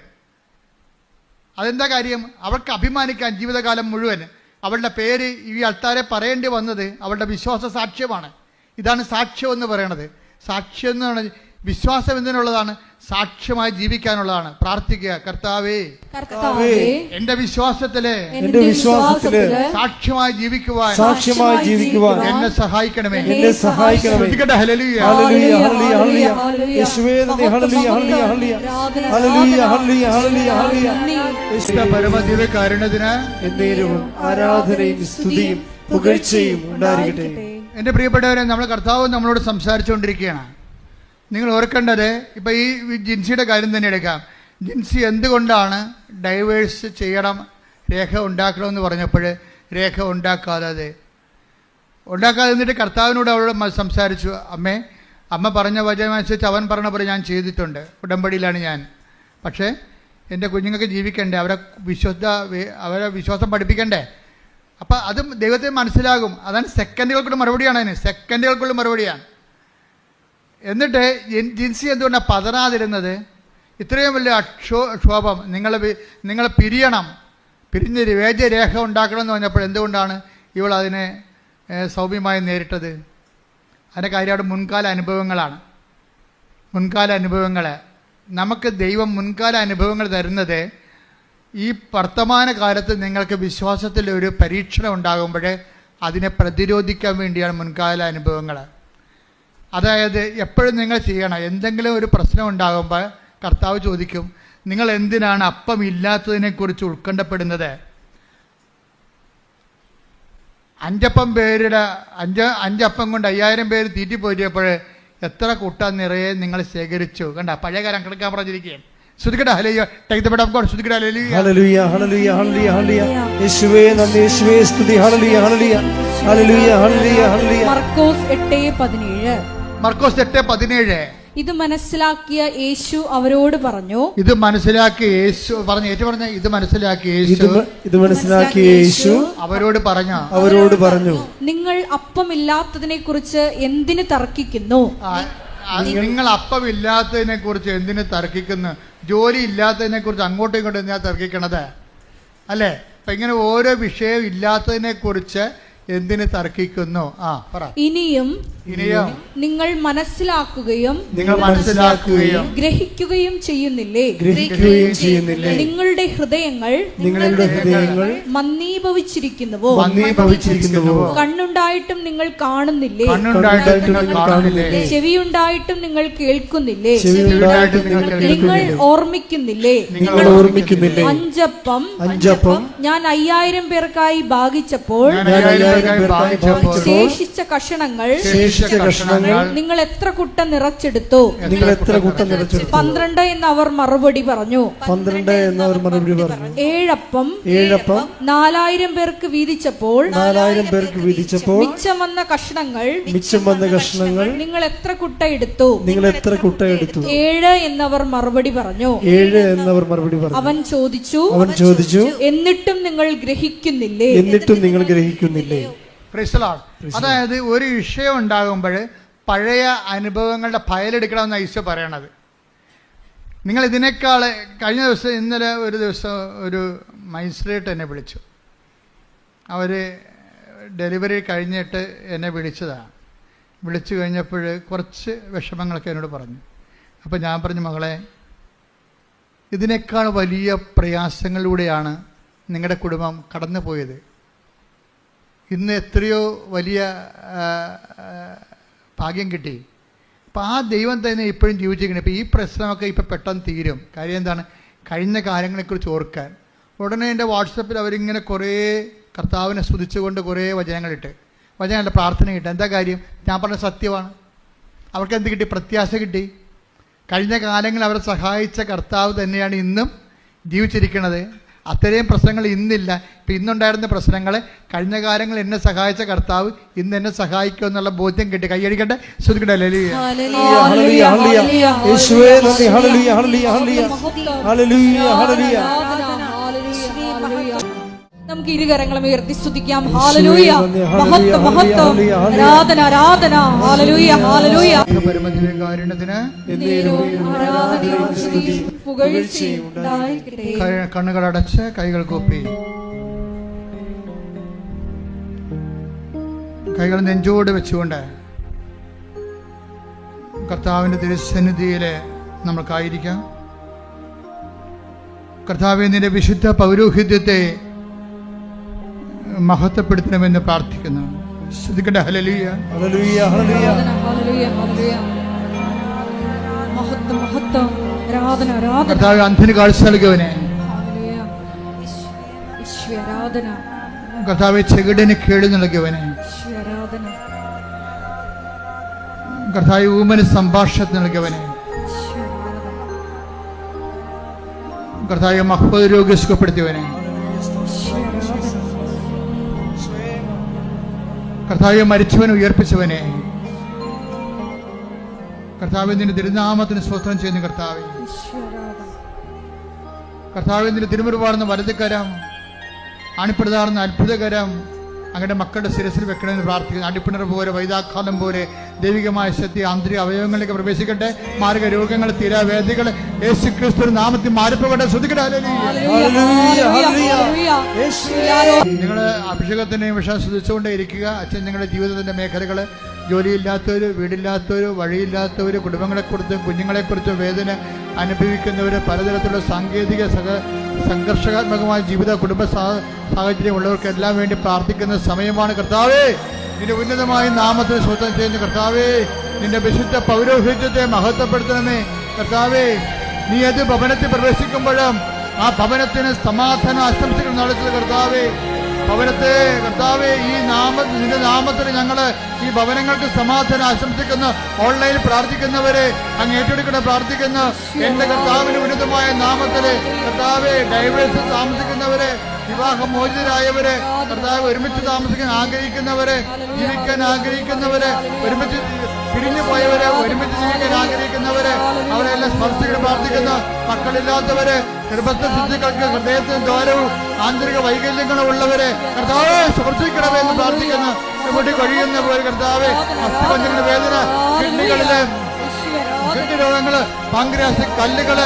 അതെന്താ കാര്യം? അവൾക്ക് അഭിമാനിക്കാൻ ജീവിതകാലം മുഴുവൻ അവളുടെ പേര് ഈ അൾത്താരെ പറയേണ്ടി വന്നത് അവളുടെ വിശ്വാസ സാക്ഷ്യമാണ്. ഇതാണ് സാക്ഷ്യം എന്ന് പറയണത്. സാക്ഷ്യം എന്ന് പറഞ്ഞാൽ വിശ്വാസം എന്തിനുള്ളതാണ്? സാക്ഷ്യമായി ജീവിക്കാനുള്ളതാണ്. പ്രാർത്ഥിക്കുക, കർത്താവേ എന്റെ വിശ്വാസത്തില് സാക്ഷ്യമായി ജീവിക്കുവാൻ എന്നെ സഹായിക്കണമേ. ഹല്ലേലൂയ. പരമദിവ്യകാരുണ്യത്തിന് എന്നേരവും ആരാധനയും സ്തുതിയും പുകഴ്ചയും ഉണ്ടായിരിക്കട്ടെ. എൻ്റെ പ്രിയപ്പെട്ടവരെ, നമ്മൾ കർത്താവ് നമ്മളോട് സംസാരിച്ചുകൊണ്ടിരിക്കുകയാണ്. നിങ്ങൾ ഓർക്കേണ്ടത്, ഇപ്പോൾ ഈ ജിൻസിയുടെ കാര്യം തന്നെ എടുക്കാം. ജിൻസി എന്തുകൊണ്ടാണ് ഡൈവേഴ്സ് ചെയ്യണം, രേഖ ഉണ്ടാക്കണമെന്ന് പറഞ്ഞപ്പോൾ രേഖ ഉണ്ടാക്കാതെ എന്നിട്ട് കർത്താവിനോട് അവളോട് സംസാരിച്ചു. അമ്മ പറഞ്ഞ വചനമനുസരിച്ച് അവൻ പറഞ്ഞ പോലെ ഞാൻ ചെയ്തിട്ടുണ്ട്, ഉടമ്പടിയിലാണ് ഞാൻ. പക്ഷേ എൻ്റെ കുഞ്ഞുങ്ങൾക്ക് ജീവിക്കണ്ടേ, അവരെ വിശ്വാസം പഠിപ്പിക്കണ്ടേ. അപ്പം അതും ദൈവത്തിന് മനസ്സിലാകും. അതാണ് സെക്കൻഡുകൾക്കുള്ള മറുപടിയാണ്, അതിന് സെക്കൻഡുകൾക്കുള്ള മറുപടിയാണ്. എന്നിട്ട് ജിൻസി എന്തുകൊണ്ടാണ് പതറാതിരുന്നത്? ഇത്രയും വലിയ ക്ഷോഭം, നിങ്ങൾ പിരിഞ്ഞ് വേദ്യരേഖ ഉണ്ടാക്കണം എന്ന് പറഞ്ഞപ്പോൾ എന്തുകൊണ്ടാണ് ഇവൾ അതിനെ സൗമ്യമായി നേരിട്ടത്? അതിൻ്റെ കാര്യമായിട്ട് മുൻകാല അനുഭവങ്ങൾ. നമുക്ക് ദൈവം മുൻകാല അനുഭവങ്ങൾ തരുന്നത് ഈ വർത്തമാന കാലത്ത് നിങ്ങൾക്ക് വിശ്വാസത്തിൽ ഒരു പരീക്ഷണം ഉണ്ടാകുമ്പോൾ അതിനെ പ്രതിരോധിക്കാൻ വേണ്ടിയാണ് മുൻകാല അനുഭവങ്ങൾ. അതായത് എപ്പോഴും നിങ്ങൾ ചെയ്യണം, എന്തെങ്കിലും ഒരു പ്രശ്നം ഉണ്ടാകുമ്പോൾ കർത്താവ് ചോദിക്കും, നിങ്ങൾ എന്തിനാണ് അപ്പം ഇല്ലാത്തതിനെക്കുറിച്ച് ഉത്കണ്ഠപ്പെടുന്നത്? അഞ്ചപ്പം കൊണ്ട് 5000 പേര് തീറ്റിപ്പോറ്റിയപ്പോൾ എത്ര കുട്ട നിറയെ നിങ്ങൾ ശേഖരിച്ചു? കണ്ട, പഴയ കാലം കണക്കാൻ പറഞ്ഞിരിക്കുകയാണ്. ശ്രുതിക്കട്ടെ ഹല്ലേലൂയ. Take the bed of God. ശ്രുതിക്കട്ടെ ഹല്ലേലൂയ. ഹല്ലേലൂയ ഹല്ലേലൂയ ഹല്ലേലൂയ ഹല്ലേലൂയ. യേശുവേ നന്ദി, യേശുവേ സ്തുതി. ഹല്ലേലൂയ ഹല്ലേലൂയ ഹല്ലേലൂയ ഹല്ലേലൂയ ഹല്ലേലൂയ. മർക്കോസ് 8:17. മർക്കോസ് 8:17. ഇത് മനസ്സിലാക്കിയ യേശു അവരോട് പറഞ്ഞു. ഇത് മനസ്സിലാക്കിയ യേശു അവരോട് പറഞ്ഞു, നിങ്ങൾ അപ്പമില്ലാത്തതിനെ കുറിച്ച് എന്തിന് തർക്കിക്കുന്നു? നിങ്ങൾ അപ്പമില്ലാത്തതിനെ കുറിച്ച് എന്തിന് തർക്കിക്കുന്നു? ജോലി ഇല്ലാത്തതിനെ കുറിച്ച് അങ്ങോട്ടും ഇങ്ങോട്ടും എന്തിനാ തർക്കിക്കണത്? അല്ലേ? അപ്പൊ ഇങ്ങനെ ഓരോ വിഷയം ഇല്ലാത്തതിനെ കുറിച്ച് എന്തിന് തർക്കിക്കുന്നു? ഇനിയും നിങ്ങൾ മനസ്സിലാക്കുകയും ഗ്രഹിക്കുകയും ചെയ്യുന്നില്ലേ? നിങ്ങളുടെ ഹൃദയങ്ങൾ മന്ദീഭവിച്ചിരിക്കുന്നുവോ? കണ്ണുണ്ടായിട്ടും നിങ്ങൾ കാണുന്നില്ലേ? ചെവിയുണ്ടായിട്ടും നിങ്ങൾ കേൾക്കുന്നില്ലേ? നിങ്ങൾ ഓർമ്മിക്കുന്നില്ലേ? 5 അപ്പം ഞാൻ 5000 പേർക്കായി ഭാഗിച്ചപ്പോൾ ശേഷിച്ച കഷണങ്ങൾ നിങ്ങൾ എത്ര കുട്ട നിറച്ചെടുത്തു? 12 എന്ന് അവർ മറുപടി പറഞ്ഞു. 7 അപ്പം 4000 പേർക്ക് വീതിച്ചപ്പോൾ മിച്ചം വന്ന കഷണങ്ങൾ നിങ്ങൾ എത്ര കുട്ട എടുത്തു? 7 എന്നവർ മറുപടി പറഞ്ഞു. അവൻ ചോദിച്ചു, എന്നിട്ടും നിങ്ങൾ ഗ്രഹിക്കുന്നില്ലേ? അതായത് ഒരു വിഷയം ഉണ്ടാകുമ്പോൾ പഴയ അനുഭവങ്ങളുടെ ഫയലെടുക്കണമെന്ന് ഈശോ പറയണത്. നിങ്ങൾ ഇതിനേക്കാൾ ഇന്നലെ ഒരു ദിവസം ഒരു മജിസ്ട്രേറ്റ് എന്നെ വിളിച്ചു. അവർ ഡെലിവറി കഴിഞ്ഞിട്ട് എന്നെ വിളിച്ചതാണ്. വിളിച്ചു കഴിഞ്ഞപ്പോൾ കുറച്ച് വിഷമങ്ങളൊക്കെ എന്നോട് പറഞ്ഞു. അപ്പോൾ ഞാൻ പറഞ്ഞു, മകളെ, ഇതിനേക്കാൾ വലിയ പ്രയാസങ്ങളിലൂടെയാണ് നിങ്ങളുടെ കുടുംബം കടന്നു പോയത്. ഇന്ന് എത്രയോ വലിയ ഭാഗ്യം കിട്ടി. അപ്പോൾ ആ ദൈവം തന്നെ ഇപ്പോഴും ജീവിച്ചിരിക്കണം. ഇപ്പോൾ ഈ പ്രശ്നമൊക്കെ ഇപ്പോൾ പെട്ടെന്ന് തീരും. കാര്യം എന്താണ്? കഴിഞ്ഞ കാര്യങ്ങളെക്കുറിച്ച് ഓർക്കാൻ. ഉടനെ എൻ്റെ വാട്സപ്പിൽ അവരിങ്ങനെ കുറേ കർത്താവിനെ സ്തുതിച്ചുകൊണ്ട് കുറേ വചനങ്ങളുടെ പ്രാർത്ഥന കിട്ടും. എന്താ കാര്യം? ഞാൻ പറഞ്ഞ സത്യമാണ്. അവർക്ക് എന്ത് കിട്ടി? പ്രത്യാശ കിട്ടി. കഴിഞ്ഞ കാലങ്ങളിൽ അവരെ സഹായിച്ച കർത്താവ് തന്നെയാണ് ഇന്നും ജീവിച്ചിരിക്കുന്നത്. അത്രയും പ്രശ്നങ്ങൾ ഇന്നില്ല. ഇപ്പം ഇന്നുണ്ടായിരുന്ന പ്രശ്നങ്ങൾ കഴിഞ്ഞ കാലങ്ങളിൽ എന്നെ സഹായിച്ച കർത്താവ് ഇന്ന് എന്നെ സഹായിക്കും എന്നുള്ള ബോധ്യം കിട്ടി. കൈയടിക്കട്ടെ, ശ്രുതിക്കട്ടെ. നമുക്ക് ഇരുകരങ്ങളും ഉയർത്തി സ്തുതിക്കാം. ഹല്ലേലൂയ, മഹത്വം, മഹത്വം, ആരാധന, ആരാധന. ഹല്ലേലൂയ, ഹല്ലേലൂയ. കണ്ണുകളടച്ച് കൈകൾ കൂപ്പി, കൈകൾ നെഞ്ചോട് വെച്ചുകൊണ്ട് കർത്താവിൻ്റെ തിരുസന്നിധിയിൽ നമ്മൾക്കായിരിക്കാം. കർത്താവേ, നിന്റെ വിശുദ്ധ പൗരോഹിത്യത്തെ മഹത്വപ്പെടുത്തണമെന്ന് പ്രാർത്ഥിക്കുന്നു. ശ്രദ്ധിക്കട്ടെ. ഹല്ലേലൂയ, ഹല്ലേലൂയ, ഹല്ലേലൂയ, ഹല്ലേലൂയ. മഹത്വം, മഹത്വം, ആരാധന, ആരാധന. കർത്താവേ, അന്ധന് കാഴ്ച നൽകിയവനെ, ആരാധന. കർത്താവേ, ചെകിടന് കേട് നൽകിയവനെ, കർത്താവ് ഊമന് സംഭാഷണത്തിന് നൽകിയവനെ, കർത്താവ് മഹ്ഫൂദ് രോഗി സുഖപ്പെടുത്തിയവനെ, കർത്താവ് മരിച്ചവനെ ഉയർപ്പിച്ചവനെ, കർത്താവ് നിന്റെ തിരുനാമത്തിന് സ്തോത്രം ചെയ്യുന്നു. കർത്താവ് നിന്റെ തിരുമുറുപാടുന്ന വലതുകരം, അണിപ്പിടുതാർന്ന അത്ഭുതകരം അങ്ങയുടെ മക്കളുടെ ശിരസിൽ വെക്കണമെന്ന് പ്രാർത്ഥിക്കുന്നു. അടിപ്പിണർ പോലെ, വൈതാക്കാലം പോലെ ദൈവികമായ ശക്തി ആന്തരിക അവയവങ്ങളിലേക്ക് പ്രവേശിക്കട്ടെ. മാർഗ രോഗങ്ങൾ, തീരാവേദികൾ യേശു ക്രിസ്തു നാമത്തിൽ മാറിപ്പോകട്ടെ. ശ്രദ്ധിക്കട്ടെ. നിങ്ങൾ അഭിഷേകത്തിനെയും വിഷം ശ്രദ്ധിച്ചുകൊണ്ടേ ഇരിക്കുക. അച്ഛൻ നിങ്ങളുടെ ജീവിതത്തിന്റെ മേഖലകൾ, ജോലിയില്ലാത്തവർ, വീടില്ലാത്തവർ, വഴിയില്ലാത്തവർ, കുടുംബങ്ങളെക്കുറിച്ചും കുഞ്ഞുങ്ങളെക്കുറിച്ചും വേദന അനുഭവിക്കുന്നവർ, പലതരത്തിലുള്ള സാങ്കേതിക സംഘർഷാത്മകമായ ജീവിത കുടുംബ സാഹചര്യം ഉള്ളവർക്കെല്ലാം വേണ്ടി പ്രാർത്ഥിക്കുന്ന സമയമാണ്. കർത്താവേ, നിന്റെ ഉന്നതമായ നാമത്തിന് സ്വന്തം ചെയ്യുന്ന കർത്താവേ, നിന്റെ വിശുദ്ധ പൗരോഹിത്യത്തെ മഹത്വപ്പെടുത്തണമേ. കർത്താവേ, നീ ഏത് ഭവനത്തിൽ പ്രവേശിക്കുമ്പോഴും ആ ഭവനത്തിന് സമാധാനം ആശംസിക്കുന്ന നടത്തുന്ന കർത്താവേ, ഭവനത്തെ കർത്താവേ, നിന്റെ നാമത്തിൽ ഞങ്ങൾ ഈ ഭവനങ്ങൾക്ക് സമാധാനം ആശംസിക്കുന്നു. ഓൺലൈനിൽ പ്രാർത്ഥിക്കുന്നവരെ അങ്ങ് ഏറ്റെടുക്കണ പ്രാർത്ഥിക്കുന്നു. എന്റെ കർത്താവിന് ഉന്നതമായ നാമത്തില് കർത്താവെ, ഡൈവേഴ്സ് താമസിക്കുന്നവരെ, വിവാഹമോചിതരായവരെ, കർത്താവ് ഒരുമിച്ച് താമസിക്കാൻ ആഗ്രഹിക്കുന്നവരെ, ജീവിക്കാൻ ആഗ്രഹിക്കുന്നവരെ, ഒരുമിച്ച് പിരിഞ്ഞു പോയവരെ, ഒരുമിച്ച് ജീവിക്കാൻ ആഗ്രഹിക്കുന്നവരെ, അവരെല്ലാം സ്പർശിക്കാൻ പ്രാർത്ഥിക്കുന്നു. മക്കളില്ലാത്തവരെ, ഗർഭസ്ഥ ശുദ്ധികൾക്ക് ഹൃദയത്തിന് ദ്വാരവും ആന്തരിക വൈകല്യങ്ങളും ഉള്ളവരെ കർത്താവെ സ്പർശിക്കണമെന്ന് പ്രാർത്ഥിക്കുന്നു. ഇവിടെ കഴിയുന്ന പോലെ കർത്താവെ, അസ്ഥിപഞ്ചങ്ങളുടെ വേദന, കിഡ്നികളിലെ രോഗങ്ങള്, പാങ്ക്രിയാസിക് കല്ലുകള്,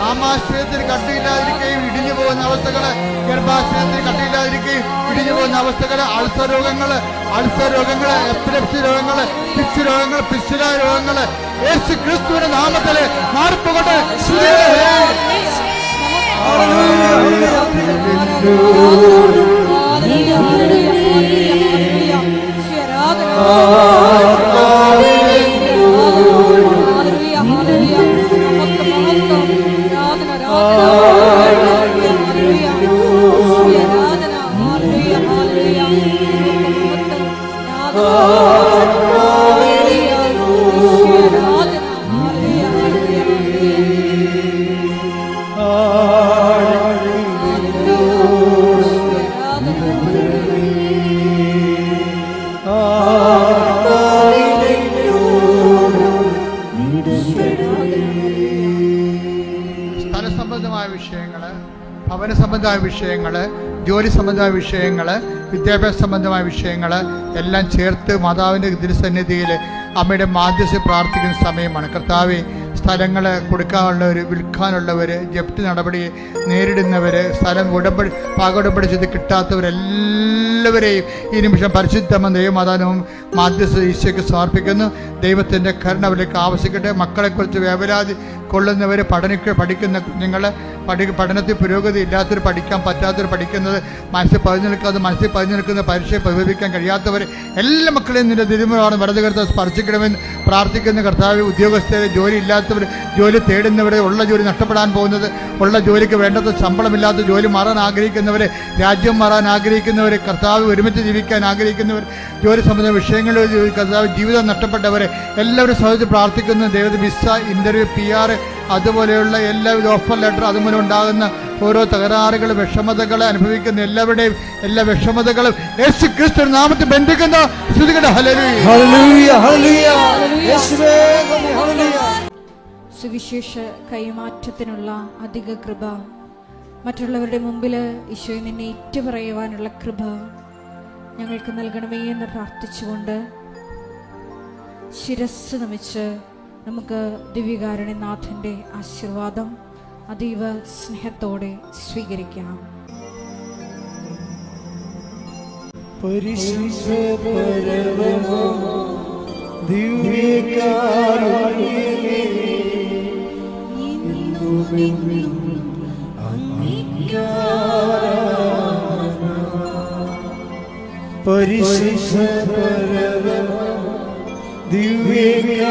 ആമാശയത്തിന് കട്ടിയില്ലാതിരിക്കുകയും ഇടിഞ്ഞു പോകുന്ന അവസ്ഥകള്, ഗർഭാശയത്തിന് കട്ടിയില്ലാതിരിക്കുകയും ഇടിഞ്ഞു പോകുന്ന അവസ്ഥകള്, അൾസർ രോഗങ്ങള്, എപ്പിലെപ്സി രോഗങ്ങള്, പിച്ച് രോഗങ്ങൾ, പിസ്റ്റുല രോഗങ്ങള് യേശു ക്രിസ്തുവിന്റെ നാമത്തില് മാറിപ്പോകട്ടെ. സ്ഥലസംബന്ധമായ വിഷയങ്ങള്, ഭവന സംബന്ധമായ വിഷയങ്ങള്, ജോലി സംബന്ധമായ വിഷയങ്ങള്, വിദ്യാഭ്യാസ സംബന്ധമായ വിഷയങ്ങള് എല്ലാം ചേർത്ത് മാതാവിൻ്റെ തിരുസന്നിധിയിൽ അമ്മയുടെ മാധ്യസ്ഥ പ്രാർത്ഥിക്കുന്ന സമയമാണ്. കർത്താവെ, സ്ഥലങ്ങൾ കൊടുക്കാനുള്ളവർ, വിൽക്കാനുള്ളവർ, ജപ്തി നടപടി നേരിടുന്നവർ, സ്ഥലം പാകോടമ്പടി ചെയ്ത് കിട്ടാത്തവരെല്ലാവരെയും ഈ നിമിഷം പരിശുദ്ധമായ ദൈവമാതാവും മാധ്യസ്ഥ ഈശോയ്ക്ക് സമർപ്പിക്കുന്നു. ദൈവത്തിൻ്റെ കരുണ അവരിലേക്ക് ആവശ്യിക്കട്ടെ. മക്കളെക്കുറിച്ച് വേവലാതി കൊള്ളുന്നവർ, പഠിക്കുന്ന കുഞ്ഞുങ്ങൾ, പഠനത്തിൽ പുരോഗതി ഇല്ലാത്തവർ, പഠിക്കാൻ പറ്റാത്തവർ, പഠിക്കുന്നത് മനസ്സിൽ പതിഞ്ഞു നിൽക്കുന്ന പരീക്ഷയെ പരിഹരിക്കാൻ കഴിയാത്തവർ എല്ലാ മക്കളെയും നിന്റെ തിരുമുറാണ് വലതുകരത്തെ സ്പർശിക്കണമെന്ന് പ്രാർത്ഥിക്കുന്ന കർത്താവ്. ഉദ്യോഗസ്ഥരെ, ജോലി ഇല്ലാത്തവർ, ജോലി തേടുന്നവരെ, ഉള്ള ജോലി നഷ്ടപ്പെടാൻ പോകുന്നത്, ഉള്ള ജോലിക്ക് വേണ്ടത് ശമ്പളമില്ലാത്ത ജോലി മാറാൻ ആഗ്രഹിക്കുന്നവരെ, രാജ്യം മാറാൻ ആഗ്രഹിക്കുന്നവരെ, കർത്താവ് ഒരുമിച്ച് ജീവിക്കാൻ ആഗ്രഹിക്കുന്നവർ, ജോലി സംബന്ധ വിഷയങ്ങളിൽ കർത്താവ് ജീവിതം നഷ്ടപ്പെട്ടവരെ എല്ലാവരും സഹിച്ച് പ്രാർത്ഥിക്കുന്നു. ദൈവത്തെ വിസ, ഇന്റർവ്യൂ, PR അതുപോലെയുള്ള എല്ലാവിധ ഓഫർ ലെറ്റർ, അതുമൂലം ഉണ്ടാകുന്ന ഓരോ തകരാറുകൾ, വിഷമതകൾ അനുഭവിക്കുന്ന എല്ലാവരുടെയും എല്ലാ വിഷമതകളും യേശു ക്രിസ്തു നാമത്തിൽ ബന്ധിക്കുന്നു. സുവിശേഷ കൈമാറ്റത്തിനുള്ള അധിക കൃപ, മറ്റുള്ളവരുടെ മുമ്പിൽ ഈശോയെ നിന്നെ ഏറ്റുപറയുവാനുള്ള കൃപ ഞങ്ങൾക്ക് നൽകണമേ എന്ന് പ്രാർത്ഥിച്ചുകൊണ്ട് ശിരസ് നമിച്ച് നമുക്ക് ദിവ്യകാരുണ്യനാഥന്റെ ആശീർവാദം അതീവ സ്നേഹത്തോടെ സ്വീകരിക്കാം. പരിശുദ്ധ പരമമാ ദിവ്യകാരുണ്യമേ, എന്നുമെന്നും അങ്ങേക്കാരാധന. പരിശുദ്ധ പരമമാ ദിവ്യകാരുണ്യമേ,